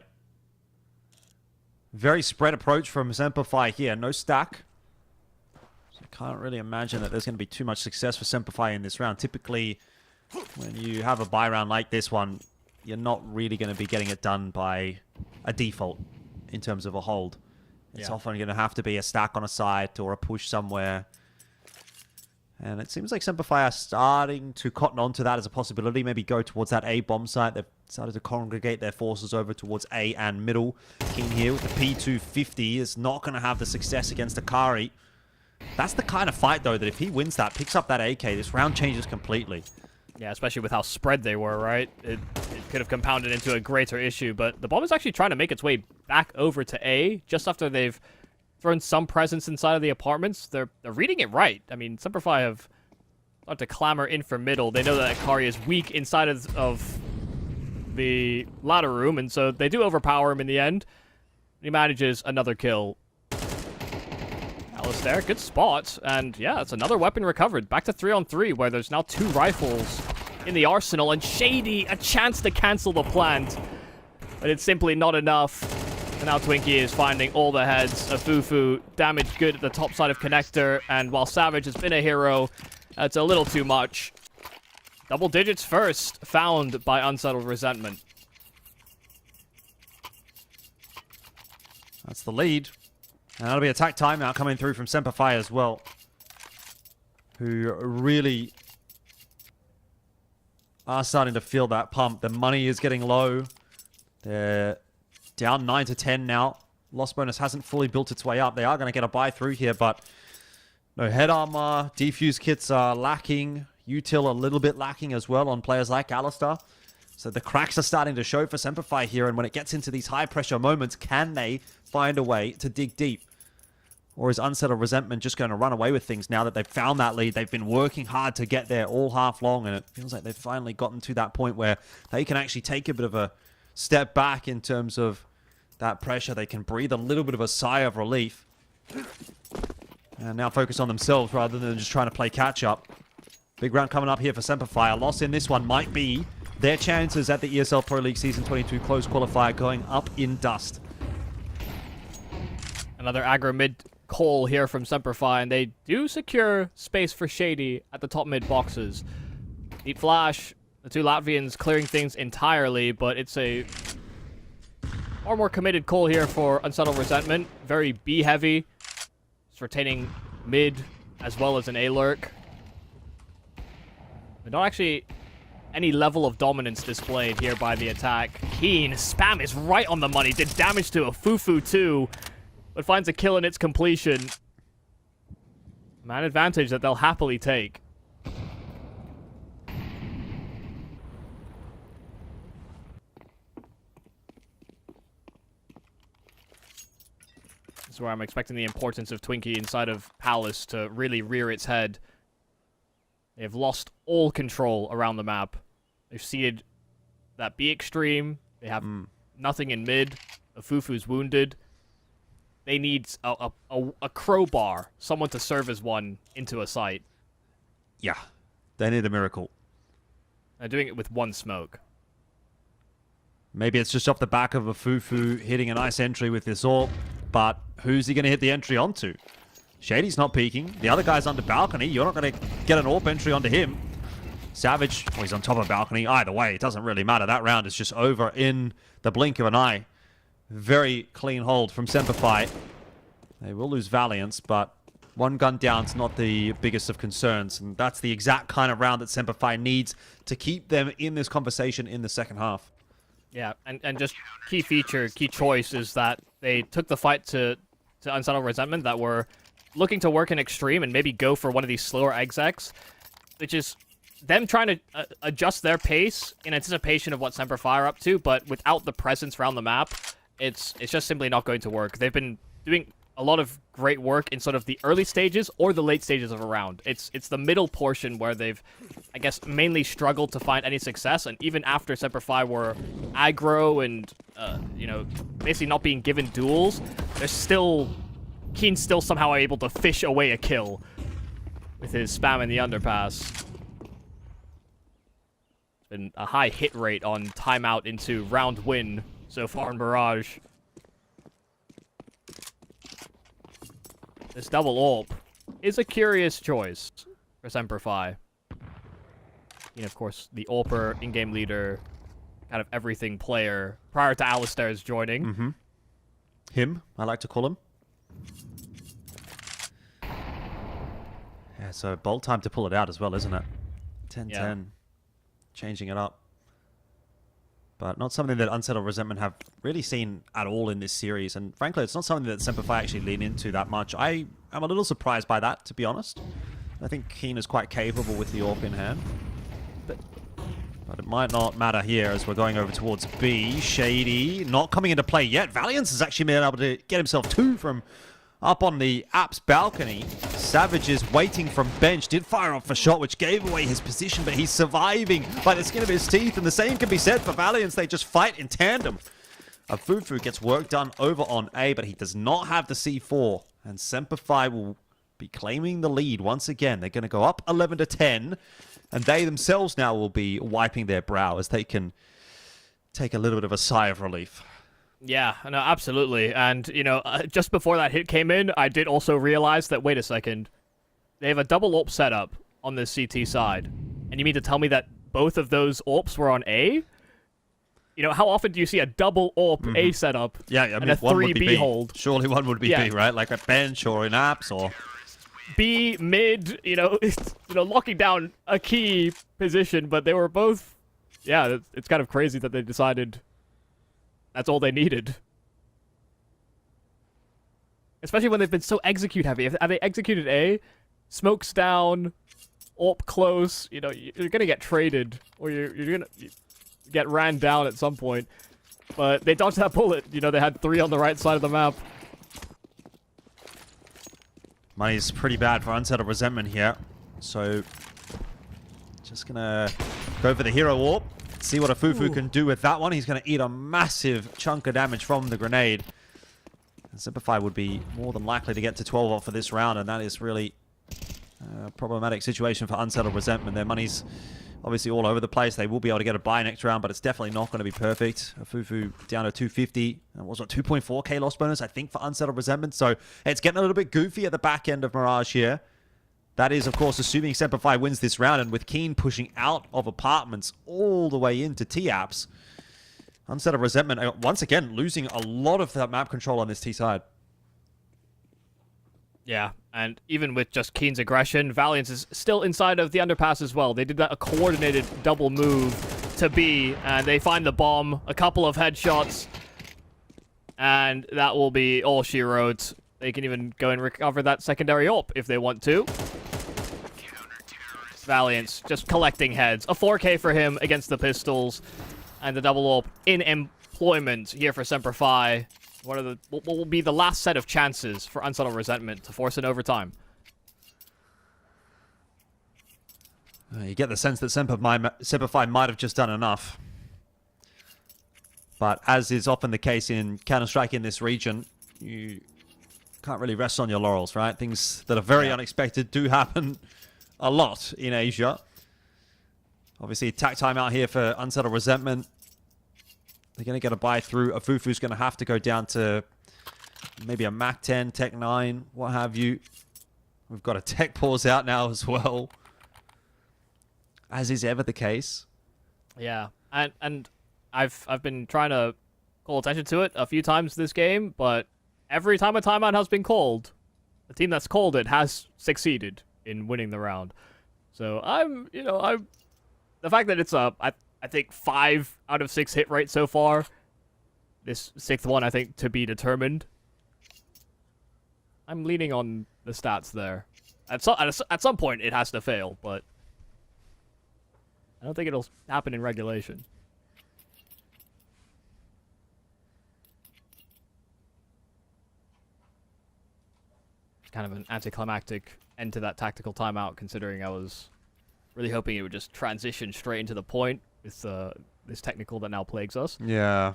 Very spread approach from Semperfi here. No stack. So I can't really imagine that there's going to be too much success for Semperfi in this round. Typically, when you have a buy round like this one, you're not really going to be getting it done by a default in terms of a hold. It's often going to have to be a stack on a site or a push somewhere. And it seems like Semperfi are starting to cotton on to that as a possibility. Maybe go towards that A bomb site. They've started to congregate their forces over towards A and middle. King here with the P250 is not going to have the success against Akari. That's the kind of fight, though, that if he wins that, picks up that AK, this round changes completely. Yeah, especially with how spread they were, right? It could have compounded into a greater issue, but the bomb is actually trying to make its way back over to A just after they've thrown some presence inside of the apartments. They're reading it right. I mean, Semperfi have started to clamor in for middle. They know that Akari is weak inside of the ladder room, and so they do overpower him in the end. He manages another kill. Alistair, good spot, and yeah, it's another weapon recovered. Back to 3-on-3, where there's now 2 rifles in the arsenal, and Shady, a chance to cancel the plant, but it's simply not enough. And now Twinkie is finding all the heads of Fufu. Damage good at the top side of Connector, and while Savage has been a hero, that's a little too much. Double digits first, found by Unsettled Resentment. That's the lead. And that'll be attack timeout coming through from Semperfi as well, who really are starting to feel that pump. The money is getting low. They're down 9-10 now. Lost bonus hasn't fully built its way up. They are going to get a buy through here, but no head armor. Defuse kits are lacking. Util a little bit lacking as well on players like Alistair. So the cracks are starting to show for Semperfi here, and when it gets into these high pressure moments, can they find a way to dig deep? Or is Unsettled Resentment just going to run away with things now that they've found that lead? They've been working hard to get there all half long, and it feels like they've finally gotten to that point where they can actually take a bit of a step back in terms of that pressure. They can breathe a little bit of a sigh of relief. And now focus on themselves rather than just trying to play catch-up. Big round coming up here for Semperfire. A loss in this one might be their chances at the ESL Pro League Season 22 close qualifier going up in dust. Another aggro mid call here from Semperfire, and they do secure space for Shady at the top mid boxes. Deep Flash, the two Latvians clearing things entirely, but it's a far more committed call here for Unsettled Resentment. Very B-heavy. It's retaining mid as well as an A-lurk. But not actually any level of dominance displayed here by the attack. Keen, spam is right on the money. Did damage to a Fufu too, but finds a kill in its completion. Man advantage that they'll happily take. This is where I'm expecting the importance of Twinkie inside of Palace to really rear its head. They've lost all control around the map. They've seeded that B extreme. They have nothing in mid. Afufu's wounded. They need a crowbar, someone to serve as one into a site. Yeah, they need a miracle. They're doing it with one smoke. Maybe it's just off the back of a Fufu hitting a nice entry with this AWP, but who's he going to hit the entry onto? Shady's not peeking. The other guy's under balcony. You're not going to get an AWP entry onto him. Savage, well, he's on top of balcony. Either way, it doesn't really matter. That round is just over in the blink of an eye. Very clean hold from Semperfire. They will lose Valiance, but one gun down's not the biggest of concerns. And that's the exact kind of round that Semperfire needs to keep them in this conversation in the second half. Yeah, and just key feature, key choice is that they took the fight to Unsettled Resentment that were looking to work in extreme and maybe go for one of these slower execs, which is them trying to adjust their pace in anticipation of what Semperfire are up to, but without the presence around the map, it's just simply not going to work. They've been doing a lot of great work in sort of the early stages or the late stages of a round. It's the middle portion where they've, I guess, mainly struggled to find any success, and even after Semperfire were aggro and, you know, basically not being given duels, they're still... Keen's still somehow able to fish away a kill with his spam in the underpass. It's been a high hit rate on timeout into round win so far in Mirage. This double AWP is a curious choice for Semperfire. You know, of course, the AWPer, in-game leader, kind of everything player prior to Alistair's joining. Him, I like to call him. Yeah, so bolt time to pull it out as well, isn't it? 10-10. Yeah. Changing it up. But not something that Unsettled Resentment have really seen at all in this series. And frankly, it's not something that Semperfire actually lean into that much. I am a little surprised by that, to be honest. I think Keen is quite capable with the AWP in hand. But it might not matter here as we're going over towards B. Shady not coming into play yet. Valiance has actually been able to get himself two from up on the Apps balcony. Savage is waiting from bench. Did fire off a shot which gave away his position, but he's surviving by the skin of his teeth. And the same can be said for Valiance. They just fight in tandem. Fufu gets work done over on A, but he does not have the C4. And Semperfire will be claiming the lead once again. They're going to go up 11-10. And they themselves now will be wiping their brow as they can take a little bit of a sigh of relief. Yeah, no, absolutely. And, you know, just before that hit came in, I did also realize that, wait a second, they have a double AWP setup on this CT side. And you mean to tell me that both of those AWPs were on A? You know, how often do you see a double AWP A setup and a 3B hold? Surely one would be B, right? Like a bench or in apps or... B, mid, you know, locking down a key position, but they were both... Yeah, it's kind of crazy that they decided that's all they needed. Especially when they've been so execute heavy. Have they executed A, smokes down, AWP close, you know, you're gonna get traded, or you're gonna get ran down at some point. But they dodged that bullet. You know, they had 3 on the right side of the map. Money's pretty bad for Unsettled Resentment here. So, just gonna go for the hero AWP. See what a Fufu can do with that one. He's gonna eat a massive chunk of damage from the grenade. And Simplify would be more than likely to get to 12 off for this round, and that is really a problematic situation for Unsettled Resentment. Their money's obviously all over the place. They will be able to get a buy next round, but it's definitely not going to be perfect. Fufu down to 250. It was, what, 2.4k loss bonus, I think, for Unsettled Resentment. So it's getting a little bit goofy at the back end of Mirage here. That is, of course, assuming Semperfi wins this round, and with Keen pushing out of apartments all the way into T-Apps, Unsettled Resentment, once again, losing a lot of that map control on this T side. Yeah, and even with just Keen's aggression, Valiance is still inside of the underpass as well. They did a coordinated double move to B, and they find the bomb, a couple of headshots, and that will be all she wrote. They can even go and recover that secondary AWP if they want to. Valiance just collecting heads. A 4K for him against the pistols, and the double AWP in employment here for Semper Fi. What will be the last set of chances for Unsettled Resentment to force an overtime? You get the sense that Semper Fi might have just done enough. But as is often the case in Counter-Strike in this region, you can't really rest on your laurels, right? Things that are very unexpected do happen a lot in Asia. Obviously, attack timeout here for Unsettled Resentment. They're going to get a buy through. Afufu's going to have to go down to maybe a Mac 10, Tech 9, what have you. We've got a Tech pause out now as well, as is ever the case. Yeah, and I've been trying to call attention to it a few times this game, but every time a timeout has been called, the team that's called it has succeeded in winning the round. So I'm the fact that it's I think 5 out of 6 hit rate so far. This 6th one, I think, to be determined. I'm leaning on the stats there. At some point, it has to fail, but I don't think it'll happen in regulation. It's kind of an anticlimactic end to that tactical timeout, considering I was really hoping it would just transition straight into the point with this technical that now plagues us. Yeah.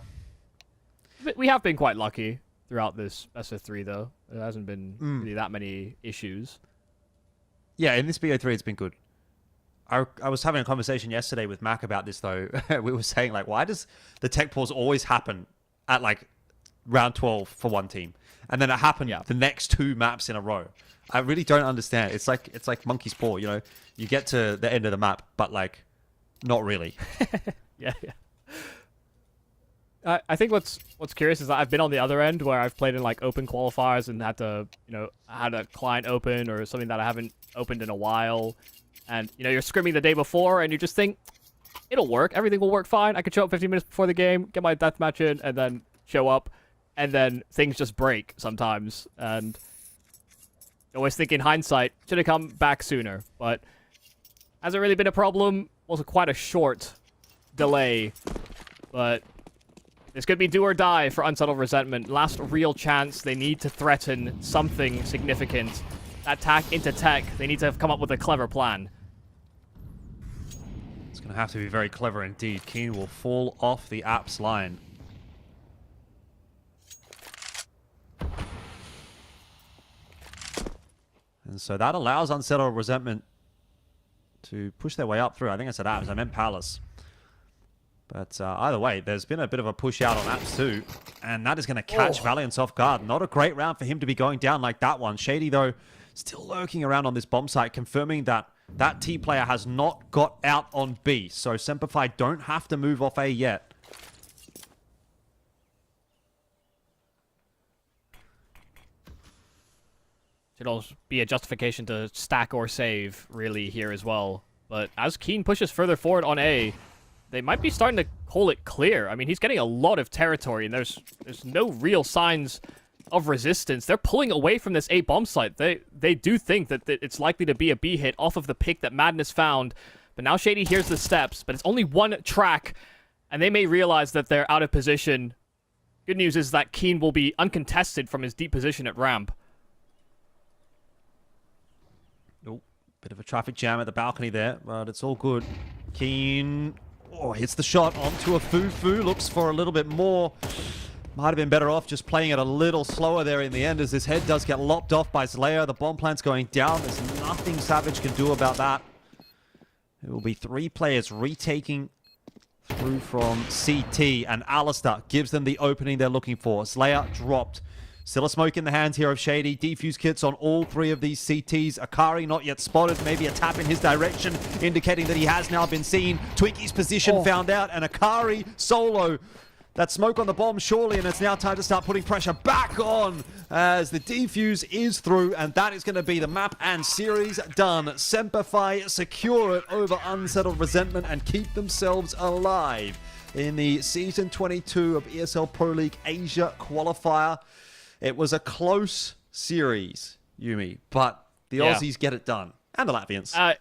But we have been quite lucky throughout this best of 3, though. There hasn't been really that many issues. Yeah, in this BO3, it's been good. I was having a conversation yesterday with Mac about this, though. We were saying, like, why does the tech pause always happen at, like, round 12 for one team? And then it happened the next 2 maps in a row. I really don't understand. It's like monkey's paw, you know? You get to the end of the map, but, like, not really. Yeah. I think what's curious is that I've been on the other end where I've played in like open qualifiers and had to, had a client open or something that I haven't opened in a while. And, you're scrimming the day before and you just think, it'll work. Everything will work fine. I could show up 15 minutes before the game, get my deathmatch in, and then show up. And then things just break sometimes. And I always think in hindsight, should have come back sooner. But hasn't really been a problem. Also quite a short delay. But this could be do or die for Unsettled Resentment. Last real chance. They need to threaten something significant. Attack into tech. They need to have come up with a clever plan. It's going to have to be very clever indeed. Keen will fall off the apps line. And so that allows Unsettled Resentment to push their way up through. I think I said apps. I meant Palace. But either way, there's been a bit of a push out on apps too. And that is going to catch Valiance off guard. Not a great round for him to be going down like that one. Shady, though, still lurking around on this bomb site, confirming that that T player has not got out on B. So Semperfi don't have to move off A yet. Should also be a justification to stack or save, really, here as well. But as Keen pushes further forward on A, they might be starting to call it clear. I mean, he's getting a lot of territory, and there's no real signs of resistance. They're pulling away from this A bomb site. They do think that it's likely to be a B hit off of the pick that Madness found. But now Shady hears the steps, but it's only one track, and they may realize that they're out of position. Good news is that Keen will be uncontested from his deep position at ramp. Oh, bit of a traffic jam at the balcony there, but it's all good. Keen hits the shot onto a Fufu, looks for a little bit more. Might have been better off just playing it a little slower there in the end, as this head does get lopped off by Slayer. The bomb plant's going down. There's nothing Savage can do about that. It will be 3 players retaking through from CT, and Alistair gives them the opening they're looking for. Slayer dropped. Still a smoke in the hands here of Shady. Defuse kits on all 3 of these CTs. Akari not yet spotted. Maybe a tap in his direction, indicating that he has now been seen. Twinky's position found out, and Akari solo. That smoke on the bomb surely, and it's now time to start putting pressure back on as the defuse is through, and that is going to be the map and series done. Semperfi secure it over Unsettled Resentment and keep themselves alive in the Season 22 of ESL Pro League Asia qualifier. It was a close series, Yumi, but the Aussies get it done. And the Latvians.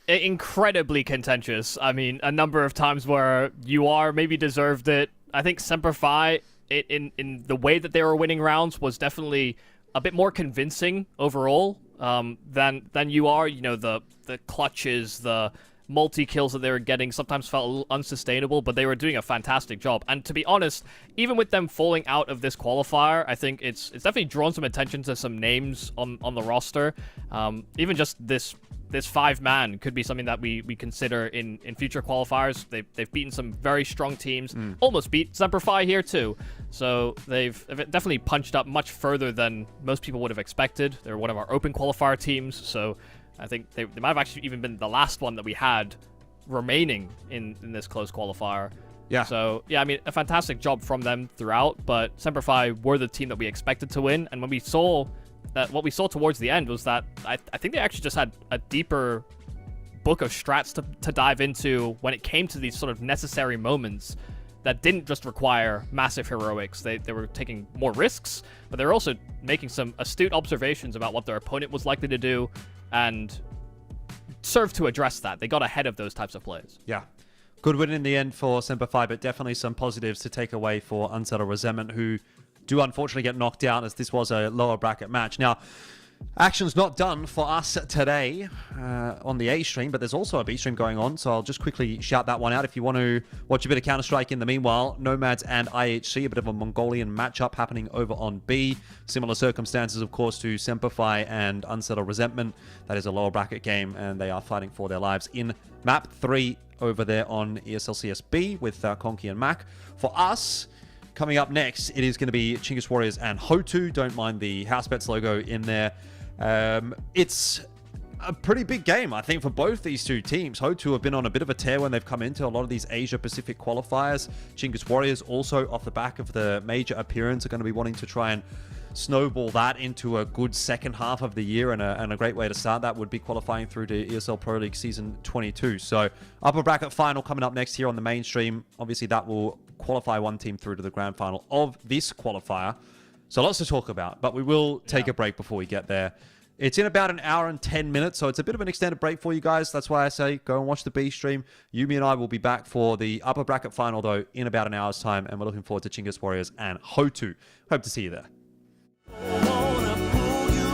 Incredibly contentious. I mean, a number of times where UR maybe deserved it. I think Semperfi, in the way that they were winning rounds, was definitely a bit more convincing overall than UR. You know, the clutches, the multi-kills that they were getting sometimes felt a little unsustainable, but they were doing a fantastic job. And to be honest, even with them falling out of this qualifier, I think it's definitely drawn some attention to some names on the roster. Even just this 5-man could be something that we consider in future qualifiers. They've beaten some very strong teams, almost beat Semperfi here too. So they've definitely punched up much further than most people would have expected. They're one of our open qualifier teams, so I think they might have actually even been the last one that we had remaining in this close qualifier. Yeah. So, yeah, I mean, a fantastic job from them throughout, but Semperfi were the team that we expected to win, and when we saw that, what we saw towards the end was that I think they actually just had a deeper book of strats to dive into when it came to these sort of necessary moments that didn't just require massive heroics. They were taking more risks, but they were also making some astute observations about what their opponent was likely to do, and served to address that. They got ahead of those types of plays. Yeah. Good win in the end for Semperfi, but definitely some positives to take away for Unsettled Resentment, who do unfortunately get knocked out, as this was a lower bracket match. Now, action's not done for us today on the A stream, but there's also a B stream going on, so I'll just quickly shout that one out. If you want to watch a bit of Counter-Strike in the meanwhile, Nomads and IHC, a bit of a Mongolian matchup happening over on B. Similar circumstances, of course, to Semperfi and Unsettled Resentment. That is a lower bracket game, and they are fighting for their lives in map 3 over there on ESL CSB with Conky and Mac. For us, coming up next, it is going to be Chingis Warriors and Hoou. Don't mind the House Bets logo in there. It's a pretty big game, I think, for both these two teams. Hoou have been on a bit of a tear when they've come into a lot of these Asia-Pacific qualifiers. Chingis Warriors also, off the back of the major appearance, are going to be wanting to try and snowball that into a good second half of the year, and a great way to start that would be qualifying through to ESL Pro League Season 22. So, upper bracket final coming up next here on the mainstream. Obviously, that will qualify one team through to the grand final of this qualifier. So lots to talk about, but we will take a break before we get there. It's in about an hour and 10 minutes, so it's a bit of an extended break for you guys. That's why I say go and watch the B stream. Yumi and I will be back for the upper bracket final, though, in about an hour's time, and we're looking forward to Chingis Warriors and Hoou. Hope to see you there. Wanna pull you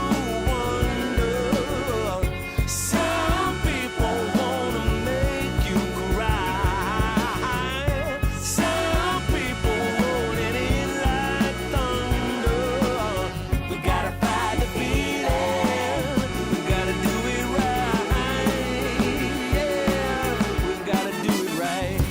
under. Some people wanna make you cry. Some people rolling in like thunder. We gotta fight the feeling. We gotta do it right. Yeah, we gotta do it right.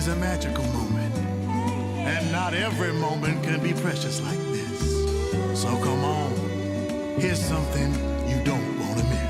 is a magical moment. And not every moment can be precious like this. So come on, here's something you don't want to miss.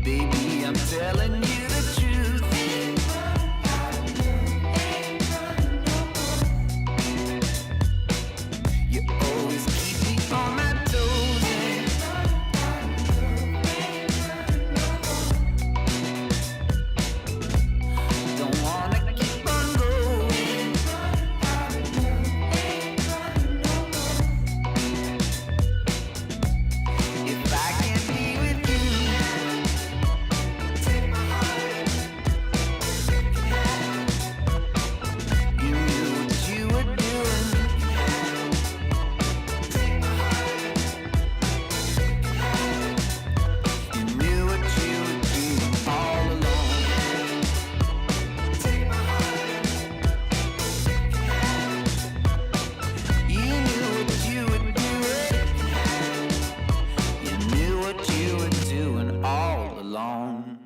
Baby, I'm telling you the truth. You always keep me on my toes. Don't wanna keep on going. If I can't be with you, take my heart. You knew what you were doing. Take my heart. You knew what you were doing all along. Take my heart. You knew what you were doing. You knew what you were doing all along.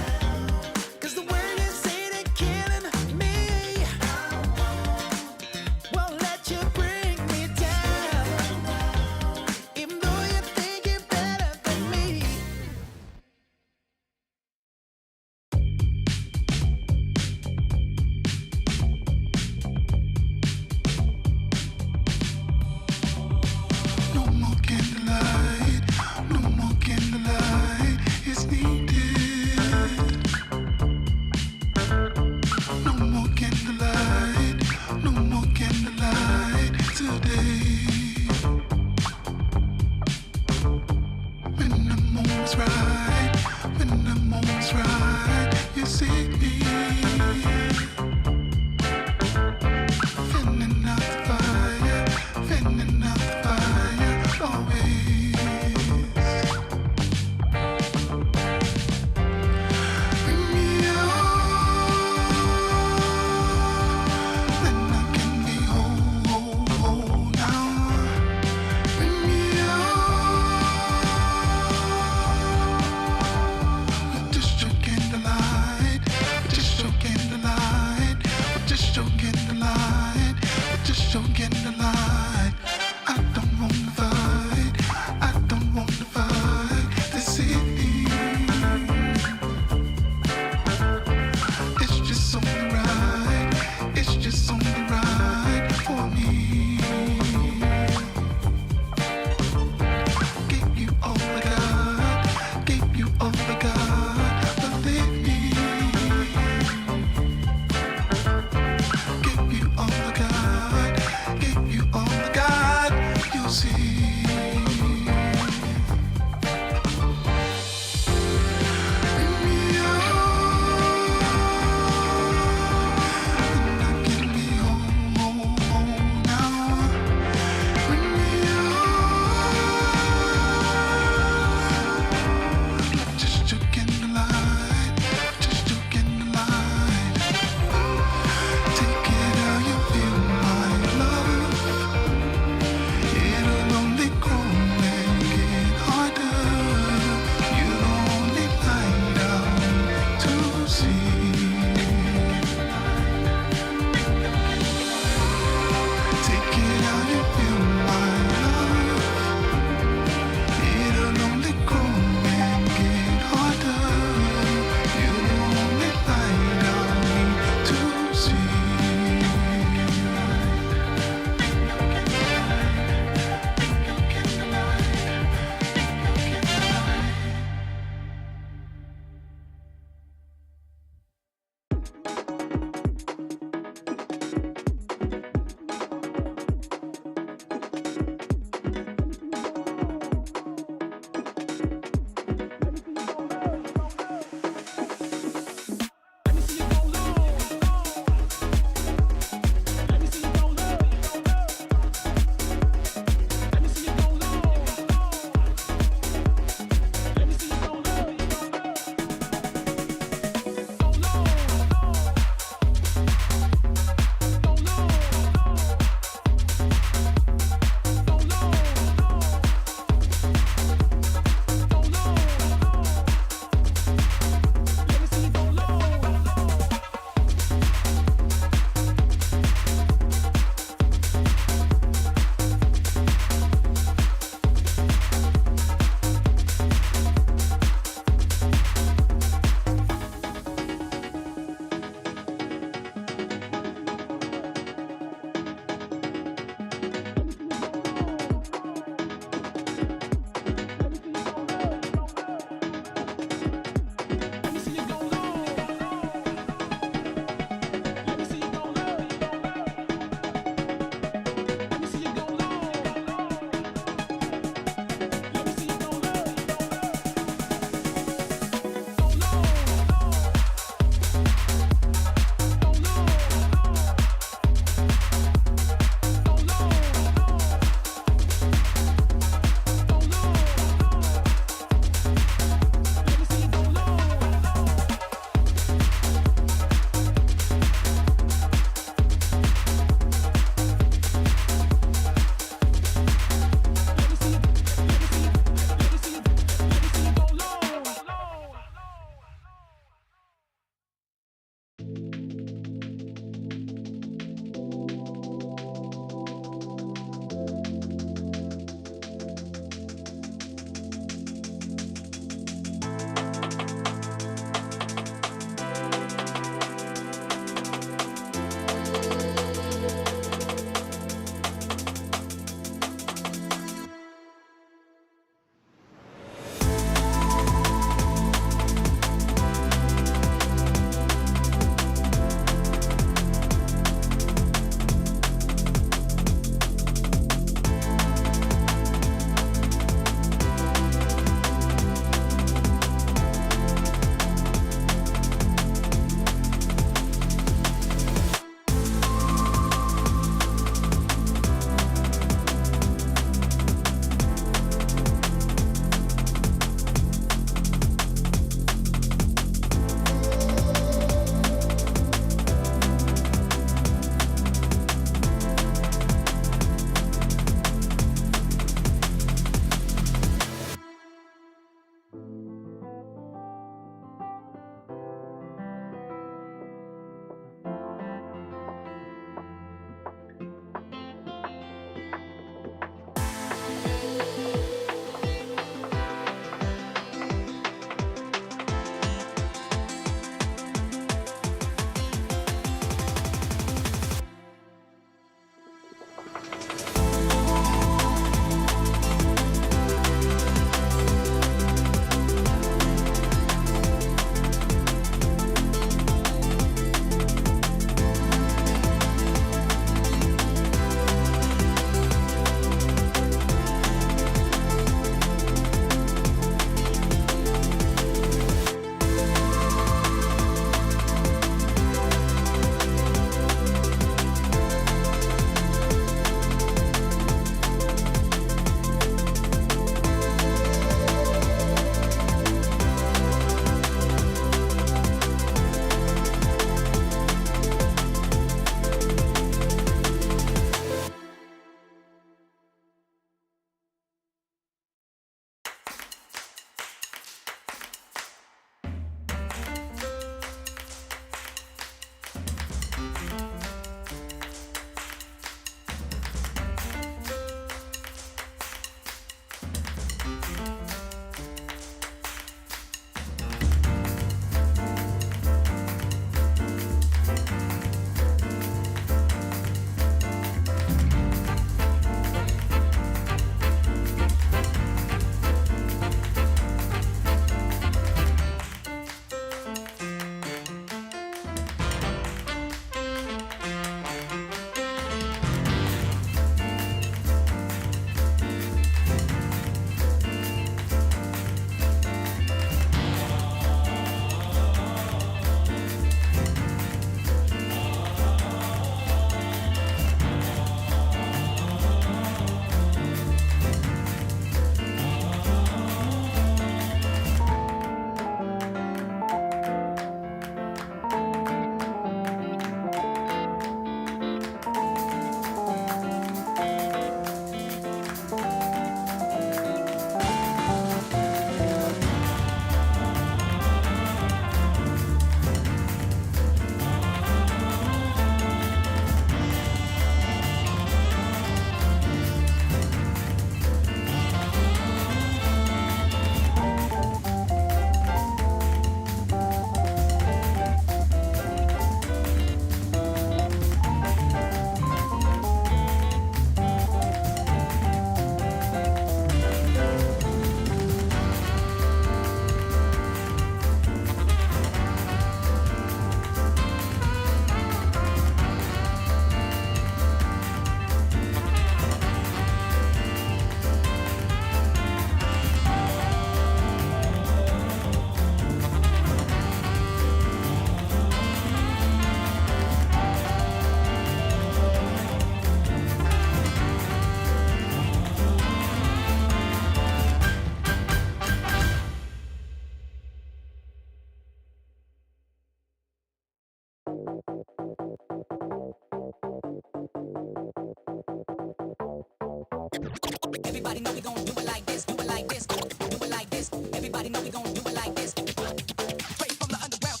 Everybody know we gon' do it like this, do it like this, do it like this. Everybody know we gon' do it like this. Straight from the underground.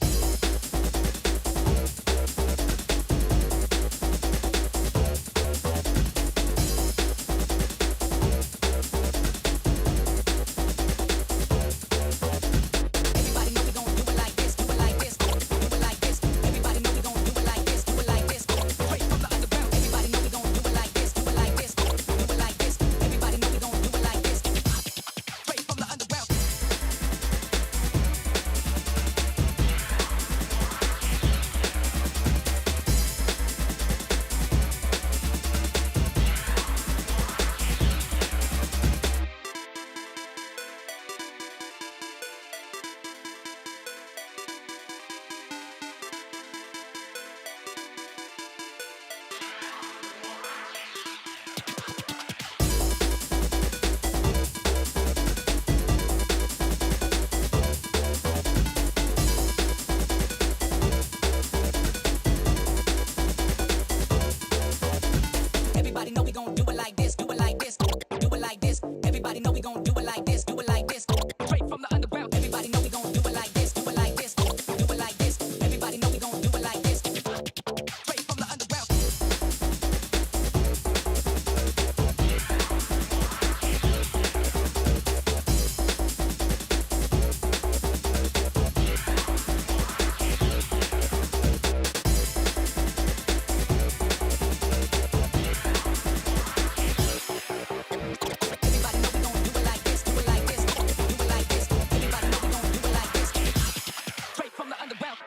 Everybody know we gon' do it like this, do it like this, do it like this. Everybody know we gon' do it like this, do it like this. Straight from the underground. Everybody know we gon' do it like this, do it like this, do it like this. Everybody know we gon' do it like this. Straight from the underground. Everybody know we gon' do it like this, do it like this, do it like this. Everybody know we gon' do it like this, do it like this. Straight from the underground. Everybody know we gon' do it like this, do it like this, do it like this. Everybody know we gon' do it like this. Straight from the underground. Everybody know we gon' do it like this, do it like this, do it like this. Everybody know we gon' do it like this. Straight from the underground.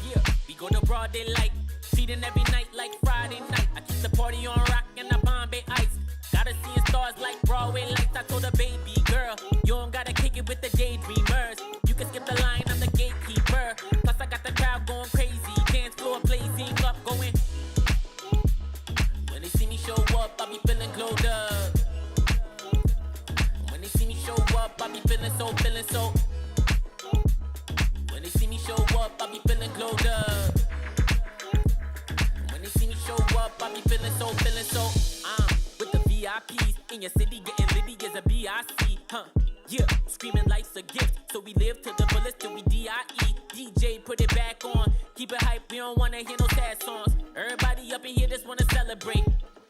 Yeah, we go to broad daylight, feeding every night like Friday night. I keep the party on rock and I Bombay ice. Gotta see stars like Broadway lights. I told a baby girl, you don't gotta kick it with the daydreamers. You can skip the line, I'm the gatekeeper. Plus I got the crowd going crazy, dance floor blazing up, going. in your city, getting litty as a BIC, huh? Yeah, screaming life's a gift, so we live to the fullest till we DIE. DJ, put it back on, keep it hype, we don't wanna hear no sad songs. Everybody up in here just wanna celebrate.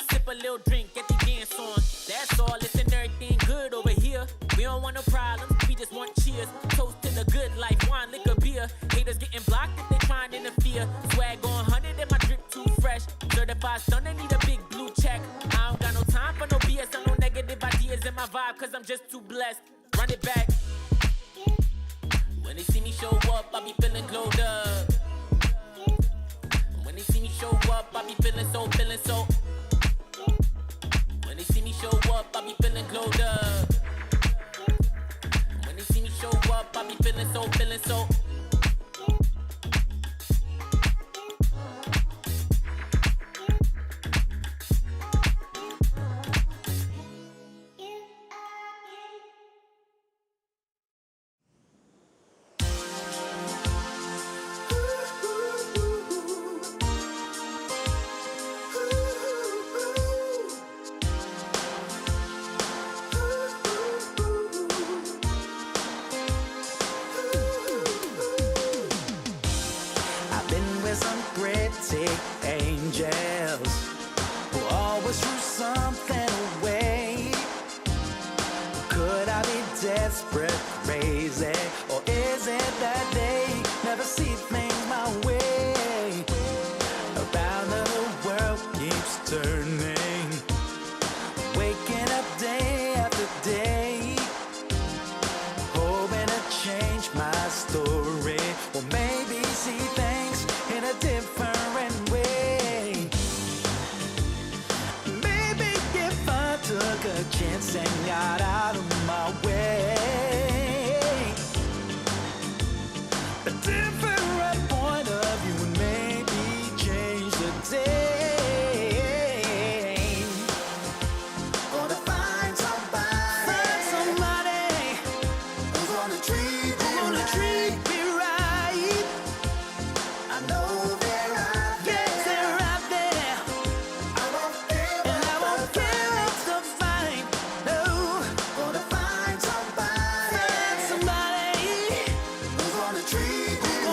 Sip a little drink, get the dance on. That's all, listen, everything good over here. We don't want no problems, we just want cheers. Toast to the good life, wine, liquor, beer. Haters getting blocked if they trying to interfere. Swag on 100 and my drip too fresh. Certified stunner, need a big blue check. I don't got no time for no BS or no negative ideas in my vibe, cause I'm just too blessed. Run it back. When they see me show up, I be feeling glowed up. When they see me show up, I be feeling so. When they see me show up, I be feeling glowed up. When they see me show up, I be feeling so. Some pretty angels who always threw something away. Could I be desperate, crazy, or is it that they never see things my way? Around the world keeps turning, waking up day after day, hoping to change my story, or maybe see things in a different way. Maybe if I took a chance and got out of my way, a different point of view would maybe change the day. Gonna find somebody who's gonna treat me right. I know they're out there. I won't give up the fight. No, gonna find somebody who's gonna treat me right.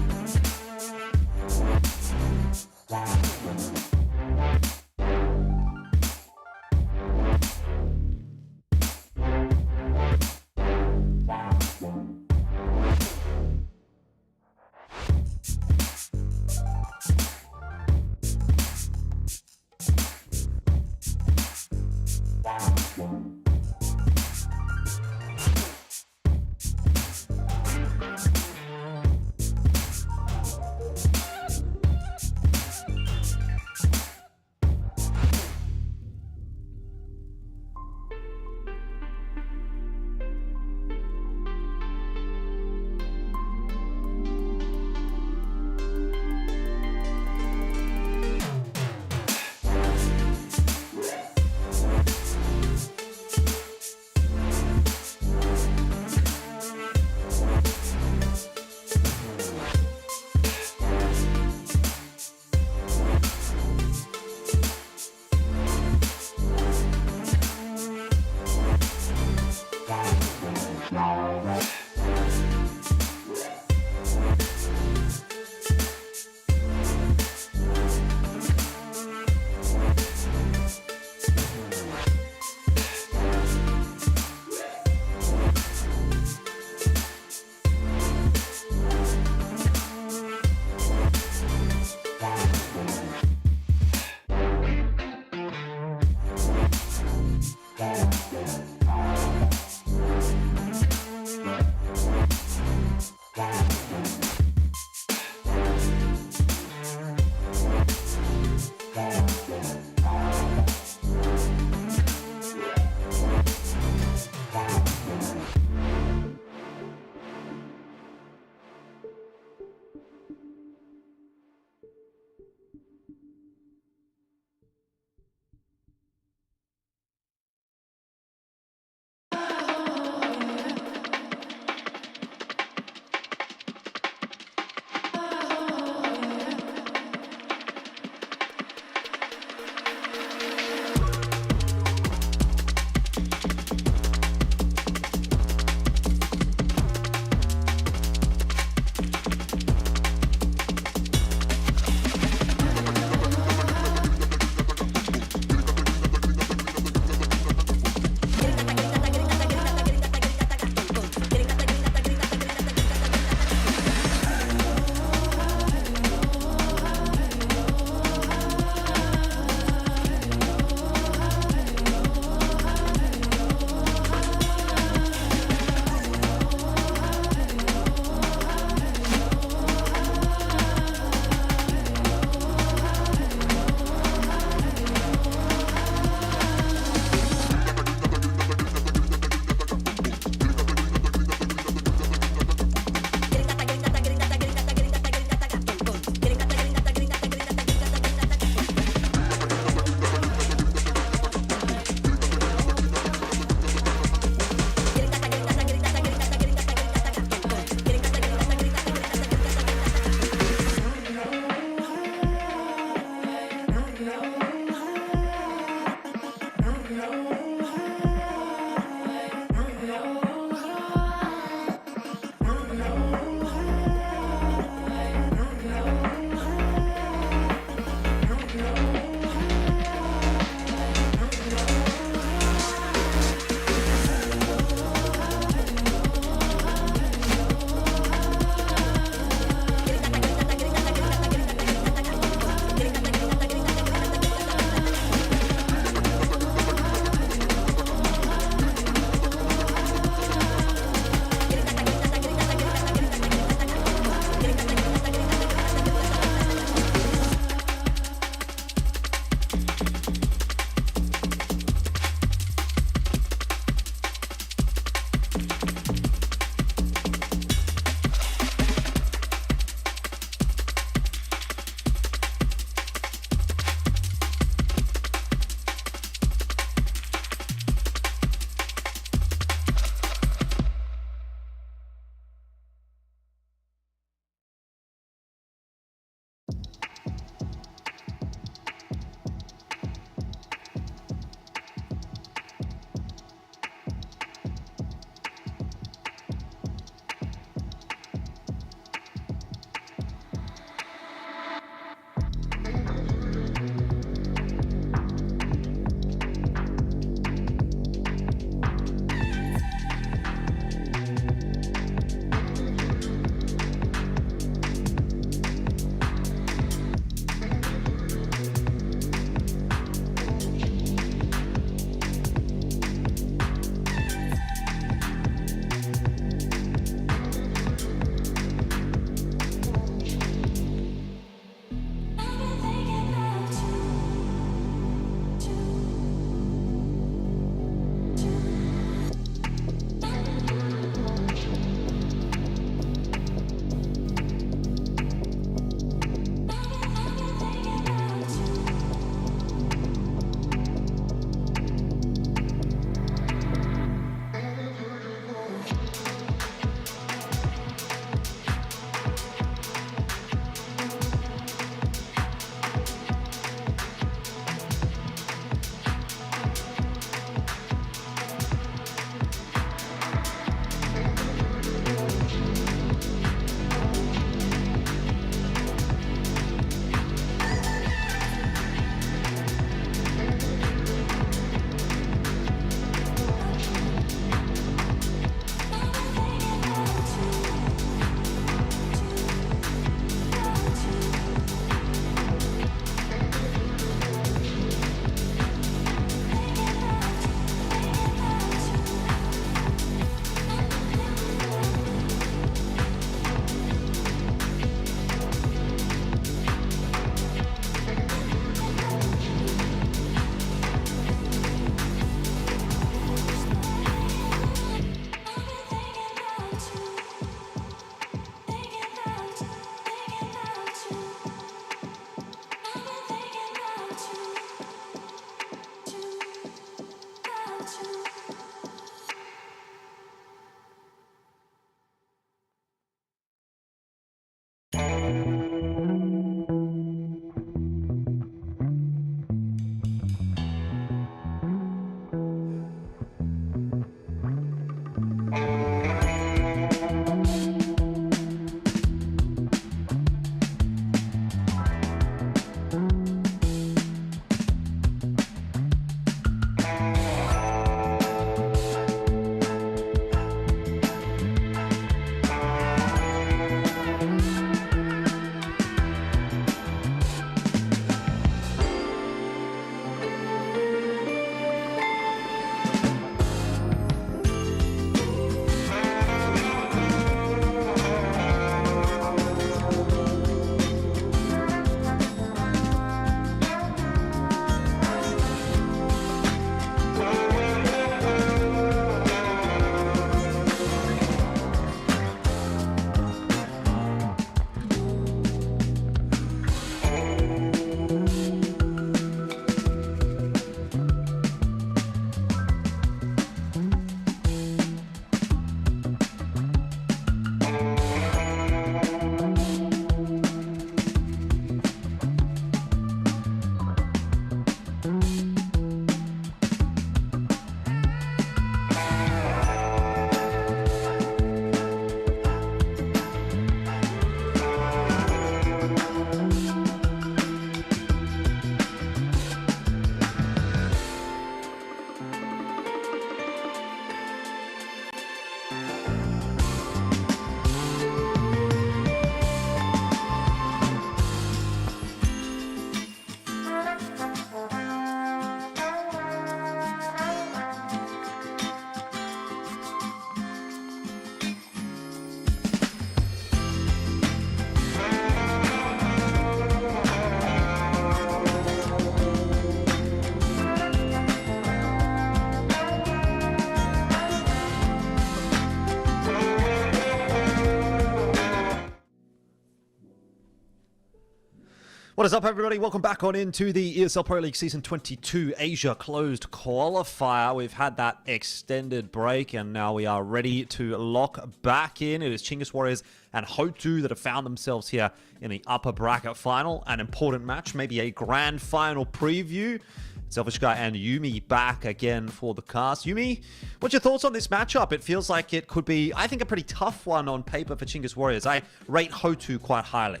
What is up, everybody? Welcome back on into the ESL Pro League Season 22 Asia Closed Qualifier. We've had that extended break, and now we are ready to lock back in. It is Chingis Warriors and Hoou that have found themselves here in the upper bracket final. An important match, maybe a grand final preview. Selfish Guy and Yumi back again for the cast. Yumi, what's your thoughts on this matchup? It feels like it could be, I think, a pretty tough one on paper for Chingis Warriors. I rate Hoou quite highly.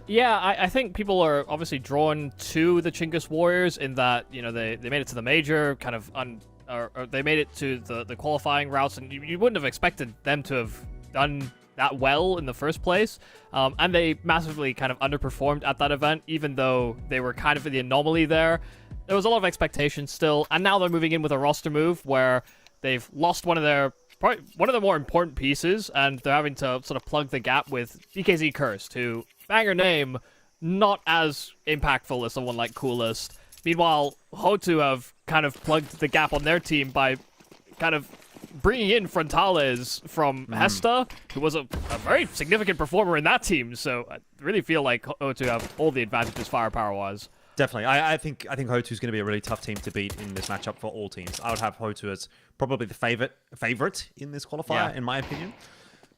Yeah, I think people are obviously drawn to the Chingis Warriors in that, you know, they made it to the major, kind of, or they made it to the qualifying routes, and you wouldn't have expected them to have done that well in the first place. And they massively kind of underperformed at that event, even though they were kind of the anomaly there. There was a lot of expectation still, and now they're moving in with a roster move where they've lost one of their more important pieces, and they're having to sort of plug the gap with BKZ Cursed, who, banger name, not as impactful as someone like Coolest. Meanwhile, Hoou have kind of plugged the gap on their team by kind of bringing in Frontales from Hesta, who was a very significant performer in that team, so I really feel like Hoou have all the advantages firepower-wise. Definitely. I think Houtou's going to be a really tough team to beat in this matchup for all teams. I would have Hotou as probably the favorite in this qualifier, in my opinion.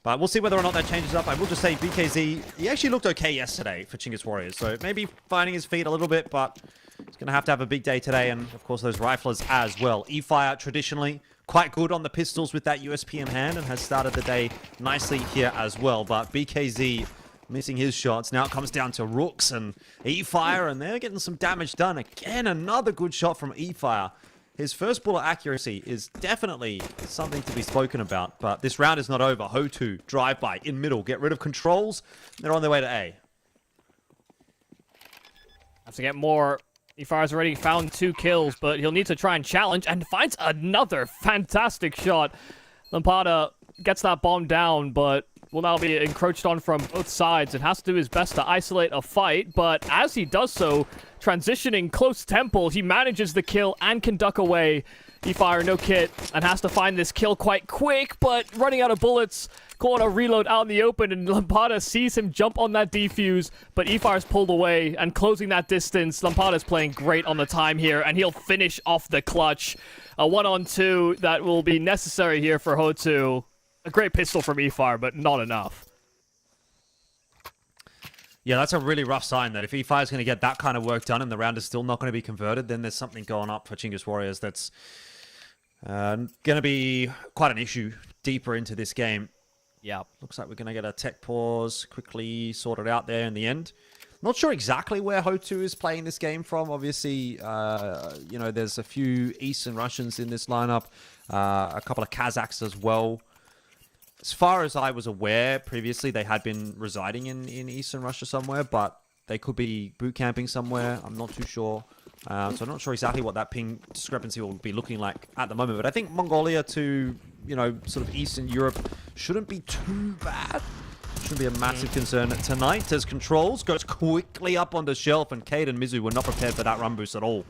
But we'll see whether or not that changes up. I will just say BKZ, he actually looked okay yesterday for Chingis Warriors. So maybe finding his feet a little bit, but he's going to have a big day today. And of course, those riflers as well. eFire traditionally quite good on the pistols with that USP in hand and has started the day nicely here as well. But BKZ missing his shots. Now it comes down to Rooks and eFire, and they're getting some damage done. Again, another good shot from eFire. His first bullet accuracy is definitely something to be spoken about, but this round is not over. Hoou, drive-by, in middle, get rid of controls. They're on their way to A. Have to get more. eFire's already found 2 kills, but he'll need to try and challenge, and finds another fantastic shot. Lampada gets that bomb down, but will now be encroached on from both sides and has to do his best to isolate a fight, but as he does so, transitioning close temple, he manages the kill and can duck away. eFire no kit and has to find this kill quite quick, but running out of bullets, calling a reload out in the open, and Lampada sees him jump on that defuse, but eFire's pulled away and closing that distance. Lampada's playing great on the time here, and he'll finish off the clutch. A 1-on-2 that will be necessary here for Hoou. A great pistol from eFire, but not enough. Yeah, that's a really rough sign that if eFire is going to get that kind of work done and the round is still not going to be converted, then there's something going up for Chingis Warriors that's going to be quite an issue deeper into this game. Yeah. Looks like we're going to get a tech pause quickly sorted out there in the end. Not sure exactly where Hoou is playing this game from. Obviously, you know, there's a few Eastern Russians in this lineup, a couple of Kazakhs as well. As far as I was aware, previously they had been residing in Eastern Russia somewhere, but they could be boot camping somewhere. I'm not too sure. So I'm not sure exactly what that ping discrepancy will be looking like at the moment. But I think Mongolia to, you know, sort of Eastern Europe shouldn't be too bad. Shouldn't be a massive concern tonight as Controls goes quickly up on the shelf, and Cade and Mizu were not prepared for that run boost at all.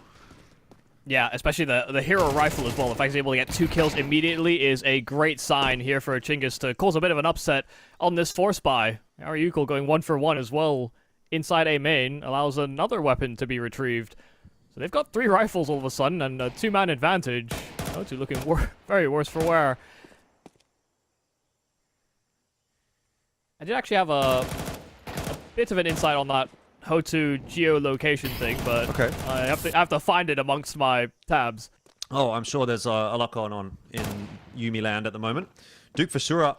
Yeah, especially the hero rifle as well. The fact he's able to get 2 kills immediately is a great sign here for Chingis to cause a bit of an upset on this force buy. Ariuko going 1 for 1 as well inside A main allows another weapon to be retrieved. So they've got 3 rifles all of a sudden and a 2-man advantage. Hoou looking very worse for wear. I did actually have a bit of an insight on that Hoou geolocation thing, but okay. I have to find it amongst my tabs. Oh, I'm sure there's a lot going on in Yumi land at the moment. Duke for Sura.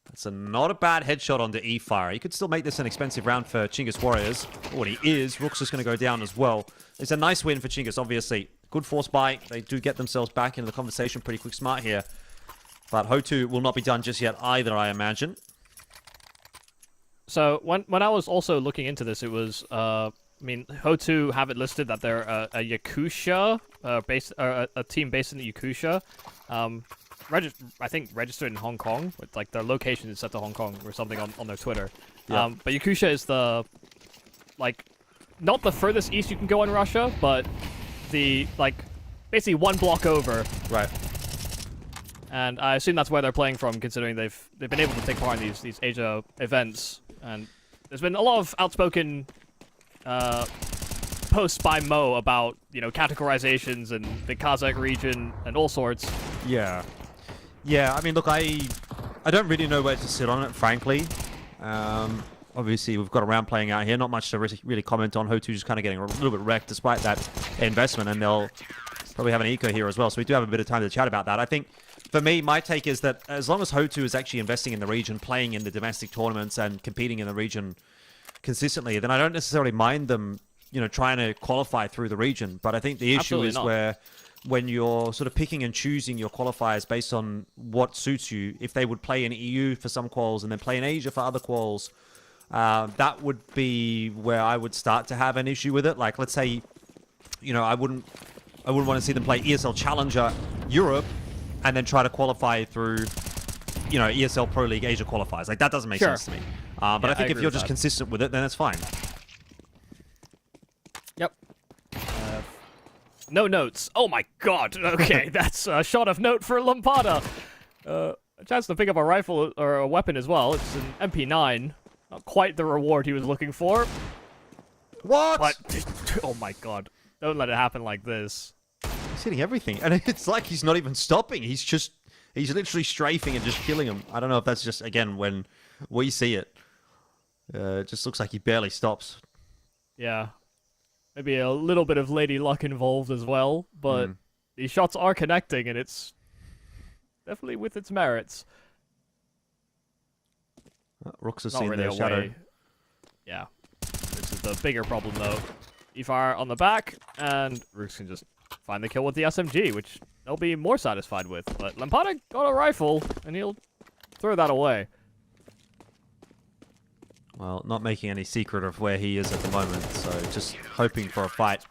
That's not a bad headshot onto eFire. He could still make this an expensive round for Chingis Warriors. What he is, Rook's just going to go down as well. It's a nice win for Chingis, obviously. Good force buy. They do get themselves back into the conversation pretty quick smart here. But Hoou will not be done just yet either, I imagine. So when I was also looking into this, it was I mean, Hoou have it listed that they're a Yakutia a team based in the Yakutia, I think registered in Hong Kong, with like their location is set to Hong Kong or something on their Twitter. Yeah. But Yakutia is the not the furthest east you can go in Russia, but the basically 1 block over. Right. And I assume that's where they're playing from, considering they've been able to take part in these Asia events. And there's been a lot of outspoken posts by Mo about, you know, categorizations and the Kazakh region and all sorts. Yeah. Yeah, I mean, look, I don't really know where to sit on it, frankly. Obviously, we've got a round playing out here. Not much to really comment on. Hoou just kind of getting a little bit wrecked despite that investment, and they'll probably have an eco here as well. So we do have a bit of time to chat about that. I think, for me, my take is that as long as Hoou is actually investing in the region, playing in the domestic tournaments and competing in the region consistently, then I don't necessarily mind them, you know, trying to qualify through the region. But I think the issue is when you're sort of picking and choosing your qualifiers based on what suits you, if they would play in EU for some quals and then play in Asia for other quals, that would be where I would start to have an issue with it. Like, let's say, you know, I wouldn't want to see them play ESL Challenger Europe and then try to qualify through, you know, ESL Pro League Asia qualifiers. Like, that doesn't make sense to me. But I think if you're just consistent with it, then it's fine. Yep. No notes. Oh my god. Okay, that's a shot of note for Lampada. A chance to pick up a rifle or a weapon as well. It's an MP9. Not quite the reward he was looking for. What? But, oh my god. Don't let it happen like this. He's hitting everything. And it's like he's not even stopping. He's literally strafing and just killing him. I don't know if that's just, again, when we see it. It just looks like he barely stops. Yeah. Maybe a little bit of lady luck involved as well, but these shots are connecting, and it's definitely with its merits. Rooks has Not seen really the a shadow. way. Yeah. This is the bigger problem, though. E-Fire on the back, and Rooks can just find the kill with the SMG, which they'll be more satisfied with. But Lampada got a rifle, and he'll throw that away. Well, not making any secret of where he is at the moment, so just hoping for a fight.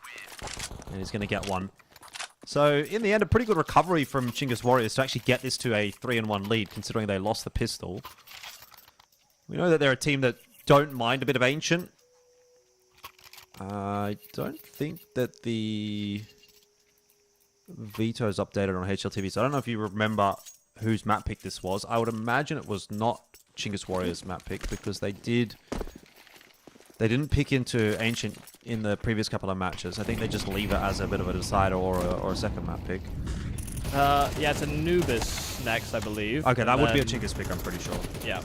And he's going to get one. So, in the end, a pretty good recovery from Chingis Warriors to actually get this to a 3-1 lead, considering they lost the pistol. We know that they're a team that don't mind a bit of Ancient. I don't think that the veto's updated on HLTV, so I don't know if you remember whose map pick this was. I would imagine it was not Chingis Warriors map pick, because they didn't pick into Ancient in the previous couple of matches. I think they just leave it as a bit of a decider or a second map pick. Yeah, it's Anubis next, I believe. Okay, that would be a Chingis pick, I'm pretty sure. Yeah.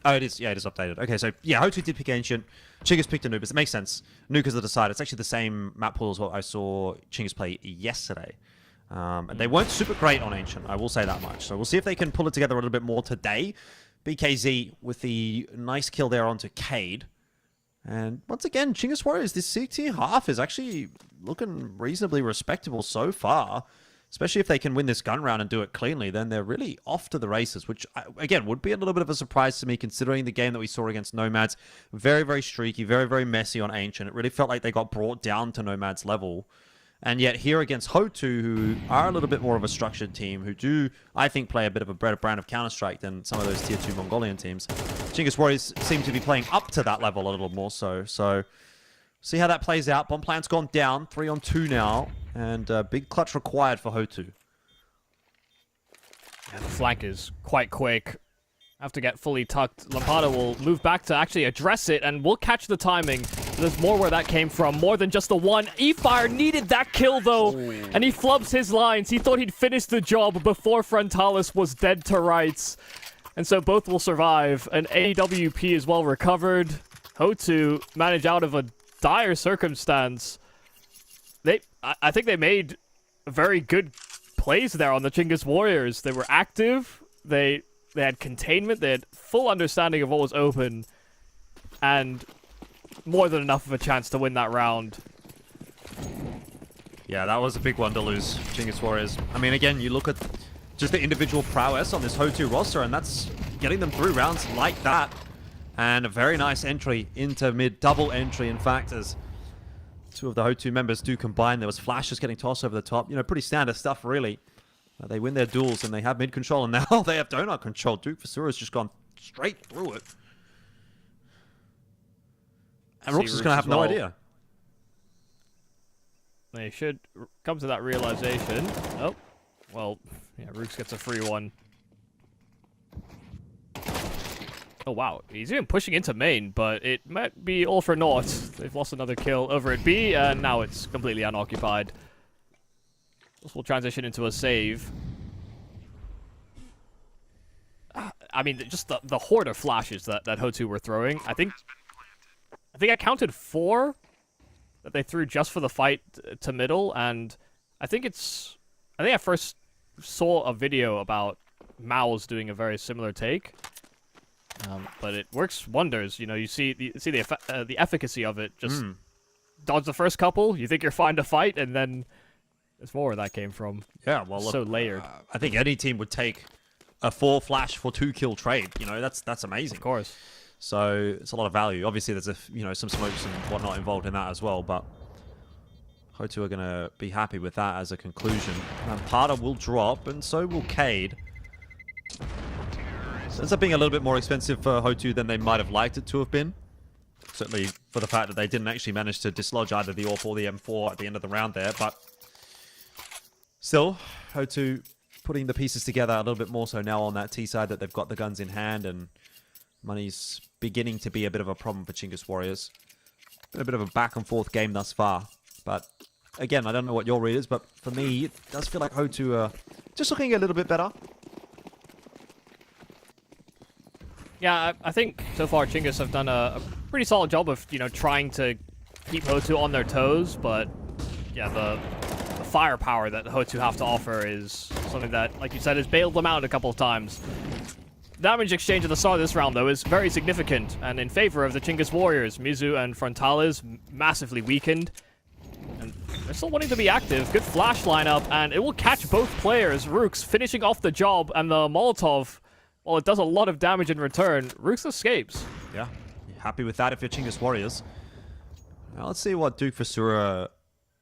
Oh, it is. Yeah, it is updated. Okay, so yeah, Hoou did pick Ancient. Chingis picked Anubis. It makes sense. Nuke is the decider. It's actually the same map pool as what I saw Chingis play yesterday. And they weren't super great on Ancient, I will say that much. So we'll see if they can pull it together a little bit more today. BKZ with the nice kill there onto Cade. And once again, Chingis Warriors, this CT half is actually looking reasonably respectable so far. Especially if they can win this gun round and do it cleanly, then they're really off to the races, which, again, would be a little bit of a surprise to me, considering the game that we saw against Nomads. Very, very streaky, very, very messy on Ancient. It really felt like they got brought down to Nomads level. And yet here against Hoou, who are a little bit more of a structured team, who do, I think, play a bit of a better brand of Counter-Strike than some of those Tier 2 Mongolian teams. Chingis Warriors seem to be playing up to that level a little more so. So, see how that plays out. Bomb plant's gone down, 3-on-2 now. And big clutch required for Hoou. Yeah, the flank is quite quick. Have to get fully tucked. Lampada will move back to actually address it, and we'll catch the timing. There's more where that came from, more than just the one. E-Fire needed that kill, though, and he flubs his lines. He thought he'd finish the job before Frontalis was dead to rights. And so both will survive. An AWP is well recovered. Hoou manage out of a dire circumstance. I think they made very good plays there on the Chingis Warriors. They were active. They had containment. They had full understanding of what was open, and more than enough of a chance to win that round. Yeah, that was a big one to lose, Chingis Warriors. I mean, again, you look at just the individual prowess on this Hoou roster, and that's getting them through rounds like that. And a very nice entry into mid, double entry, in fact, as two of the Hoou members do combine. There was flashes getting tossed over the top. You know, pretty standard stuff, really. They win their duels, and they have mid control, and now they have donut control. Duke Vasura's just gone straight through it. And Rooks is going to have no idea. They should come to that realization. Oh, well, yeah, Rooks gets a free one. Oh, wow. He's even pushing into main, but it might be all for naught. They've lost another kill over at B, and now it's completely unoccupied. This will transition into a save. I mean, just the horde of flashes that Hotu were throwing. I think I counted 4 that they threw just for the fight to middle, and I think I first saw a video about Mao's doing a very similar take. But it works wonders. You know, you see the efficacy of it. Just dodge the first couple, you think you're fine to fight, and then there's more where that came from. Yeah, well, look, so layered. I think any team would take a 4 flash for 2 kill trade. You know, that's amazing. Of course. So it's a lot of value. Obviously, there's some smokes and whatnot involved in that as well. But Hotu are gonna be happy with that as a conclusion. And Parda will drop, and so will Cade. So ends up being a little bit more expensive for Hotu than they might have liked it to have been. Certainly for the fact that they didn't actually manage to dislodge either the AWP or the M4 at the end of the round there. But still, Hotu putting the pieces together a little bit more so now on that T side, that they've got the guns in hand, and money's beginning to be a bit of a problem for Chingis Warriors. Been a bit of a back and forth game thus far. But again, I don't know what your read is, but for me, it does feel like Hotu are just looking a little bit better. Yeah, I think so far Chingis have done a pretty solid job of, trying to keep Hotu on their toes, but yeah, the firepower that Hotu have to offer is something that, like you said, has bailed them out a couple of times. Damage exchange at the start of this round, though, is very significant, and in favor of the Chingis Warriors. Mizu and Frontales massively weakened, and they're still wanting to be active. Good flash lineup, and it will catch both players. Rooks finishing off the job, and the Molotov, well, it does a lot of damage in return. Rooks escapes. Yeah, you're happy with that if you're Chingis Warriors. Now let's see what Duke Vasura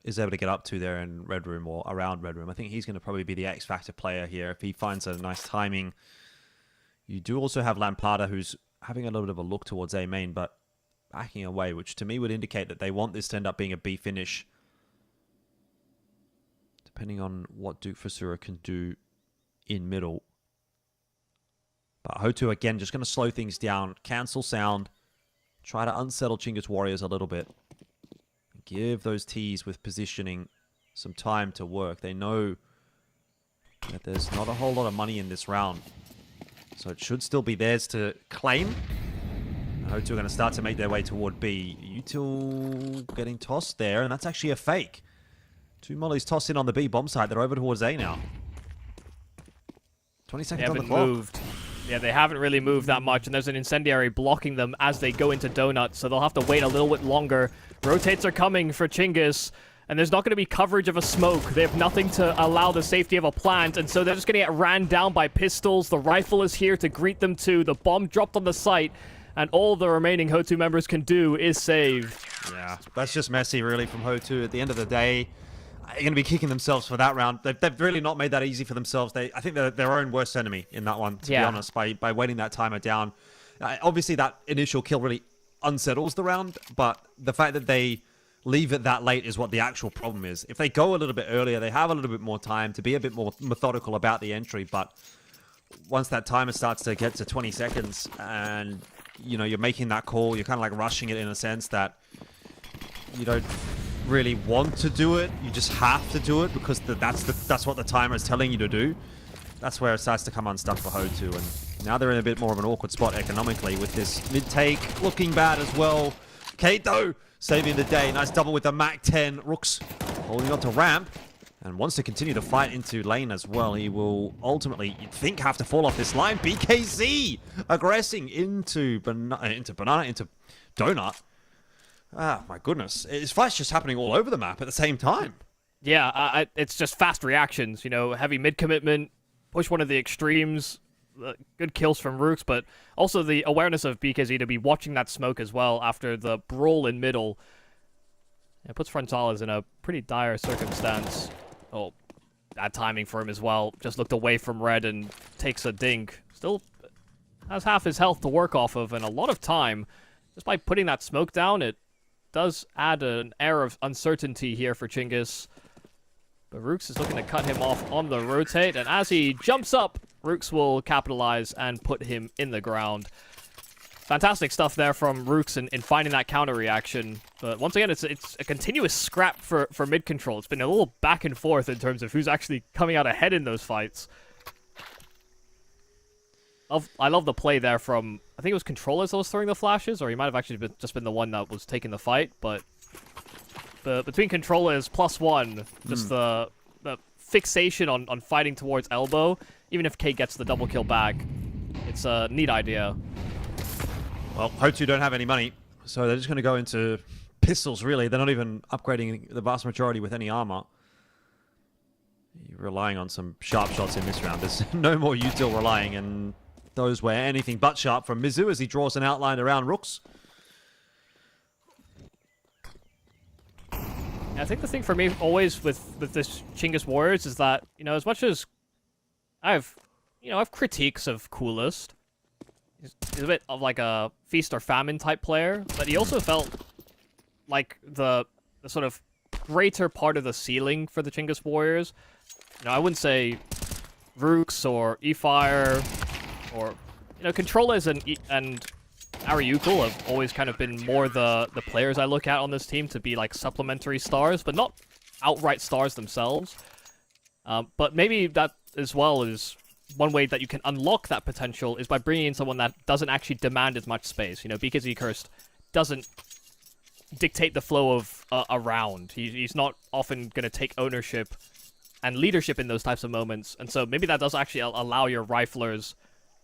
is able to get up to there in Red Room or around Red Room. I think he's going to probably be the X-Factor player here if he finds a nice timing. You do also have Lampada, who's having a little bit of a look towards A main, but backing away, which to me would indicate that they want this to end up being a B finish. Depending on what Duke Vasura can do in middle. But Hotu, again, just going to slow things down, cancel sound, try to unsettle Chingis Warriors a little bit. Give those Ts with positioning some time to work. They know that there's not a whole lot of money in this round. So it should still be theirs to claim. Hotu are going to start to make their way toward B. Util getting tossed there, and that's actually a fake. 2 mollies tossed in on the B bomb site. They're over towards A now. 20 seconds on the clock. Moved. Yeah, they haven't really moved that much, and there's an incendiary blocking them as they go into Donut, so they'll have to wait a little bit longer. Rotates are coming for Chingis, and there's not going to be coverage of a smoke. They have nothing to allow the safety of a plant, and so they're just going to get ran down by pistols. The rifle is here to greet them too. The bomb dropped on the site, and all the remaining Hotu members can do is save. Yeah, that's just messy, really, from Hotu. At the end of the day, they're going to be kicking themselves for that round. They've really not made that easy for themselves. I think they're their own worst enemy in that one, to be honest, by waiting that timer down. Obviously, that initial kill really unsettles the round, but the fact that they leave it that late is what the actual problem is. If they go a little bit earlier, they have a little bit more time to be a bit more methodical about the entry, but once that timer starts to get to 20 seconds and, you're making that call, you're kind of like rushing it in a sense that you don't really want to do it. You just have to do it because that's what the timer is telling you to do. That's where it starts to come unstuck for Hotu, and now they're in a bit more of an awkward spot economically with this mid-take looking bad as well. Kate, though, saving the day. Nice double with the MAC-10. Rooks holding on to ramp and wants to continue to fight into lane as well. He will ultimately, you'd think, have to fall off this line. BKZ aggressing into Donut. Ah, my goodness. Is Flash just happening all over the map at the same time? Yeah, it's just fast reactions. Heavy mid-commitment, push one of the extremes, good kills from Rooks, but also the awareness of BKZ to be watching that smoke as well after the brawl in middle. It puts Frontales in a pretty dire circumstance. Oh, bad timing for him as well. Just looked away from red and takes a dink. Still has half his health to work off of and a lot of time. Just by putting that smoke down, it does add an air of uncertainty here for Chingis. But Rooks is looking to cut him off on the rotate, and as he jumps up, Rooks will capitalize and put him in the ground. fantastic stuff there from Rooks in finding that counter reaction. But once again, it's a continuous scrap for mid control. It's been a little back and forth in terms of who's actually coming out ahead in those fights. I love the play there from, I think it was Controllers that was throwing the flashes, or he might have actually just been the one that was taking the fight. But between Controllers +1, just the fixation on fighting towards elbow, even if K gets the double kill back, it's a neat idea. Well, Hotu don't have any money, so they're just going to go into pistols, really. They're not even upgrading the vast majority with any armor. You're relying on some sharp shots in this round. There's no more util relying, and those were anything but sharp from Mizu as he draws an outline around Rooks. I think the thing for me always with this Chingis Warriors is that, as much as I've critiques of Coolest, he's a bit of like a feast or famine type player, but he also felt like the sort of greater part of the ceiling for the Chingis Warriors. I wouldn't say Rooks or E-Fire or Controllers and Ariukul have always kind of been more the players I look at on this team to be like supplementary stars, but not outright stars themselves. But maybe that as well is one way that you can unlock that potential is by bringing in someone that doesn't actually demand as much space. BKZ Cursed doesn't dictate the flow of a round. He's not often going to take ownership and leadership in those types of moments. And so maybe that does actually allow your riflers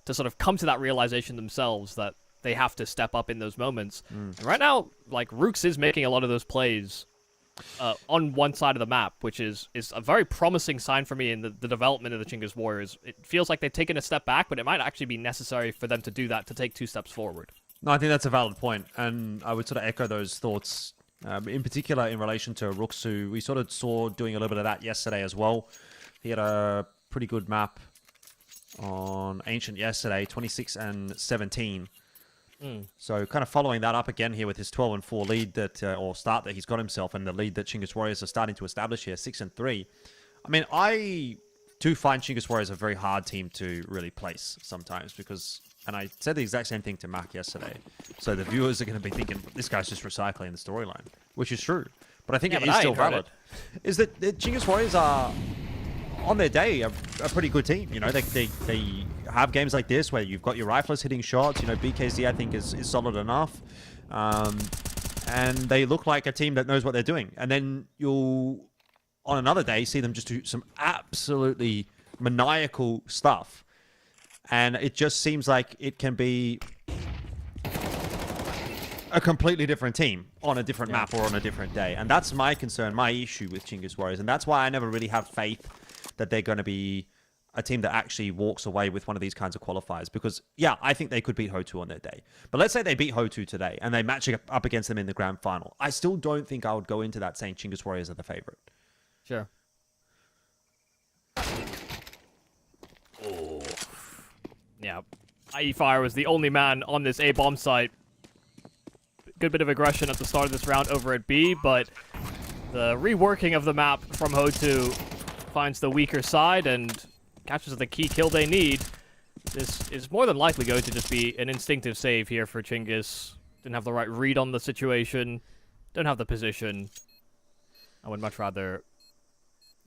to sort of come to that realization themselves that they have to step up in those moments. And right now, like, Rooks is making a lot of those plays on one side of the map, which is a very promising sign for me in the development of the Chingis Warriors. It feels like they've taken a step back, but it might actually be necessary for them to do that, to take 2 steps forward. No, I think that's a valid point, and I would sort of echo those thoughts, in particular in relation to Rooks, who we sort of saw doing a little bit of that yesterday as well. He had a pretty good map on Ancient yesterday, 26 and 17. So kind of following that up again here with his 12-4 lead or start that he's got himself, and the lead that Chingis Warriors are starting to establish here, 6-3. I mean, I do find Chingis Warriors a very hard team to really place sometimes because, and I said the exact same thing to Mac yesterday, so the viewers are going to be thinking, this guy's just recycling the storyline, which is true. But I think it is still valid. Is that the Chingis Warriors are, on their day, a pretty good team. They have games like this where you've got your riflers hitting shots. BKZ, I think, is solid enough. And they look like a team that knows what they're doing. And then you'll, on another day, see them just do some absolutely maniacal stuff. And it just seems like it can be a completely different team on a different map or on a different day. And that's my concern, my issue with Chingis Warriors. And that's why I never really have faith that they're going to be a team that actually walks away with one of these kinds of qualifiers. Because, yeah, I think they could beat Hotu on their day. But let's say they beat Hotu today and they match up against them in the grand final. I still don't think I would go into that saying Chingis Warriors are the favorite. Sure. Oh. Yeah. E-Fire was the only man on this A-bomb site. Good bit of aggression at the start of this round over at B, but the reworking of the map from Hotu finds the weaker side and catches the key kill they need. This is more than likely going to just be an instinctive save here for Chingis. Didn't have the right read on the situation. Don't have the position. I would much rather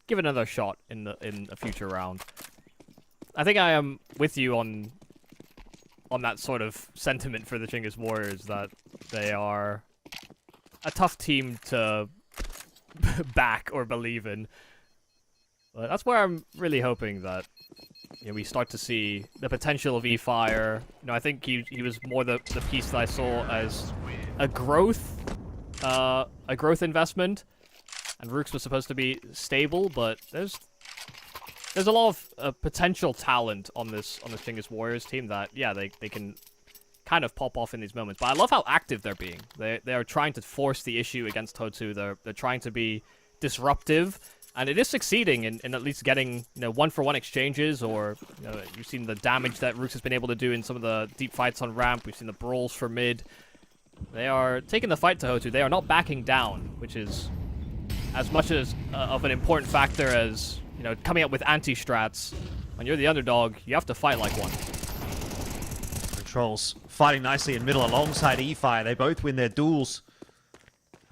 give it another shot in a future round. I think I am with you on that sort of sentiment for the Chingis Warriors, that they are a tough team to back or believe in. But that's where I'm really hoping that we start to see the potential of E-Fire. I think he was more the piece that I saw as a growth investment, and Rooks was supposed to be stable, but there's a lot of potential talent on this Chingis Warriors team that, yeah, they can kind of pop off in these moments. But I love how active they're being. They are trying to force the issue against Hotu. They're trying to be disruptive, and it is succeeding in at least getting 1-for-1 exchanges, or you've seen the damage that Rooks has been able to do in some of the deep fights on ramp. We've seen the brawls for mid. They are taking the fight to Hotu. They are not backing down, which is as much as of an important factor as coming up with anti-strats. When you're the underdog, you have to fight like one. Controls fighting nicely in middle alongside EFI. They both win their duels.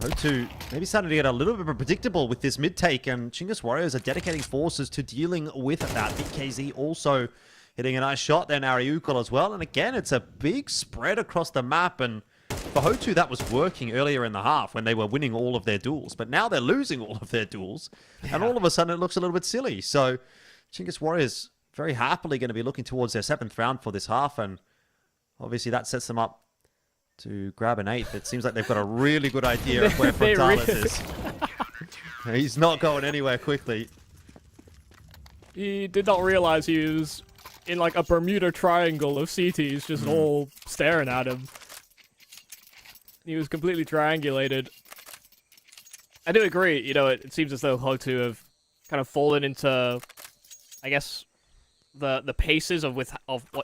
Hoou maybe starting to get a little bit more predictable with this mid take, and Chingis Warriors are dedicating forces to dealing with that. BKZ also hitting a nice shot there, Nariukul as well. And again, it's a big spread across the map, and for Hoou that was working earlier in the half when they were winning all of their duels, but now they're losing all of their duels, and all of a sudden it looks a little bit silly. So Chingis Warriors very happily going to be looking towards their 7th round for this half, and obviously that sets them up to grab an 8th. It seems like they've got a really good idea of where Frontalis is. He's not going anywhere quickly. He did not realize he was in like a Bermuda Triangle of CTs just all staring at him. He was completely triangulated. I do agree, you know, it seems as though Hoou have kind of fallen into, I guess, the paces of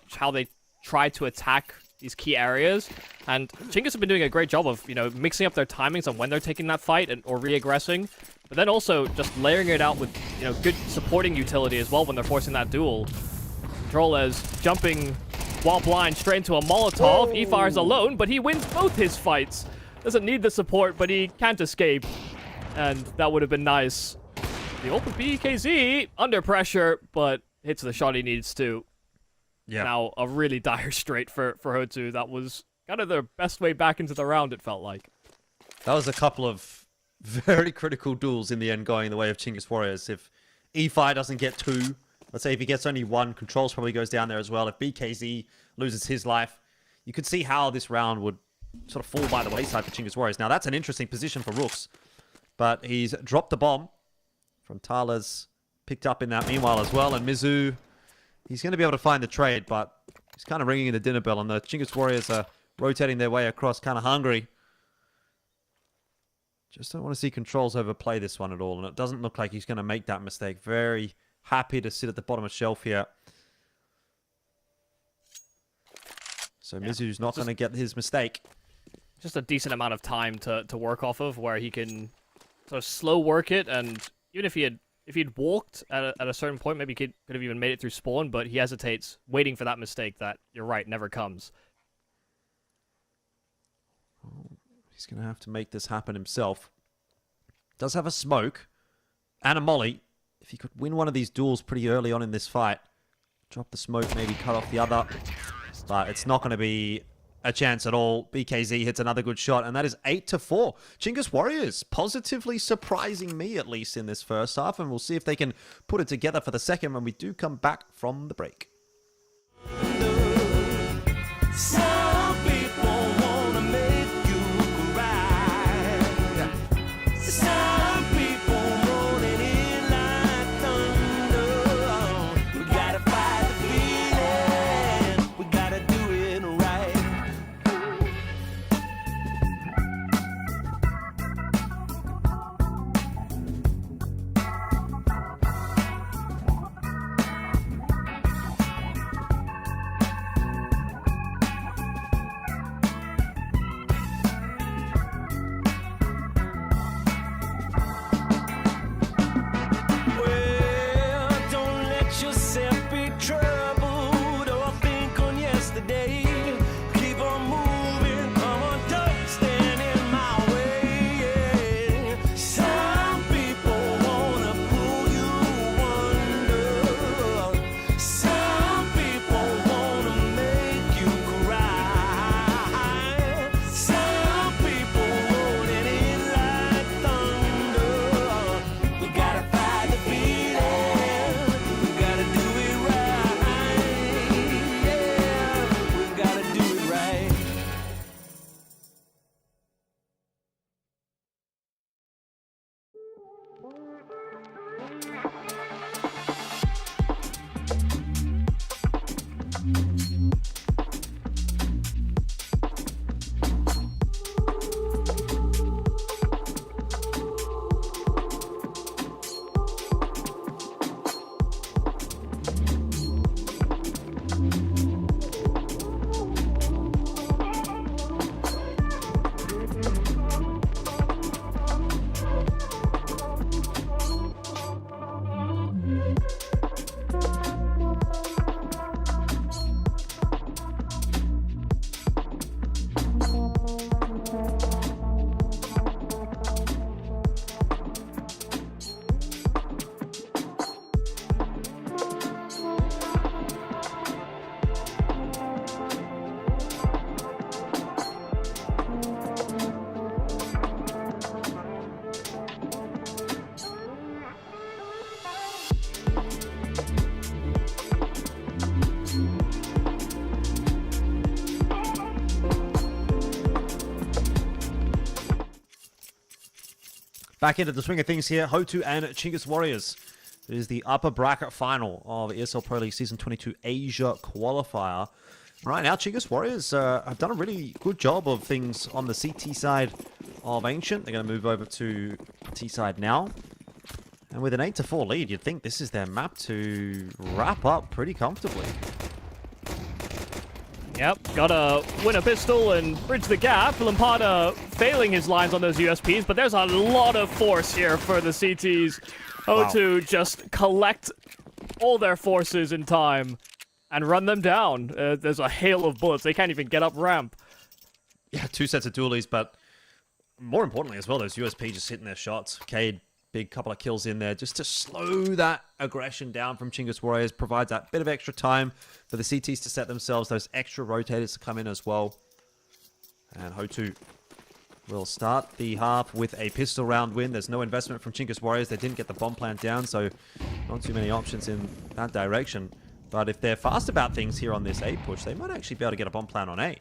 how they try to attack these key areas, and Chingis have been doing a great job of, you know, mixing up their timings on when they're taking that fight or re-aggressing, but then also just layering it out with, you know, good supporting utility as well when they're forcing that duel. Controller's jumping while blind straight into a Molotov. E-Fire's alone, but he wins both his fights. Doesn't need the support, but he can't escape, and that would have been nice. The open BKZ under pressure, but hits the shot he needs to. Yeah. Now, a really dire strait for Hoou. That was kind of their best way back into the round, it felt like. That was a couple of very critical duels in the end going the way of Chingis Warriors. If E5 doesn't get 2, let's say if he gets only 1, Controls probably goes down there as well. If BKZ loses his life, you could see how this round would sort of fall by the wayside for Chingis Warriors. Now, that's an interesting position for Rooks, but he's dropped the bomb. Frontalis picked up in that meanwhile as well, and Mizu, he's going to be able to find the trade, but he's kind of ringing in the dinner bell, and the Chingis Warriors are rotating their way across, kind of hungry. Just don't want to see Controls overplay this one at all, and it doesn't look like he's going to make that mistake. Very happy to sit at the bottom of shelf here. So Mizu's not going to get his mistake. Just a decent amount of time to work off of, where he can sort of slow work it, and even if he'd walked at a certain point, maybe he could have even made it through spawn, but he hesitates, waiting for that mistake that, you're right, never comes. He's going to have to make this happen himself. Does have a smoke and a molly. If he could win one of these duels pretty early on in this fight, drop the smoke, maybe cut off the other. But it's not going to be a chance at all. BKZ hits another good shot, and that is 8-4. Chingis Warriors positively surprising me, at least in this first half, and we'll see if they can put it together for the second when we do come back from the break. Some people wanna make you cry. Some people rolling in like thunder. We gotta fight the feeling. We gotta do it right. Back into the swing of things here. Hotu and Chingis Warriors. It is the upper bracket final of ESL Pro League Season 22 Asia Qualifier. Right now, Chingis Warriors have done a really good job of things on the CT side of Ancient. They're going to move over to T side now. And with an 8-4 lead, you'd think this is their map to wrap up pretty comfortably. Yep, gotta win a pistol and bridge the gap. Lampada failing his lines on those USPs, but there's a lot of force here for the CTs. Hotu just collect all their forces in time and run them down. There's a hail of bullets. They can't even get up ramp. Yeah, 2 sets of dualies, but more importantly as well, those USP just hitting their shots. Cade, big couple of kills in there just to slow that aggression down from Chingis Warriors. Provides that bit of extra time for the CTs to set themselves, those extra rotators to come in as well. And Hotu will start the half with a pistol round win. There's no investment from Chingis Warriors. They didn't get the bomb plant down, so not too many options in that direction. But if they're fast about things here on this A push, they might actually be able to get a bomb plant on A.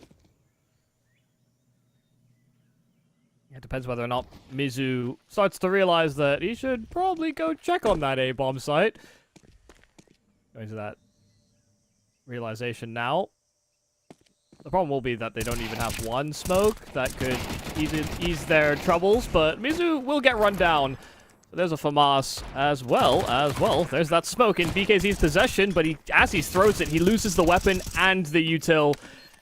It depends whether or not Mizu starts to realize that he should probably go check on that A-bomb site. Going to that realization now. The problem will be that they don't even have one smoke that could ease their troubles, but Mizu will get run down. There's a FAMAS as well. There's that smoke in BKZ's possession, but as he throws it, he loses the weapon and the util,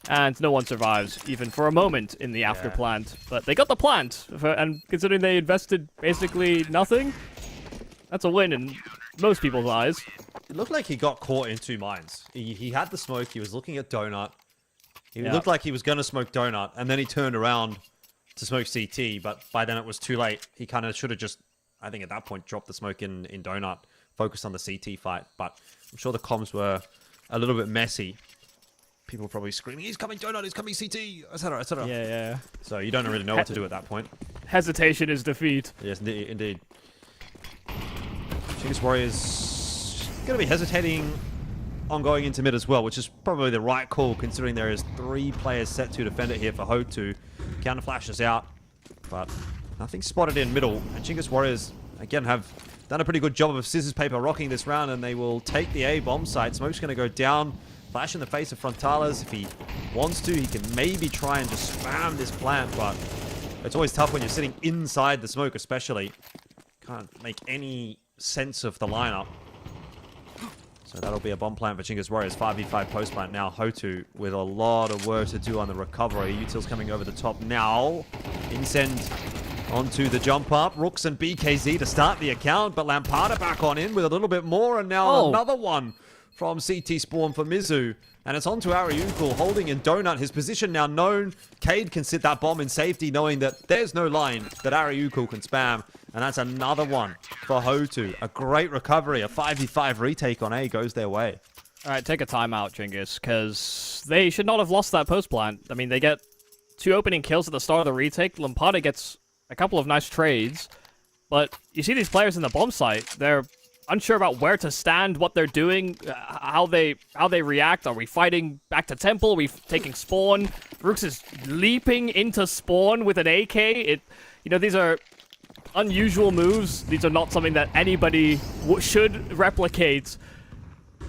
and no one survives, even for a moment, in the after plant. But they got the plant, and considering they invested basically nothing, that's a win in most people's eyes. It looked like he got caught in 2 minds. He had the smoke, he was looking at Donut. He looked like he was going to smoke Donut, and then he turned around to smoke CT, but by then it was too late. He kind of should have just, I think at that point, dropped the smoke in Donut, focused on the CT fight, but I'm sure the comms were a little bit messy. People were probably screaming, he's coming Donut, he's coming CT, etc., etc. Yeah. So you don't really know what to do at that point. Hesitation is defeat. Yes, indeed. Chingis Warriors going to be hesitating on going into mid as well, which is probably the right call considering there is 3 players set to defend it here for Hotu. Counter flashes out, but nothing spotted in middle. And Chingis Warriors, again, have done a pretty good job of scissors paper rocking this round, and they will take the A bomb site. Smoke's going to go down. Flash in the face of Frontalis. If he wants to, he can maybe try and just spam this plant, but it's always tough when you're sitting inside the smoke, especially. Can't make any sense of the lineup. So that'll be a bomb plant for Chingis Warriors. 5v5 post plant now. Hotu with a lot of work to do on the recovery. Util's coming over the top now. Incend onto the jump up. Rooks and BKZ to start the account, but Lampada back on in with a little bit more, and now another one from CT Spawn for Mizu. And it's on to Ariukul holding in Donut. His position now known. Cade can sit that bomb in safety knowing that there's no line that Ariukul can spam. And that's another one for Hotu. A great recovery. A 5v5 retake on A goes their way. All right, take a timeout, Chingis, because they should not have lost that post plant. I mean, they get 2 opening kills at the start of the retake. Lampada gets a couple of nice trades. But you see these players in the bomb site. They're unsure about where to stand, what they're doing, how they react. Are we fighting back to Temple? Are we taking Spawn? Rooks is leaping into Spawn with an AK. These are unusual moves. These are not something that anybody should replicate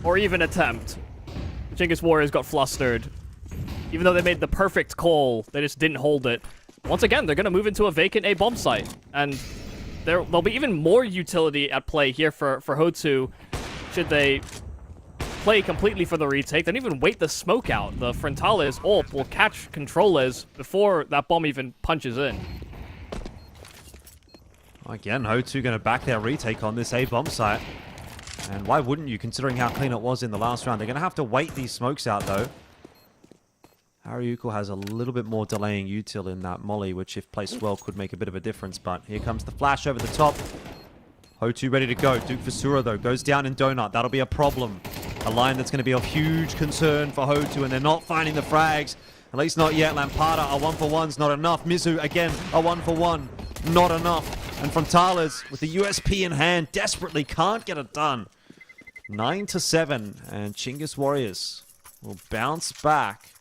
or even attempt. The Chingis Warriors got flustered. Even though they made the perfect call, they just didn't hold it. Once again, they're going to move into a vacant A bomb site, and there'll be even more utility at play here for Hotu should they play completely for the retake. They don't even wait the smoke out. The Frontalis ult will catch Controles before that bomb even punches in. Again, Hotu going to back their retake on this A bomb site. And why wouldn't you, considering how clean it was in the last round? They're going to have to wait these smokes out, though. Ariukul has a little bit more delaying util in that molly, which if placed well could make a bit of a difference. But here comes the flash over the top. Hotu ready to go. Duke Vasura, though, goes down in Donut. That'll be a problem. A line that's going to be of huge concern for Hotu, and they're not finding the frags. At least not yet. Lampada, a 1-for-1's not enough. Mizu, again, a 1-for-1. Not enough. And Frontalis, with the USP in hand, desperately can't get it done. 9-7, and Chingis Warriors will bounce back.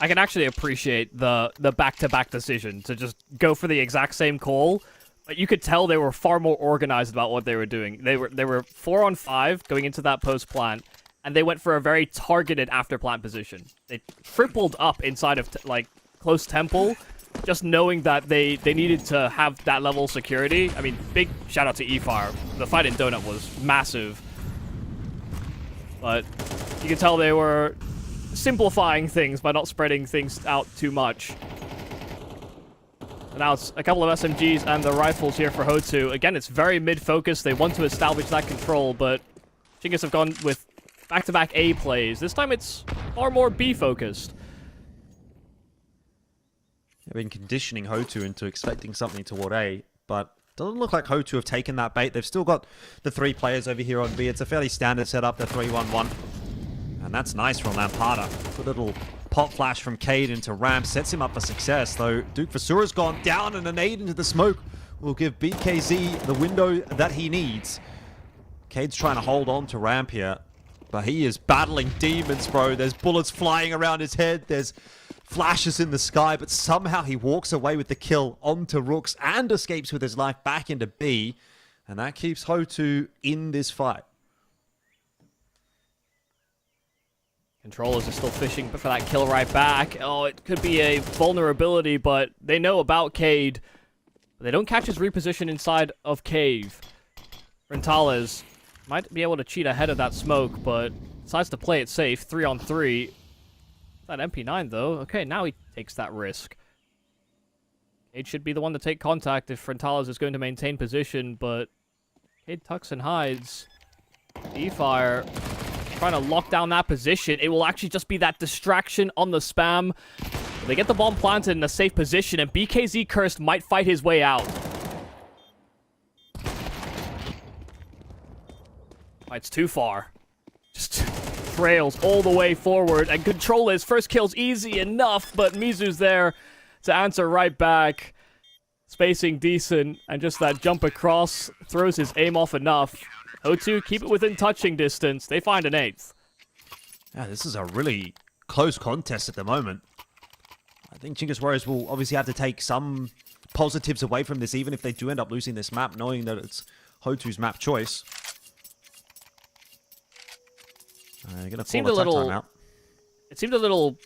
I can actually appreciate the back-to-back decision to just go for the exact same call, but you could tell they were far more organized about what they were doing. They were 4 on 5 going into that post plant, and they went for a very targeted after plant position. They tripled up inside of close temple, just knowing that they needed to have that level of security. I mean, big shout out to eFire. The fight in Donut was massive, but you could tell they were simplifying things by not spreading things out too much. And now it's a couple of SMGs and the rifles here for Hotu. Again, it's very mid-focused. They want to establish that control, but Chingis have gone with back-to-back A plays. This time it's far more B-focused. They've been conditioning Hotu into expecting something toward A, but doesn't look like Hotu have taken that bait. They've still got the 3 players over here on B. It's a fairly standard setup, the 3-1-1. And that's nice from Lampada. Good little pop flash from Cade into Ramp. Sets him up for success, though. Duke Vasura's gone down, and a nade into the smoke will give BKZ the window that he needs. Cade's trying to hold on to Ramp here, but he is battling demons, bro. There's bullets flying around his head. There's flashes in the sky, but somehow he walks away with the kill onto Rooks and escapes with his life back into B. And that keeps Hotu in this fight. Controllers are still fishing for that kill right back. Oh, it could be a vulnerability, but they know about Cade. They don't catch his reposition inside of Cave. Rentales might be able to cheat ahead of that smoke, but decides to play it safe. 3 on 3. That MP9, though. Okay, now he takes that risk. Cade should be the one to take contact if Rentales is going to maintain position, but Cade tucks and hides. E-Fire trying to lock down that position. It will actually just be that distraction on the spam. They get the bomb planted in a safe position, and BKZ Cursed might fight his way out. It's too far. Just trails all the way forward, and Control his first kill's easy enough, but Mizu's there to answer right back. Spacing decent, and just that jump across throws his aim off enough. Hotu keep it within touching distance. They find an 8th. Yeah, this is a really close contest at the moment. I think Chingis Warriors will obviously have to take some positives away from this, even if they do end up losing this map, knowing that it's Hotu's map choice. Going to call seemed a attack little. timeout. It seemed a little.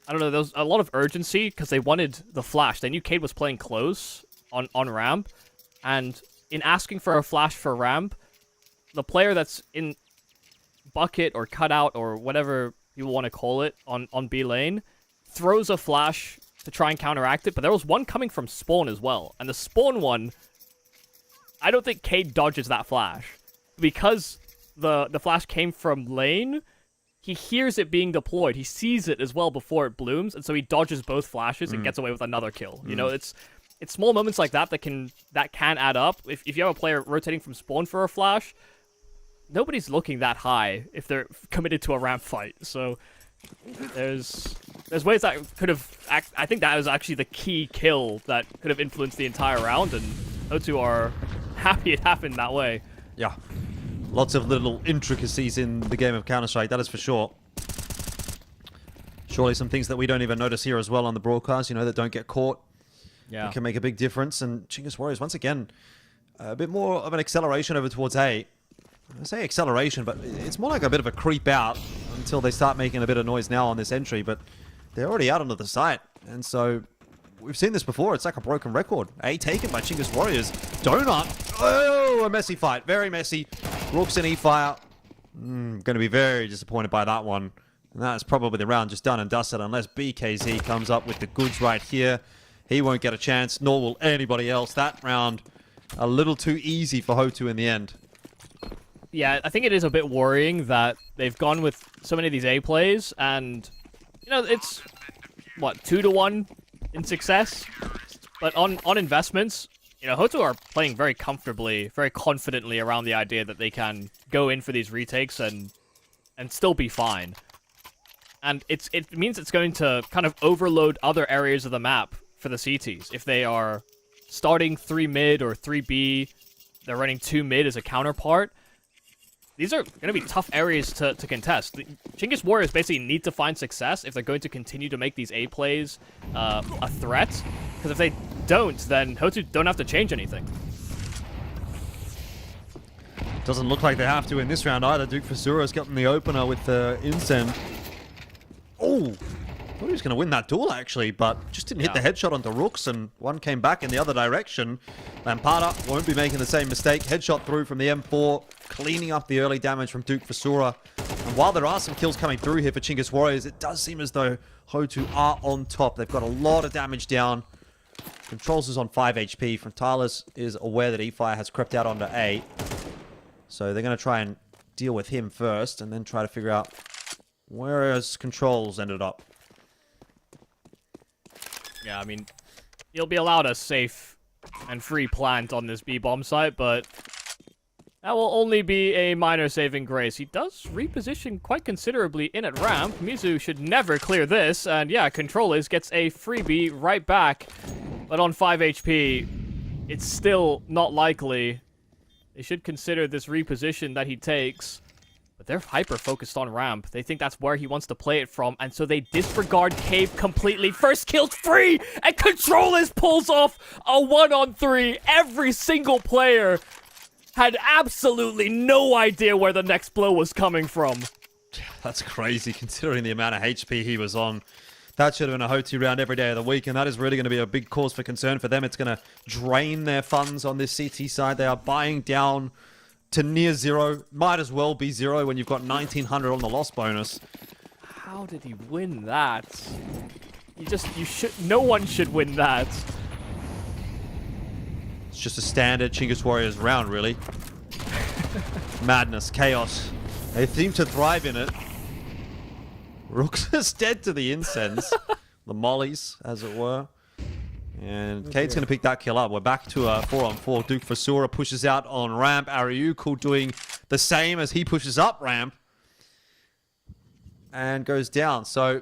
I don't know. There was a lot of urgency because they wanted the flash. They knew Cade was playing close on ramp, and in asking for a flash for ramp, the player that's in bucket or cutout or whatever you want to call it on B lane throws a flash to try and counteract it. But there was one coming from spawn as well, and the spawn one, I don't think Cade dodges that flash because the flash came from lane. He hears it being deployed. He sees it as well before it blooms, and so he dodges both flashes and gets away with another kill. You know, it's small moments like that that can add up. If you have a player rotating from spawn for a flash, nobody's looking that high if they're committed to a ramp fight. So there's ways that could have. I think that was actually the key kill that could have influenced the entire round, and O2 are happy it happened that way. Yeah. Lots of little intricacies in the game of Counter-Strike, that is for sure. Surely some things that we don't even notice here as well on the broadcast, you know, that don't get caught. Yeah. It can make a big difference. And Chingis Warriors, once again, a bit more of an acceleration over towards A. I say acceleration, but it's more like a bit of a creep out until they start making a bit of noise now on this entry. But they're already out onto the site. And so we've seen this before. It's like a broken record. A taken by Chingis Warriors. Donut. Oh, a messy fight. Very messy. Rooks and E-Fire. Going to be very disappointed by that one. And that's probably the round just done and dusted unless BKZ comes up with the goods right here. He won't get a chance, nor will anybody else. That round, a little too easy for Hotu in the end. Yeah, I think it is a bit worrying that they've gone with so many of these A plays, and, you know, it's, what, 2-1 in success? But on investments, you know, Hotu are playing very comfortably, very confidently around the idea that they can go in for these retakes and still be fine. And it means it's going to kind of overload other areas of the map for the CTs. If they are starting 3 mid or 3B, they're running 2 mid as a counterpart, these are going to be tough areas to contest. The Chingis Warriors basically need to find success if they're going to continue to make these A plays a threat. Because if they don't, then Hotu don't have to change anything. Doesn't look like they have to in this round either. Duke Fasura's gotten the opener with the Incend. Oh! I thought he was going to win that duel, actually, but just didn't hit the headshot onto Rooks, and one came back in the other direction. Lampada won't be making the same mistake. Headshot through from the M4, cleaning up the early damage from Duke Fasura. And while there are some kills coming through here for Chingis Warriors, it does seem as though Hotu are on top. They've got a lot of damage down. Controls is on 5 HP. Frontalis is aware that eFire has crept out onto A. So they're going to try and deal with him first, and then try to figure out where his Controls ended up. Yeah, I mean, he'll be allowed a safe and free plant on this B-bomb site, but that will only be a minor saving grace. He does reposition quite considerably in at ramp. Mizu should never clear this, and yeah, Controllers gets a freebie right back, but on 5 HP, it's still not likely. They should consider this reposition that he takes. But they're hyper-focused on ramp. They think that's where he wants to play it from, and so they disregard Cave completely. First kill's free, and Controllers pulls off a 1-on-3. Every single player had absolutely no idea where the next blow was coming from. That's crazy, considering the amount of HP he was on. That should have been a Hotu round every day of the week, and that is really going to be a big cause for concern for them. It's going to drain their funds on this CT side. They are buying down to near zero. Might as well be zero when you've got 1900 on the loss bonus. How did he win that? No one should win that. It's just a standard Chingis Warriors round, really. Madness, chaos. They seem to thrive in it. Rooks is dead to the incense. The mollies, as it were. And Kate's going to pick that kill up. We're back to a 4-on-4. Duke Fasura pushes out on ramp. Ariuku doing the same as he pushes up ramp. And goes down. So,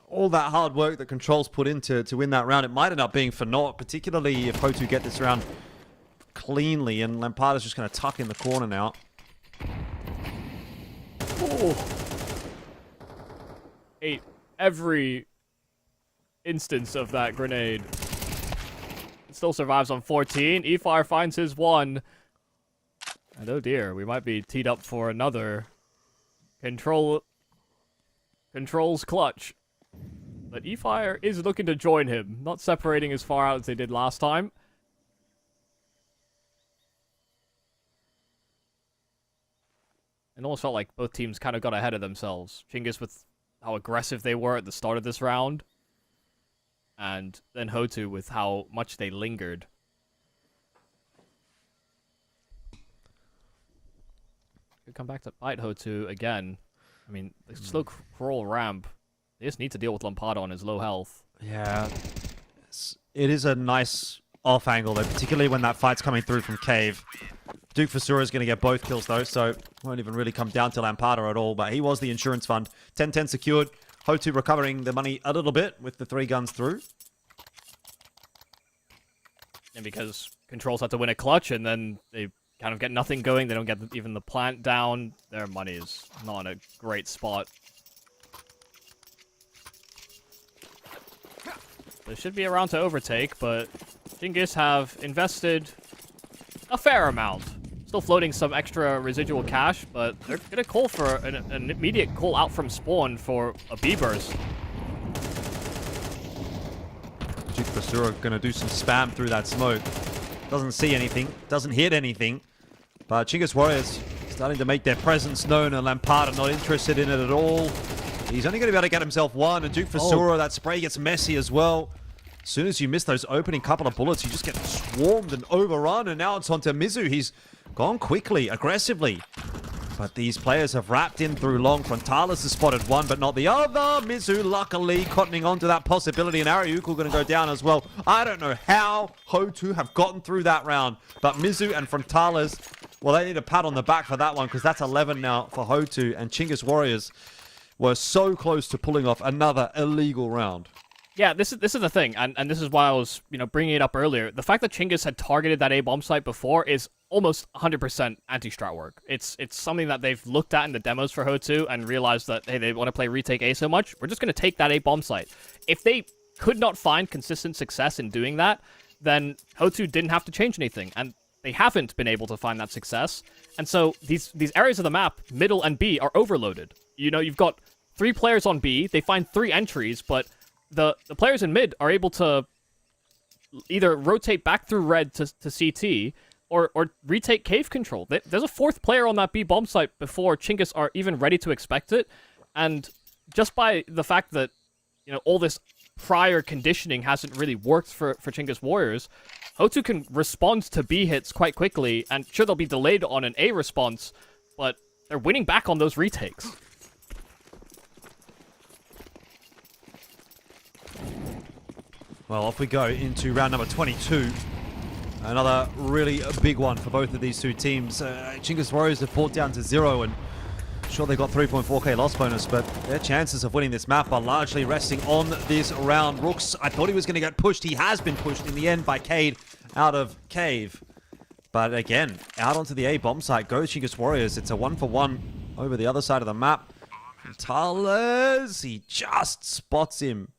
all that hard work that Controls put in to win that round, it might end up being for naught. Particularly if Hotu get this round cleanly. And Lampada's just going to tuck in the corner now. Ooh. Ate every instance of that grenade. It still survives on 14. eFire finds his one. And oh dear, we might be teed up for another Controls clutch. But eFire is looking to join him, not separating as far out as they did last time. It almost felt like both teams kind of got ahead of themselves. Chingis with how aggressive they were at the start of this round. And then Hotu with how much they lingered. Could come back to bite Hotu again. I mean, the slow crawl ramp. They just need to deal with Lampada on his low health. Yeah. It is a nice off angle, though, particularly when that fight's coming through from Cave. Duke Fasura is going to get both kills, though, so won't even really come down to Lampada at all, but he was the insurance fund. 10-10 secured. Hotu recovering the money a little bit with the 3 guns through. And because Controls had to win a clutch, and then they kind of get nothing going, they don't get even the plant down, their money is not in a great spot. There should be a round to overtake, but Chingis have invested a fair amount. Still floating some extra residual cash, but they're going to call for an immediate call out from spawn for a B-burst. Duke Fasura going to do some spam through that smoke. Doesn't see anything, doesn't hit anything. But Chingis Warriors starting to make their presence known, and Lampada not interested in it at all. He's only going to be able to get himself one, and Duke Fasura, that spray gets messy as well. As soon as you miss those opening couple of bullets, you just get swarmed and overrun, and now it's onto Mizu. He's gone quickly, aggressively. But these players have wrapped in through long. Frontalis has spotted one, but not the other. Mizu, luckily, cottoning onto that possibility, and Ariuku going to go down as well. I don't know how Hotu have gotten through that round, but Mizu and Frontalis, well, they need a pat on the back for that one, because that's 11 now for Hotu, and Chingis Warriors were so close to pulling off another illegal round. Yeah, this is the thing, and this is why I was bringing it up earlier. The fact that Chingis had targeted that A bomb site before is almost 100% anti-strat work. It's something that they've looked at in the demos for Hoou and realized that hey, they want to play retake A so much. We're just going to take that A bomb site. If they could not find consistent success in doing that, then Hoou didn't have to change anything, and they haven't been able to find that success. And so these areas of the map, middle and B, are overloaded. You've got 3 players on B. They find 3 entries, but the players in mid are able to either rotate back through red to CT or retake cave control. There's a 4th player on that B bomb site before Chingis are even ready to expect it. And just by the fact that all this prior conditioning hasn't really worked for Chingis Warriors, Hoou can respond to B hits quite quickly, and sure, they'll be delayed on an A response, but they're winning back on those retakes. Well, off we go into round number 22. Another really big one for both of these two teams. Chingis Warriors have fought down to 0, and sure, they got 3.4k loss bonus, but their chances of winning this map are largely resting on this round. Rooks, I thought he was going to get pushed. He has been pushed in the end by Cade out of Cave. But again, out onto the A bomb site goes Chingis Warriors. It's a 1-for-1 over the other side of the map. Talers, he just spots him.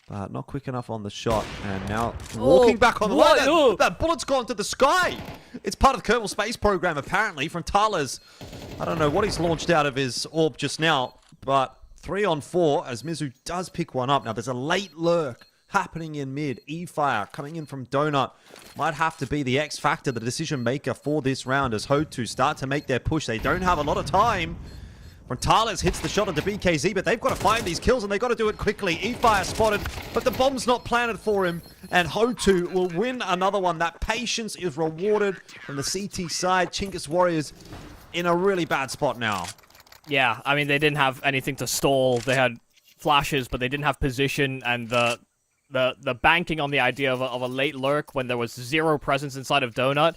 But not quick enough on the shot, and now walking back on the line. That bullet's gone to the sky. It's part of the Kerbal Space Program, apparently, from Talers. I don't know what he's launched out of his orb just now, but 3 on 4 as Mizu does pick one up. Now, there's a late lurk happening in mid. E-Fire coming in from Donut might have to be the X factor, the decision maker for this round as Hoou start to make their push. They don't have a lot of time. Frontales hits the shot onto BKZ, but they've got to find these kills, and they've got to do it quickly. E-Fire spotted, but the bomb's not planted for him, and Hoou will win another one. That patience is rewarded from the CT side. Chingis Warriors in a really bad spot now. Yeah, I mean, they didn't have anything to stall. They had flashes, but they didn't have position, and the banking on the idea of a late lurk when there was 0 presence inside of Donut.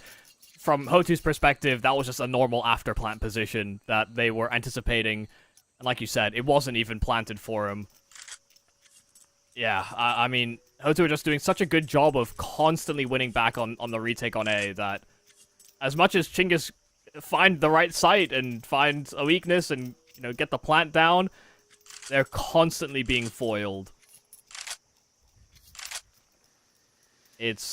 From Hout's perspective, that was just a normal after plant position that they were anticipating. And like you said, it wasn't even planted for him. Yeah, I mean, Hoou are just doing such a good job of constantly winning back on the retake on A that as much as Chingis find the right site and find a weakness and, get the plant down, they're constantly being foiled. It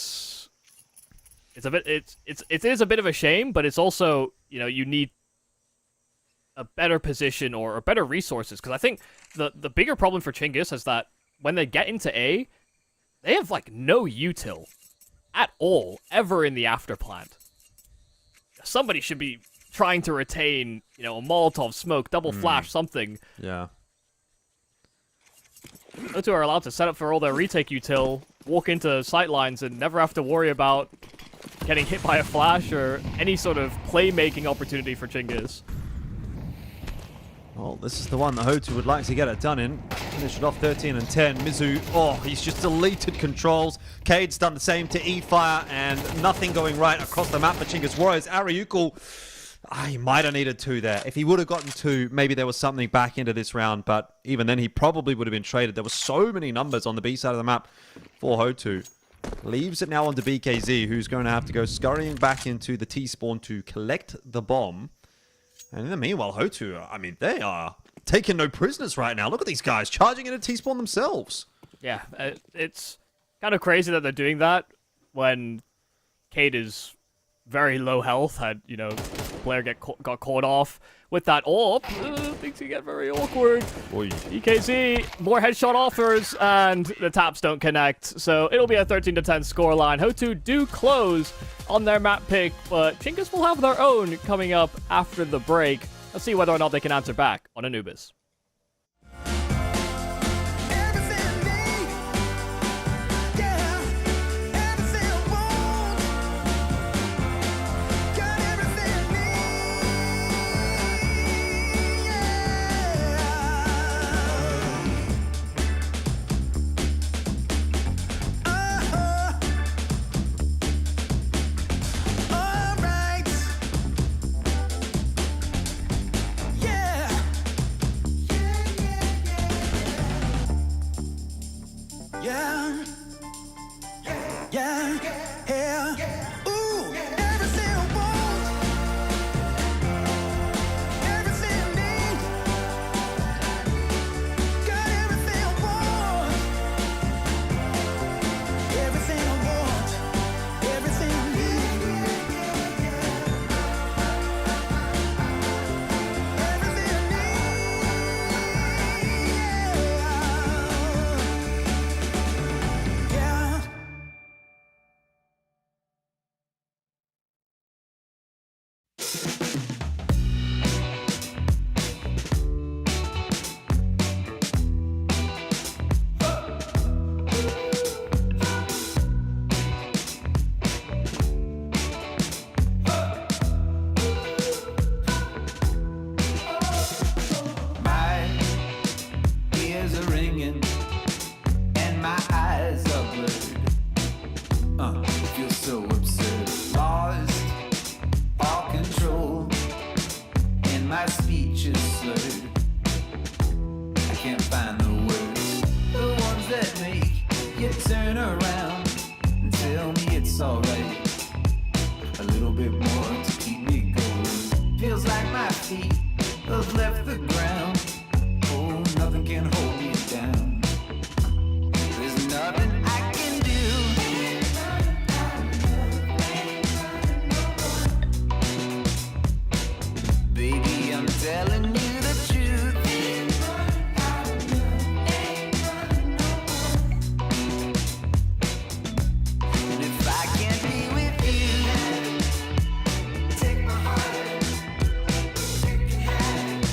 is a bit of a shame, but it's also, you need a better position or better resources, because I think the bigger problem for Chingis is that when they get into A, they have no util at all ever in the after plant. Somebody should be trying to retain, a Molotov, smoke, double flash, something. Yeah. Those two are allowed to set up for all their retake util, walk into sightlines, and never have to worry about getting hit by a flash or any sort of playmaking opportunity for Chingis. Well, this is the one that Hoou would like to get it done in. Finish it off 13 and 10. Mizu, he's just deleted controls. Cade's done the same to E-Fire, and nothing going right across the map for Chingis Warriors. Ariukul, he might have needed 2 there. If he would have gotten 2, maybe there was something back into this round, but even then he probably would have been traded. There were so many numbers on the B side of the map for Hoou. Leaves it now onto BKZ, who's going to have to go scurrying back into the T-spawn to collect the bomb. And in the meanwhile, Hoou, I mean, they are taking no prisoners right now. Look at these guys charging into T-spawn themselves. Yeah, it's kind of crazy that they're doing that when Cade is very low health, had, player got caught off with that orb. Things can get very awkward. Oy. EKZ, more headshot offers, and the taps don't connect. So it'll be a 13-10 scoreline. Hoou do close on their map pick, but Chingis will have their own coming up after the break. Let's see whether or not they can answer back on Anubis. Yeah, yeah, ooh, everything I want, everything I need, got everything I want, everything I want, everything I need, everything I need, yeah. My ears are ringing and my eyes are blurred. It feels so absurd. Lost all control and my speech is slurred. I can't find the words, the ones that make you turn around and tell me it's alright. A little bit more to keep me going. Feels like my feet have left the ground. Oh, nothing can hold me down. There's nothing I can do. Baby, I'm telling you the truth. And if I can't be with you, take my heart, take your hand.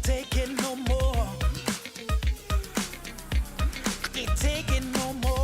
take it no more. Can't take it no more.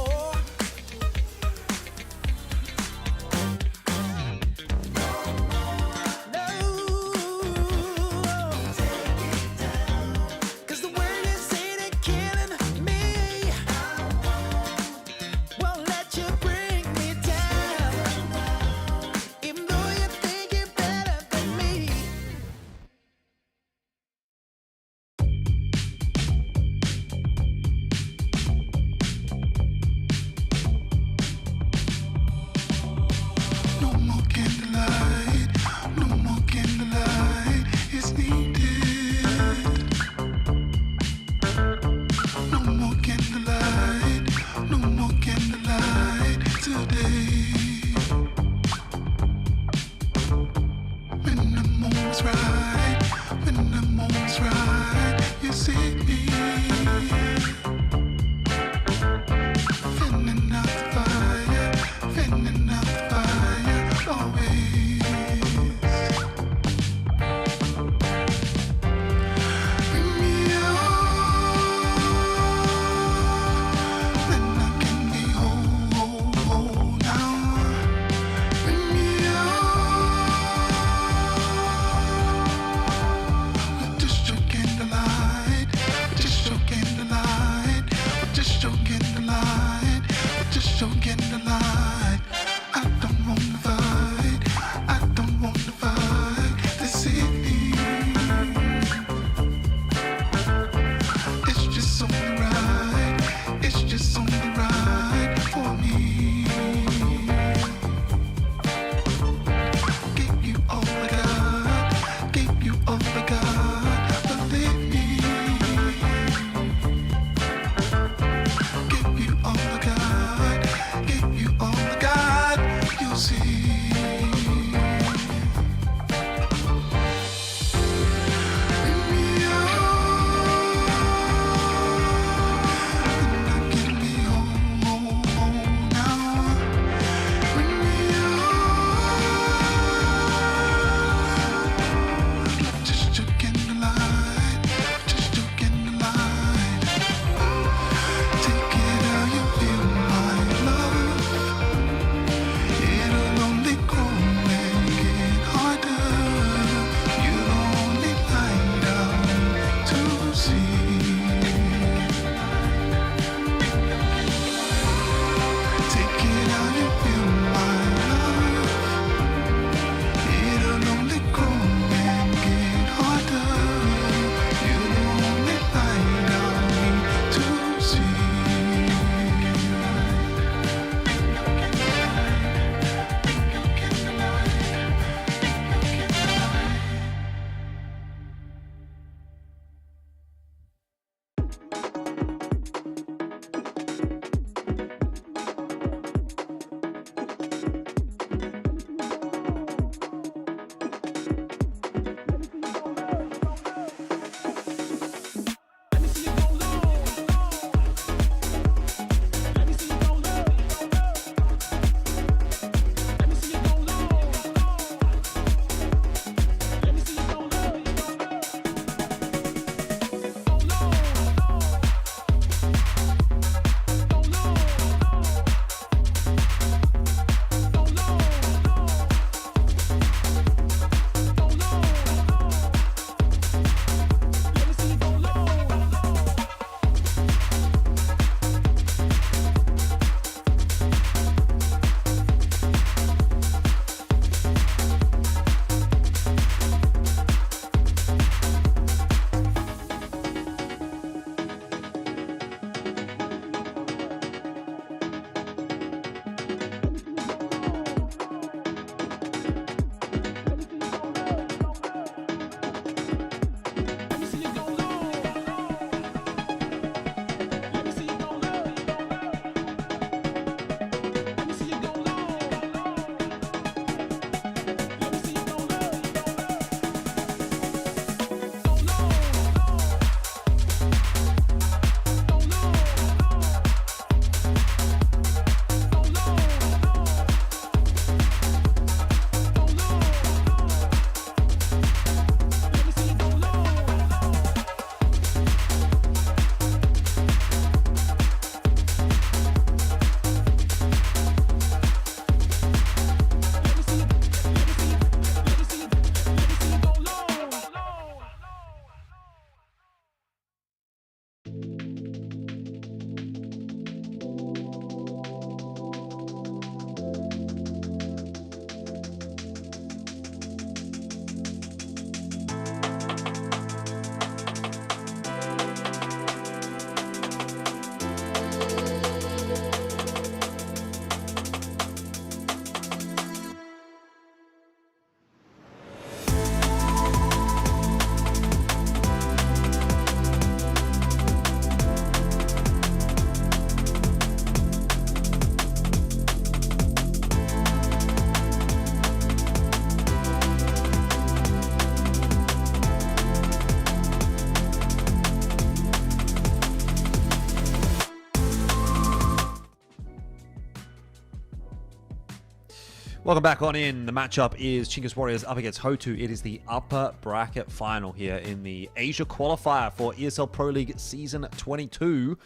Welcome back on in. The matchup is Chingis Warriors up against Hoou. It is the upper bracket final here in the Asia qualifier for ESL Pro League Season 22.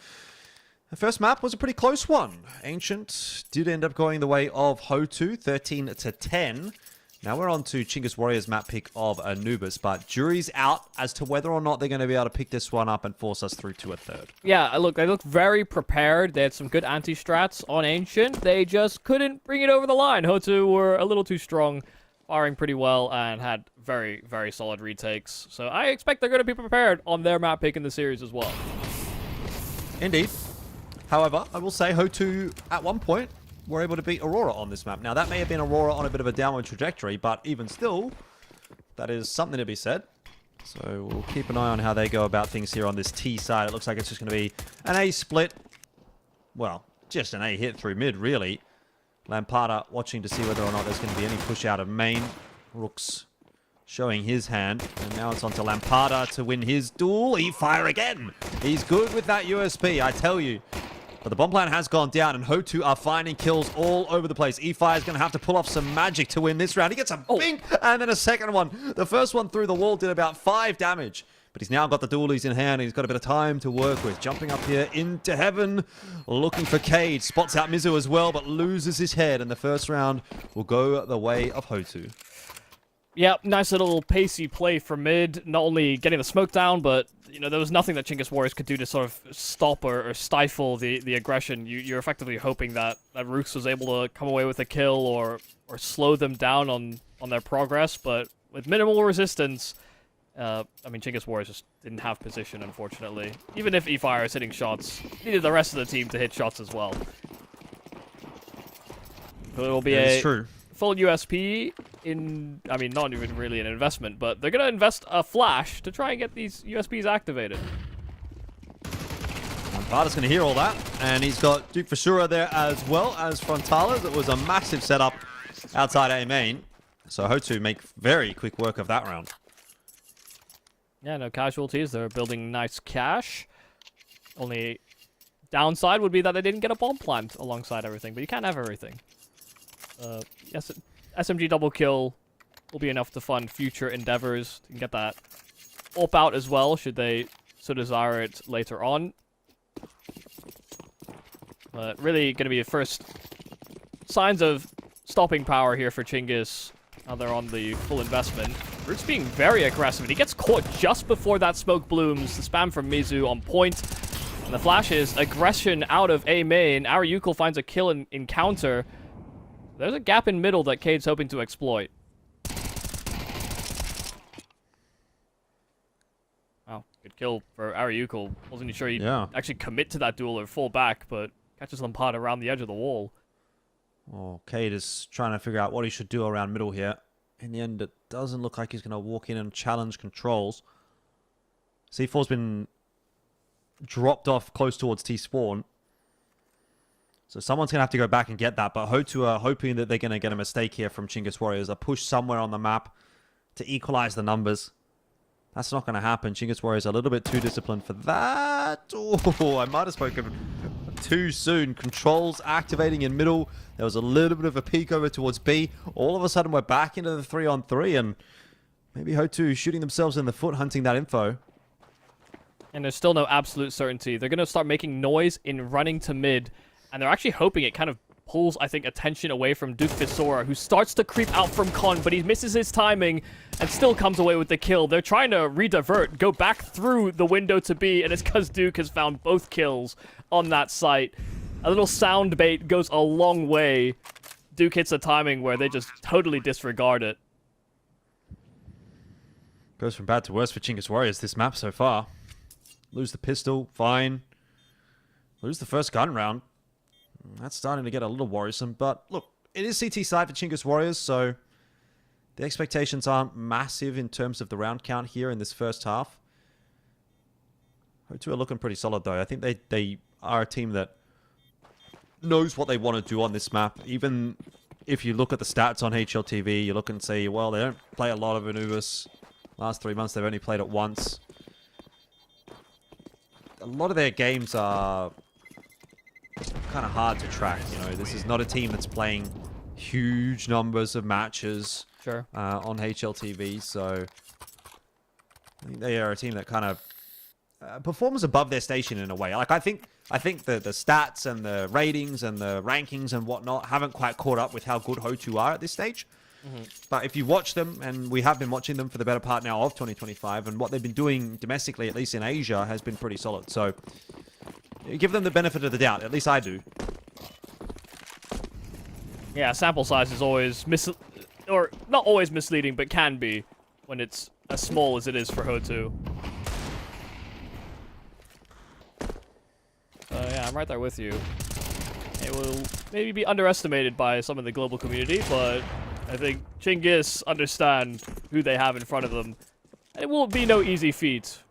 The first map was a pretty close one. Ancient did end up going the way of Hoou, 13-10. Now we're on to Chingis Warriors' map pick of Anubis, but jury's out as to whether or not they're going to be able to pick this one up and force us through to a third. Yeah, look, they look very prepared. They had some good anti-strats on Ancient. They just couldn't bring it over the line. Hoou were a little too strong, firing pretty well, and had very, very solid retakes. So I expect they're going to be prepared on their map pick in the series as well. Indeed. However, I will say Hoou, at one point, were able to beat Aurora on this map. Now, that may have been Aurora on a bit of a downward trajectory, but even still, that is something to be said. So we'll keep an eye on how they go about things here on this T side. It looks like it's just going to be an A split. Well, just an A hit through mid, really. Lampada watching to see whether or not there's going to be any push out of main. Rooks showing his hand. And now it's on to Lampada to win his duel. He fire again. He's good with that USP, I tell you. But the bomb plant has gone down, and Hoou are finding kills all over the place. E-Fire is going to have to pull off some magic to win this round. He gets a bink, and then a second one. The first one through the wall did about 5 damage. But he's now got the dualies in hand, and he's got a bit of time to work with. Jumping up here into heaven, looking for Cade. Spots out Mizu as well, but loses his head. And the first round will go the way of Hoou. Yeah, nice little pacey play from mid. Not only getting the smoke down, but you know there was nothing that Chingis Warriors could do to sort of stop or stifle the aggression. You're effectively hoping that Rooks was able to come away with a kill or slow them down on their progress. But with minimal resistance, I mean Chingis Warriors just didn't have position, unfortunately. Even if E-Fire is hitting shots, needed the rest of the team to hit shots as well. So it'll be a full USP in, I mean, not even really an investment, but they're going to invest a flash to try and get these USPs activated. Frontala's going to hear all that, and he's got Duke Fashura there as well as Frontala's. It was a massive setup outside A main, so Hoou make very quick work of that round. Yeah, no casualties. They're building nice cash. Only downside would be that they didn't get a bomb plant alongside everything, but you can't have everything. Yes, SMG double kill will be enough to fund future endeavors. You can get that AWP out as well, should they so desire it later on. But really going to be the first signs of stopping power here for Chingis. Now they're on the full investment. Roots being very aggressive, and he gets caught just before that smoke blooms. The spam from Mizu on point. And the flash is aggression out of A main. Ariukul finds a kill in counter. There's a gap in middle that Cade's hoping to exploit. Wow, good kill for Ariukul. Wasn't sure he'd actually commit to that duel or fall back, but catches Lampada around the edge of the wall. Oh, Cade is trying to figure out what he should do around middle here. In the end, it doesn't look like he's going to walk in and challenge controls. C4's been dropped off close towards T-spawn. So someone's going to have to go back and get that, but Hoou are hoping that they're going to get a mistake here from Chingis Warriors. A push somewhere on the map to equalize the numbers. That's not going to happen. Chingis Warriors are a little bit too disciplined for that. Oh, I might have spoken too soon. Controls activating in middle. There was a little bit of a peek over towards B. All of a sudden, we're back into the 3-on-3, and maybe Hoou shooting themselves in the foot, hunting that info. And there's still no absolute certainty. They're going to start making noise in running to mid. And they're actually hoping it kind of pulls, I think, attention away from Duke Fissora, who starts to creep out from Con, but he misses his timing and still comes away with the kill. They're trying to redivert, go back through the window to B, and it's because Duke has found both kills on that site. A little sound bait goes a long way. Duke hits a timing where they just totally disregard it. Goes from bad to worse for Chingis Warriors this map so far. Lose the pistol, fine. Lose the first gun round. That's starting to get a little worrisome, but look, it is CT side for Chingis Warriors, so the expectations aren't massive in terms of the round count here in this first half. Hoou are looking pretty solid, though. I think they are a team that knows what they want to do on this map. Even if you look at the stats on HLTV, you look and see, well, they don't play a lot of Anubis. Last 3 months, they've only played it once. A lot of their games are kind of hard to track. You know, this is not a team that's playing huge numbers of matches Sure. on HLTV, so I think they are a team that kind of performs above their station in a way. Like I think the stats and the ratings and the rankings and whatnot haven't quite caught up with how good Hotu are at this stage. But if you watch them, and we have been watching them for the better part now of 2025, and what they've been doing domestically, at least in Asia, has been pretty solid. So give them the benefit of the doubt. At least I do. Yeah, sample size is always or not always misleading, but can be when it's as small as it is for Hotu. Yeah, I'm right there with you. It will maybe be underestimated by some in the global community, but I think Chingis understand who they have in front of them. And it will be no easy feat.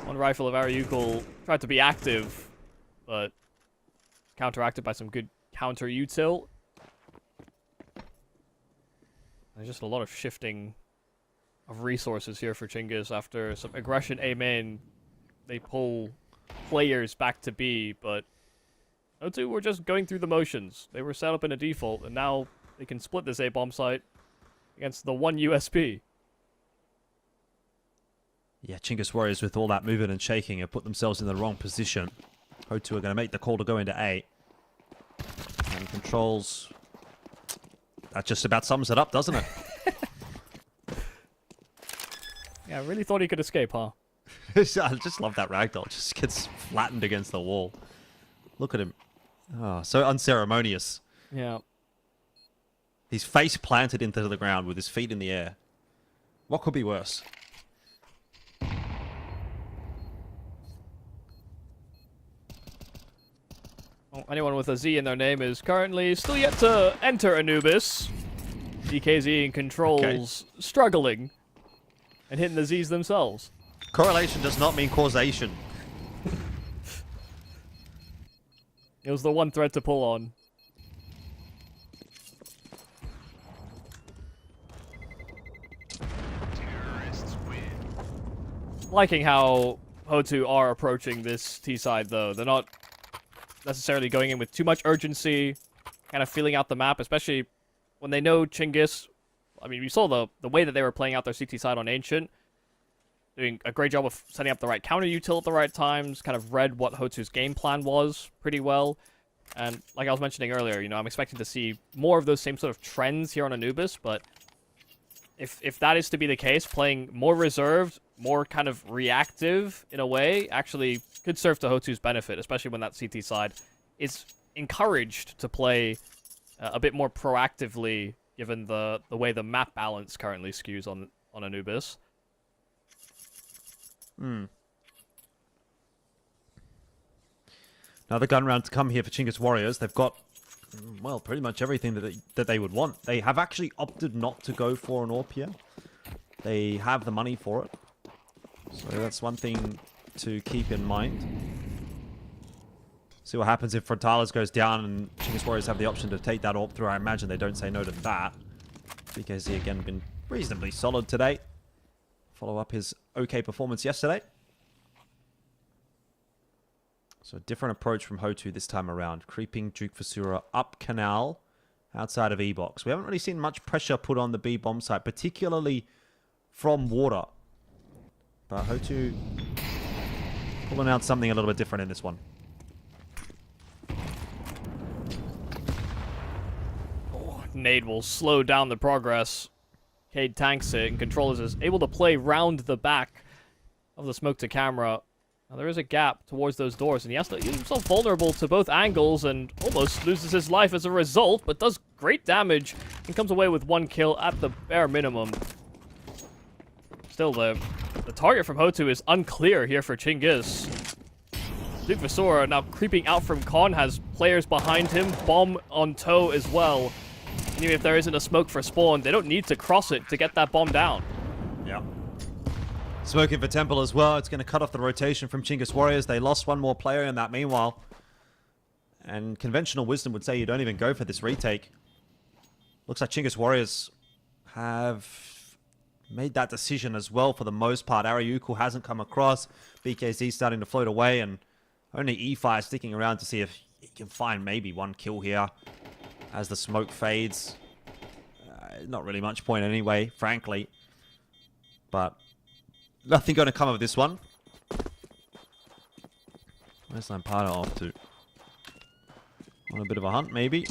One rifle of Ariukul tried to be active, but counteracted by some good counter util. There's just a lot of shifting of resources here for Chingis after some aggression A main. They pull players back to B, but O2 were just going through the motions. They were set up in a default, and now they can split this A bomb site against the one USP. Yeah, Chingis Warriors with all that movement and shaking have put themselves in the wrong position. Hotu are going to make the call to go into A. And controls... That just about sums it up, doesn't it? Yeah, I really thought he could escape, huh? I just love that ragdoll. Just gets flattened against the wall. Look at him. Oh, so unceremonious. Yeah. He's face planted into the ground with his feet in the air. What could be worse? Well, anyone with a Z in their name is currently still yet to enter Anubis. DKZ and Controls struggling and hitting the Zs themselves. Correlation does not mean causation. It was the one thread to pull on. Liking how Hotu are approaching this T side though. They're not necessarily going in with too much urgency, kind of feeling out the map, especially when they know Chingis. I mean, we saw the way that they were playing out their CT side on Ancient. Doing a great job of setting up the right counter util at the right times, kind of read what Hotu's game plan was pretty well. And like I was mentioning earlier, you know, I'm expecting to see more of those same sort of trends here on Anubis, but if that is to be the case, playing more reserved, more kind of reactive in a way, actually could serve to Hotu's benefit, especially when that CT side is encouraged to play a bit more proactively, given the way the map balance currently skews on Anubis. Another gun round to come here for Chingis Warriors. They've got, well, pretty much everything that they would want. They have actually opted not to go for an AWP here. They have the money for it. So that's one thing to keep in mind. See what happens if Frontalis goes down and Chingis Warriors have the option to take that AWP through. I imagine they don't say no to that. Because he, again, been reasonably solid today. Follow up his okay performance yesterday. So a different approach from Hotu this time around. Creeping Duke Vasura up canal outside of E-Box. We haven't really seen much pressure put on the B bomb site, particularly from water. But Hotu pulling out something a little bit different in this one. Nade will slow down the progress. Cade tanks it, and Controllers is able to play round the back of the smoke to camera. Now there is a gap towards those doors, and he has to use himself vulnerable to both angles and almost loses his life as a result, but does great damage and comes away with 1 kill at the bare minimum. Still, the target from Hotu is unclear here for Chingis. Duke Vasura now creeping out from Con, has players behind him, bomb on toe as well. And even if there isn't a smoke for spawn, they don't need to cross it to get that bomb down. Yeah. Smoking for Temple as well. It's going to cut off the rotation from Chingis Warriors. They lost one more player in that meanwhile. And conventional wisdom would say you don't even go for this retake. Looks like Chingis Warriors have made that decision as well for the most part. Ariukul hasn't come across. BKZ starting to float away, and only E-Fire sticking around to see if he can find maybe 1 kill here. as the smoke fades. Not really much point anyway, frankly. But nothing going to come of this one. Where's Lampada off to? On a bit of a hunt, maybe.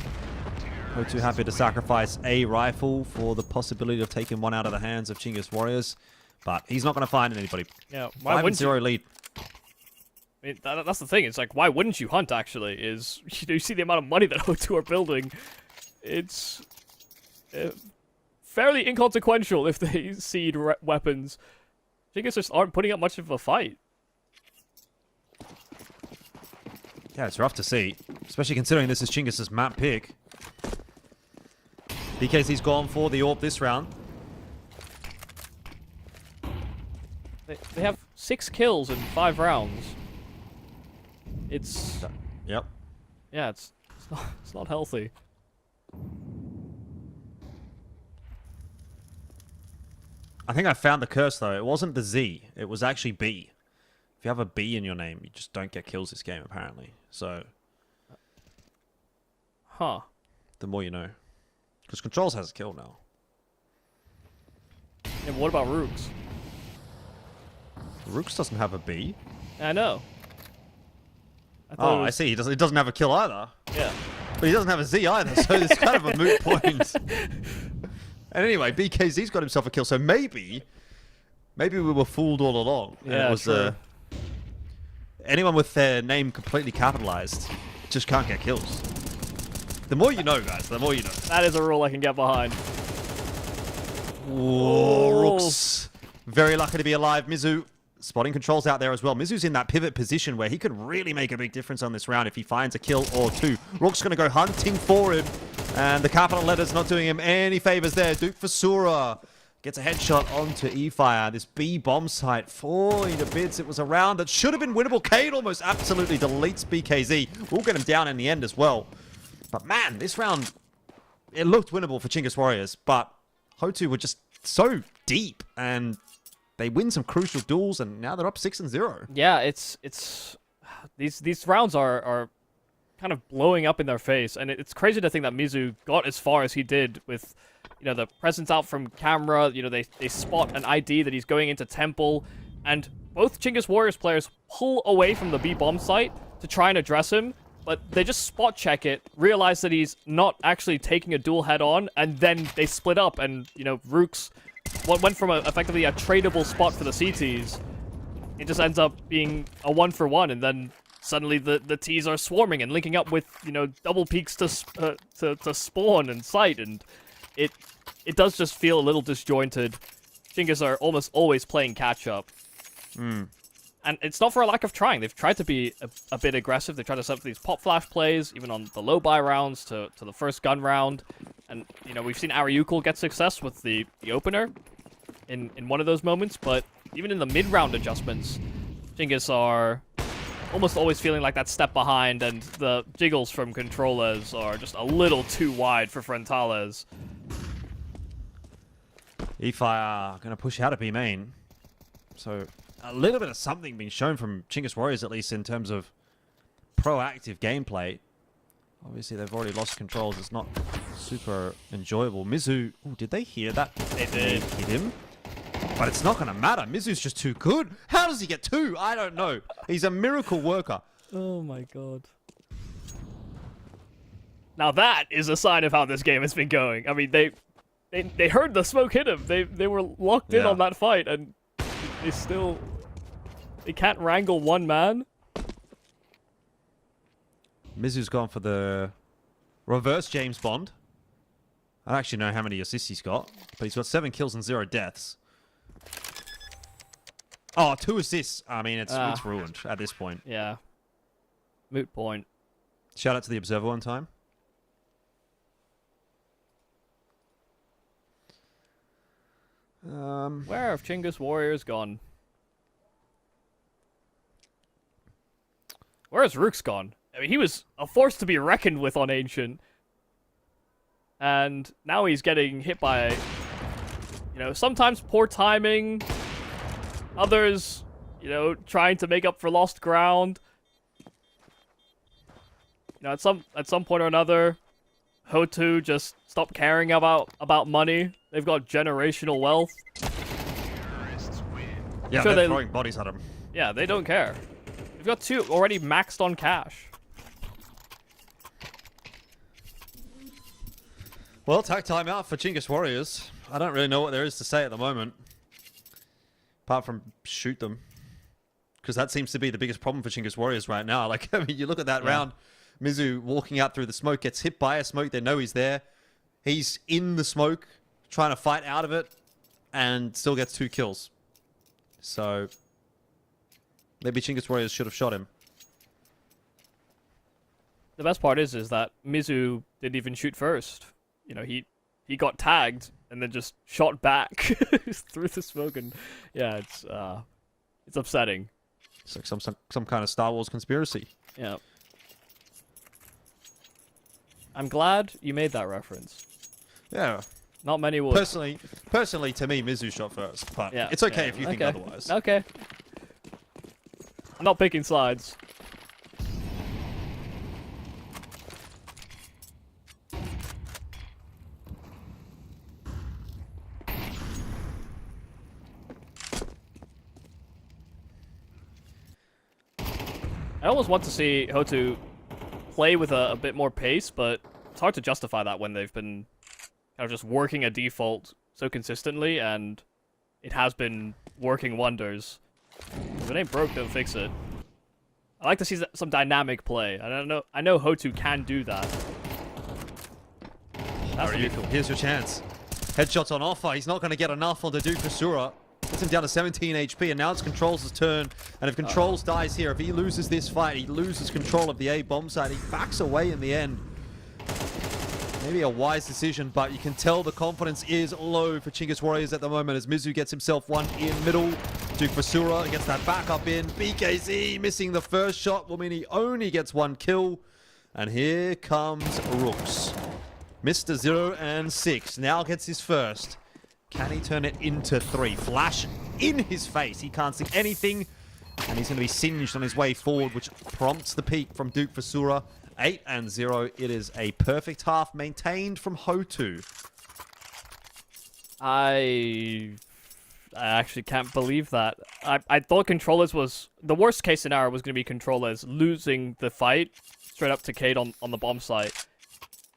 Hoou too happy to sacrifice a rifle for the possibility of taking one out of the hands of Chingis Warriors. But he's not going to find anybody. Yeah, why wouldn't 5-0 lead. I mean, that's the thing. It's like, why wouldn't you hunt, actually? Is, you see the amount of money that Hoou are building. It's fairly inconsequential if they seed weapons. Chingis just aren't putting up much of a fight. Yeah, it's rough to see. Especially considering this is Chingis' map pick. BKZ's gone for the AWP this round. They have 6 kills in 5 rounds. It's... Yep. Yeah, it's not healthy. I think I found the curse, though. It wasn't the Z. It was actually B. If you have a B in your name, you just don't get kills this game, apparently. So... Huh. The more you know. Because Controls has a kill now. Yeah, but what about Rooks? Rooks doesn't have a B. I know. Oh, I see. He doesn't have a kill either. Yeah. But he doesn't have a Z either, so it's kind of a moot point. And anyway, BKZ's got himself a kill, so maybe we were fooled all along. And Yeah, it was, true. Anyone with their name completely capitalized just can't get kills. The more you know, guys, the more you know. That is a rule I can get behind. Whoa, Rooks. Very lucky to be alive. Mizu spotting Controls out there as well. Mizu's in that pivot position where he could really make a big difference on this round if he finds a kill or two. Rook's going to go hunting for him. And the capital letter's not doing him any favors there. Duke Fasura gets a headshot onto E-Fire. This B bomb site falling to bits. It was a round that should have been winnable. Cade almost absolutely deletes BKZ. We'll get him down in the end as well. But man, this round, it looked winnable for Chingis Warriors. But Hoou were just so deep. And they win some crucial duels. And now they're up 6-0. Yeah, it's these rounds are kind of blowing up in their face, and it's crazy to think that Mizu got as far as he did with, you know, the presence out from camera. You know, they spot an ID that he's going into Temple, and both Chingis Warriors players pull away from the B bomb site to try and address him, but they just spot check it, realize that he's not actually taking a duel head on, and then they split up, and, you know, Rooks went from effectively a tradable spot for the CTs. It just ends up being a 1-for-1, and then suddenly the T's are swarming and linking up with, you know, double peeks to spawn and sight, and it does just feel a little disjointed. Chingis are almost always playing catch up. And it's not for a lack of trying. They've tried to be a bit aggressive. They tried to set up these pop flash plays, even on the low buy rounds to the first gun round. And, you know, we've seen Ariukul get success with the opener in one of those moments, but even in the mid-round adjustments, Chingis are almost always feeling like that step behind, and the jiggles from controllers are just a little too wide for Frontales. E-Fire going to push out of B main. So a little bit of something being shown from Chingis Warriors, at least in terms of proactive gameplay. Obviously, they've already lost Controls. It's not super enjoyable. Mizu, ooh, did they hear that? They did. Hit him. But it's not going to matter. Mizu's just too good. How does he get 2? I don't know. He's a miracle worker. Oh my god. Now that is a sign of how this game has been going. I mean, they heard the smoke hit him. They were locked in on that fight, and they can't wrangle one man. Mizu's gone for the reverse James Bond. I don't actually know how many assists he's got, but he's got 7 kills and 0 deaths. Oh, 2 assists. I mean, it's ruined at this point. Yeah. Moot point. Shout out to the Observer one time. Where have Chingis Warriors gone? Where has Rook's gone? I mean, he was a force to be reckoned with on Ancient. And now he's getting hit by, you know, sometimes poor timing. Others, you know, trying to make up for lost ground. You know, at some point or another, Hotu just stop caring about money? They've got generational wealth. Yeah, Sure, they're they- throwing bodies at him. Yeah, they don't care. They've got 2 already maxed on cash. Well, tag timeout for Chingis Warriors. I don't really know what there is to say at the moment. Apart from shoot them. Because that seems to be the biggest problem for Chingis Warriors right now. Like, I mean, you look at that round. Mizu walking out through the smoke, gets hit by a smoke. They know he's there. He's in the smoke, trying to fight out of it, and still gets 2 kills. So, maybe Chingis Warriors should have shot him. The best part is that Mizu didn't even shoot first. You know, he got tagged and then just shot back through the smoke, and yeah, it's upsetting. It's like some kind of Star Wars conspiracy. Yeah. I'm glad you made that reference. Yeah. Not many would. Personally, to me, Mizu shot first, but Yeah, it's okay yeah, if you think okay. otherwise. Okay. I'm not picking sides. I almost want to see Hotu play with a bit more pace, but it's hard to justify that when they've been kind of just working a default so consistently, and it has been working wonders. If it ain't broke, don't fix it. I like to see some dynamic play. I know Hotu can do that. That's Very cool. Here's your chance. Headshots on offer. He's not going to get enough on the Duke Fasura. Puts him down to 17 HP, and now it's Controls' turn. And if Controls dies here, if he loses this fight, he loses control of the A bomb site. He backs away in the end. Maybe a wise decision, but you can tell the confidence is low for Chingis Warriors at the moment as Mizu gets himself one in middle. Duke Fasura gets that backup in. BKZ missing the first shot will mean he only gets 1 kill. And here comes Rooks. Mr. 0 and 6 now gets his first. Can he turn it into 3? Flash in his face. He can't see anything. And he's going to be singed on his way forward, which prompts the peak from Duke Fasura. 8 and 0. It is a perfect half maintained from Hotu. I actually can't believe that. I thought Controllers was... The worst case scenario was going to be Controllers losing the fight straight up to Cade on the bomb site.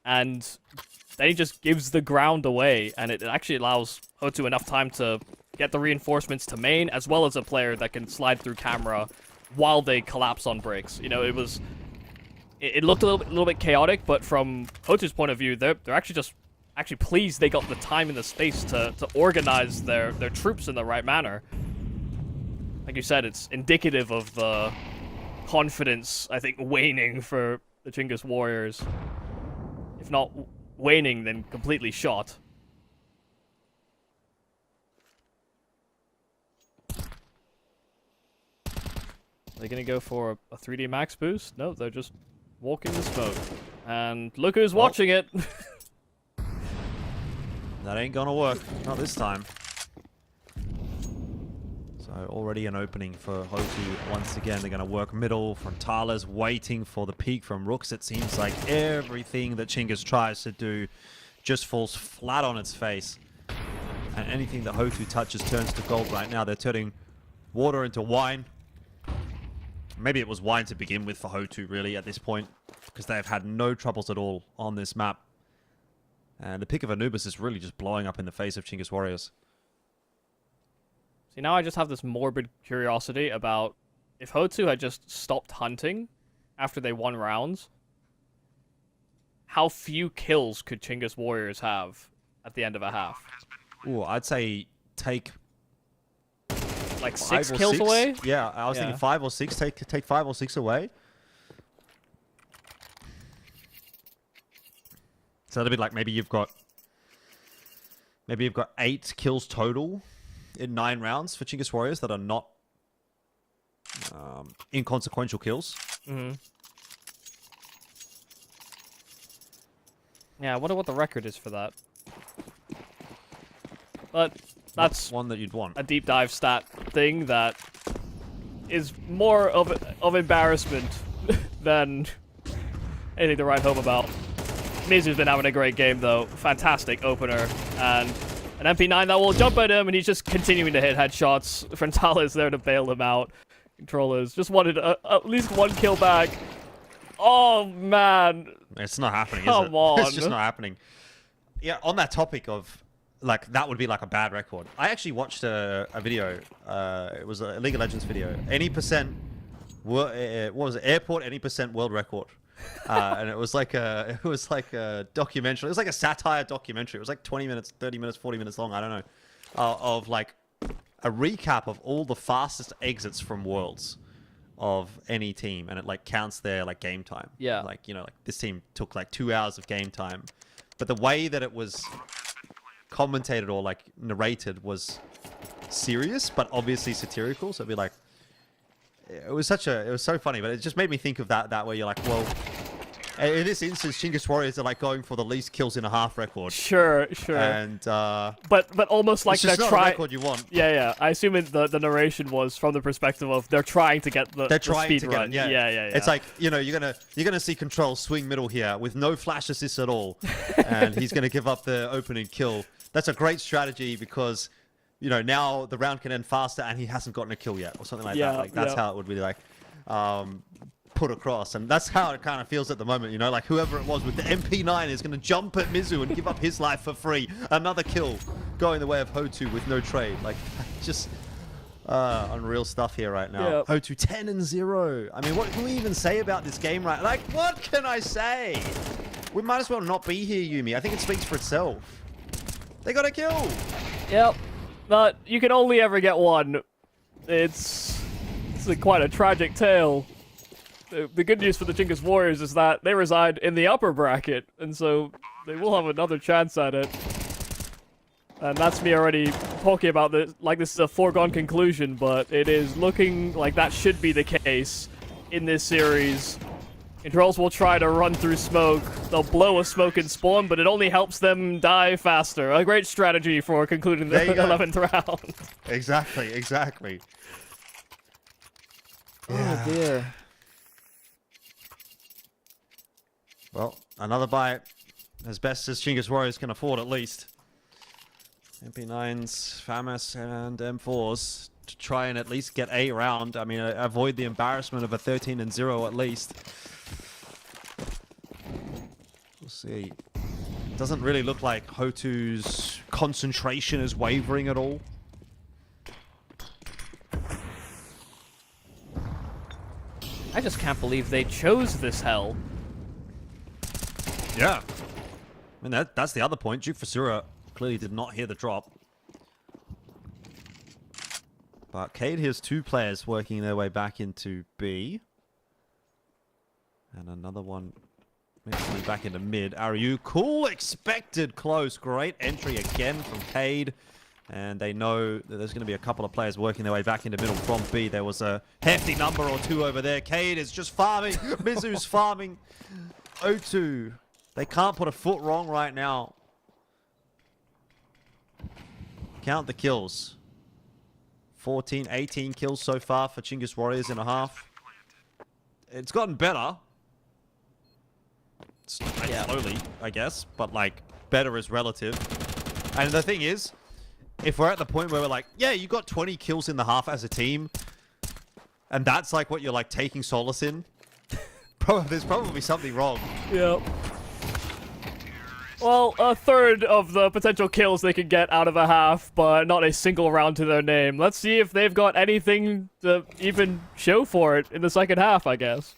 And then he just gives the ground away, and it actually allows Hotu enough time to get the reinforcements to main, as well as a player that can slide through camera while they collapse on breaks. You know, it was... It looked a little bit chaotic, but from Hotu's point of view, they're actually just pleased they got the time and the space to organize their troops in the right manner. Like you said, it's indicative of the confidence, I think, waning for the Chingis Warriors. If not waning, then completely shot. Are they gonna go for a 3D max boost? No, they're just walking the smoke. And look who's watching it! That ain't gonna work. Not this time. So already an opening for Hotu. Once again, they're gonna work middle. Frontala's waiting for the peak from Rooks. It seems like everything that Chingis tries to do just falls flat on its face. And anything that Hotu touches turns to gold right now. They're turning water into wine. Maybe it was wine to begin with for Hotu, really, at this point, because they've had no troubles at all on this map. And the pick of Anubis is really just blowing up in the face of Chingis Warriors. See, now I just have this morbid curiosity about if Hotu had just stopped hunting after they won rounds, how few kills could Chingis Warriors have at the end of a half? Ooh, I'd say take... Like 5 6 or kills 6? away? Yeah, I was thinking 5 or 6. Take 5 or 6 away. So that'd be like maybe you've got 8 kills total in 9 rounds for Chingis Warriors that are not inconsequential kills. Mm-hmm. Yeah, I wonder what the record is for that. But that's one that you'd want. A deep dive stat thing that is more of embarrassment than anything to write home about. Mizu's been having a great game, though. Fantastic opener. And an MP9 that will jump at him, and he's just continuing to hit headshots. Frontale there to bail him out. Controllers just wanted at least one kill back. Oh, man. It's not happening, Come is it? on. It's just not happening. Yeah, on that topic of, like, that would be like a bad record. I actually watched a video. It was a League of Legends video. Any percent, what was it? Airport any percent world record. And it was like a documentary. It was like a satire documentary. It was like 20 minutes, 30 minutes, 40 minutes long. I don't know. Of like a recap of all the fastest exits from worlds of any team, and it like counts their like game time. Yeah. Like, you know, like this team took like 2 hours of game time, but the way that it was commentated or like narrated was serious, but obviously satirical. So it'd be like, it was so funny, but it just made me think of that way. You're like, well, in this instance, Chingis Warriors are like going for the least kills in a half record. Sure. And But almost like it's just they're not a trying. record you want. Yeah. I assume the narration was from the perspective of they're trying to get the speed to run. get it. Yeah. It's like, you know, you're gonna see Control swing middle here with no flash assist at all, and he's gonna give up the opening kill. That's a great strategy because, you know, now the round can end faster and he hasn't gotten a kill yet or something like that. Like that's how it would be like put across, and that's how it kind of feels at the moment. You know, like whoever it was with the MP9 is going to jump at Mizu and give up his life for free. Another kill going the way of Hoou with no trade. Like just unreal stuff here right now. Hoou 10-0. I mean, what can we even say about this game, right? Like, what can I say? We might as well not be here, Yumi. I think it speaks for itself. They got a kill. Yep. But you can only ever get one. It's quite a tragic tale. The good news for the Chingis Warriors is that they reside in the upper bracket, and so they will have another chance at it. And that's me already talking about this like this is a foregone conclusion, but it is looking like that should be the case in this series. Controls will try to run through smoke. They'll blow a smoke and spawn, but it only helps them die faster. A great strategy for concluding the 11th round. Exactly. Oh dear. Well, another bite, as best as Chingis Warriors can afford, at least. MP9s, FAMAS, and M4s to try and at least get a round. I mean, avoid the embarrassment of a 13-0 at least. We'll see. Doesn't really look like Houtou's concentration is wavering at all. I just can't believe they chose this hell. Yeah. I mean, that's the other point. Duke Fusura clearly did not hear the drop. But Cade hears two players working their way back into B. And another one maybe back into mid. Ariu, cool, expected close. Great entry again from Cade. And they know that there's going to be a couple of players working their way back into middle from B. There was a hefty number or two over there. Cade is just farming. Mizu's farming. Hoou. They can't put a foot wrong right now. Count the kills. 14, 18 kills so far for Chingis Warriors in a half. It's gotten better. Slowly, I guess. But, like, better is relative. And the thing is, if we're at the point where we're like, yeah, you got 20 kills in the half as a team, and that's, like, what you're, like, taking solace in, there's probably something wrong. Yep. Well, a third of the potential kills they could get out of a half, but not a single round to their name. Let's see if they've got anything to even show for it in the second half, I guess.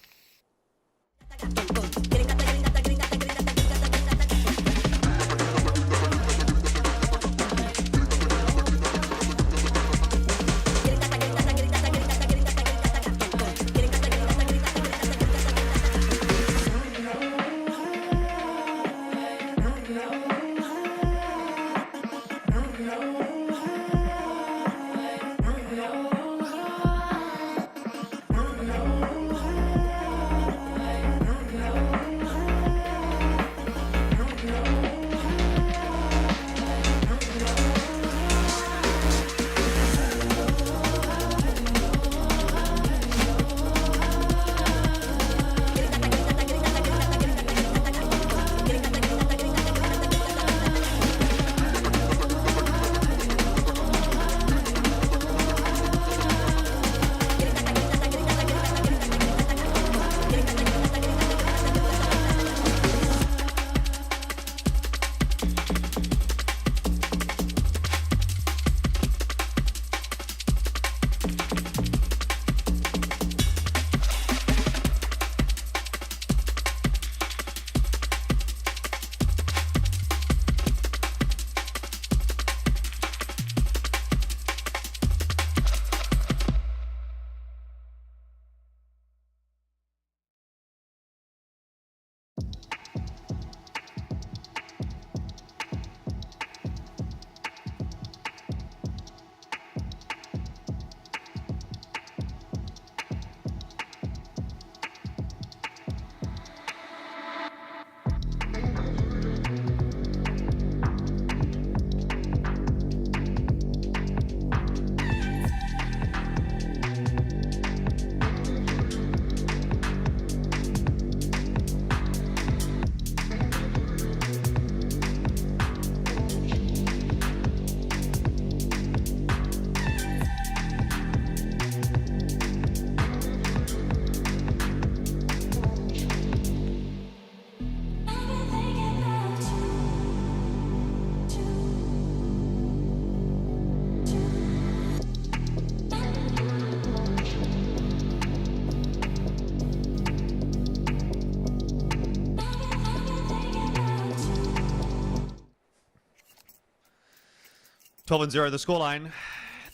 12-0 the scoreline.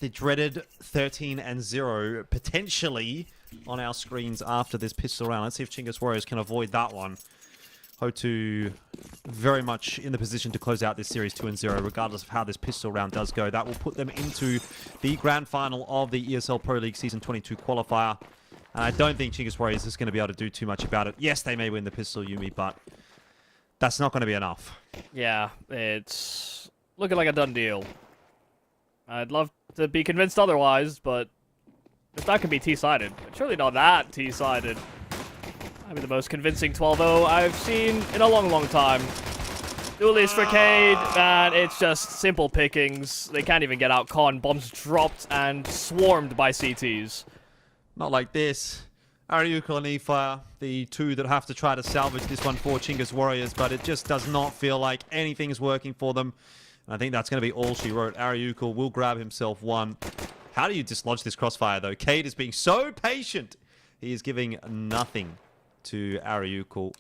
The dreaded 13-0 potentially on our screens after this pistol round. Let's see if Chingis Warriors can avoid that one. Hoou very much in the position to close out this series 2-0, regardless of how this pistol round does go. That will put them into the grand final of the ESL Pro League Season 22 qualifier. And I don't think Chingis Warriors is going to be able to do too much about it. Yes, they may win the pistol, Yumi, but that's not going to be enough. Yeah, it's looking like a done deal. I'd love to be convinced otherwise, but if that can be T-sided, it's surely not that T-sided. Might be the most convincing 12-0 I've seen in a long, long time. Duelist for Cade, and it's just simple pickings. They can't even get out con. Bombs dropped and swarmed by CTs. Not like this. Ariuko and E-Fire, the two that have to try to salvage this one for Chingis Warriors, but it just does not feel like anything is working for them. And I think that's going to be all she wrote. Ariuko will grab himself one. How do you dislodge this crossfire, though? Cade is being so patient. He is giving nothing to Ariuko.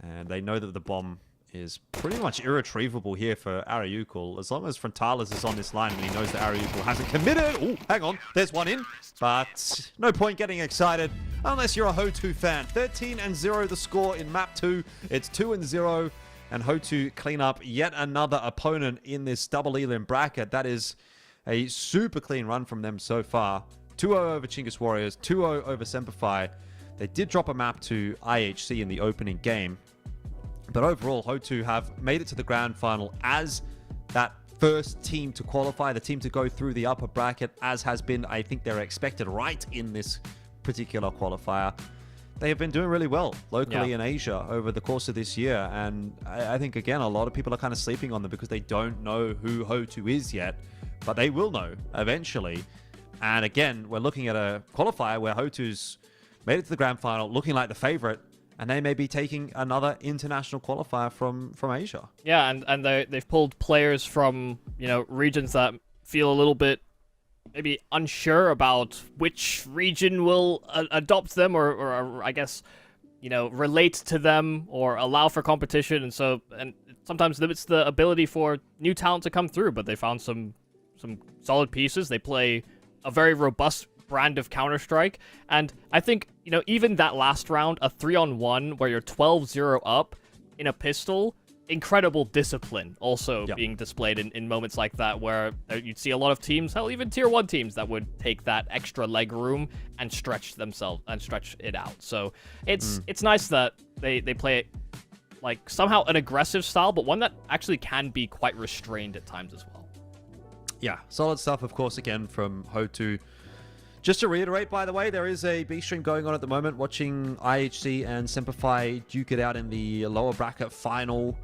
And they know that the bomb is pretty much irretrievable here for Ariuko. As long as Frontalis is on this line and he knows that Ariuko hasn't committed. Oh, hang on. There's one in. But no point getting excited unless you're a Hoou fan. 13-0 the score in map 2. It's 2-0. And Hoou clean up yet another opponent in this double elim bracket. That is a super clean run from them so far. 2-0 over Chingis Warriors. 2-0 over Semperfi. They did drop a map to IHC in the opening game. But overall, Hoou have made it to the grand final as that first team to qualify, the team to go through the upper bracket, as has been, I think, their expected right in this particular qualifier. They have been doing really well locally in Asia over the course of this year. And I think, again, a lot of people are kind of sleeping on them because they don't know who Hoou is yet. But they will know eventually. And again, we're looking at a qualifier where Houtou's made it to the grand final, looking like the favorite. And they may be taking another international qualifier from Asia. Yeah, and they've pulled players from, regions that feel a little bit maybe unsure about which region will adopt them or I guess, relate to them or allow for competition. And sometimes limits the ability for new talent to come through. But they found some solid pieces. They play a very robust brand of Counter-Strike. And I think, even that last round, a 3-on-1 where you're 12-0 up in a pistol, incredible discipline also being displayed in moments like that where you'd see a lot of teams, hell, even tier 1 teams that would take that extra leg room and stretch themselves and stretch it out. So it's nice that they play like somehow an aggressive style, but one that actually can be quite restrained at times as well. Yeah, solid stuff, of course, again, from Hoou. Just to reiterate, by the way, there is a B stream going on at the moment, watching IHC and Semperfi duke it out in the lower bracket final.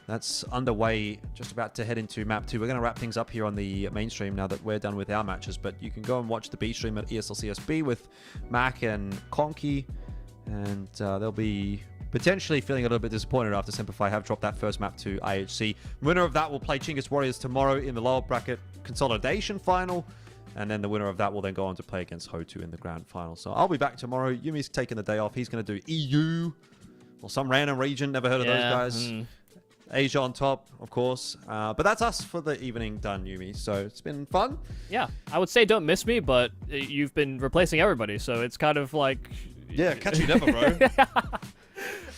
That's underway, just about to head into map 2. We're going to wrap things up here on the main stream now that we're done with our matches, but you can go and watch the B stream at ESL CSB with Mac and Conky, and they'll be potentially feeling a little bit disappointed after Semperfi have dropped that first map to IHC. Winner of that will play Chingis Warriors tomorrow in the lower bracket consolidation final. And then the winner of that will then go on to play against Hoou in the grand final. So I'll be back tomorrow. Yumi's taking the day off. He's going to do EU or some random region. Never heard of those guys. Asia on top, of course. But that's us for the evening done, Yumi. So it's been fun. Yeah, I would say don't miss me, but you've been replacing everybody. So it's kind of like... Yeah, catch you never, bro.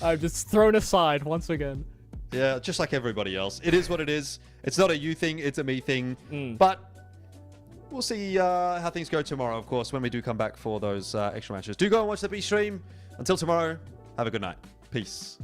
I'm just thrown aside once again. Yeah, just like everybody else. It is what it is. It's not a you thing. It's a me thing. But... we'll see how things go tomorrow, of course, when we do come back for those extra matches. Do go and watch the B stream. Until tomorrow, have a good night. Peace.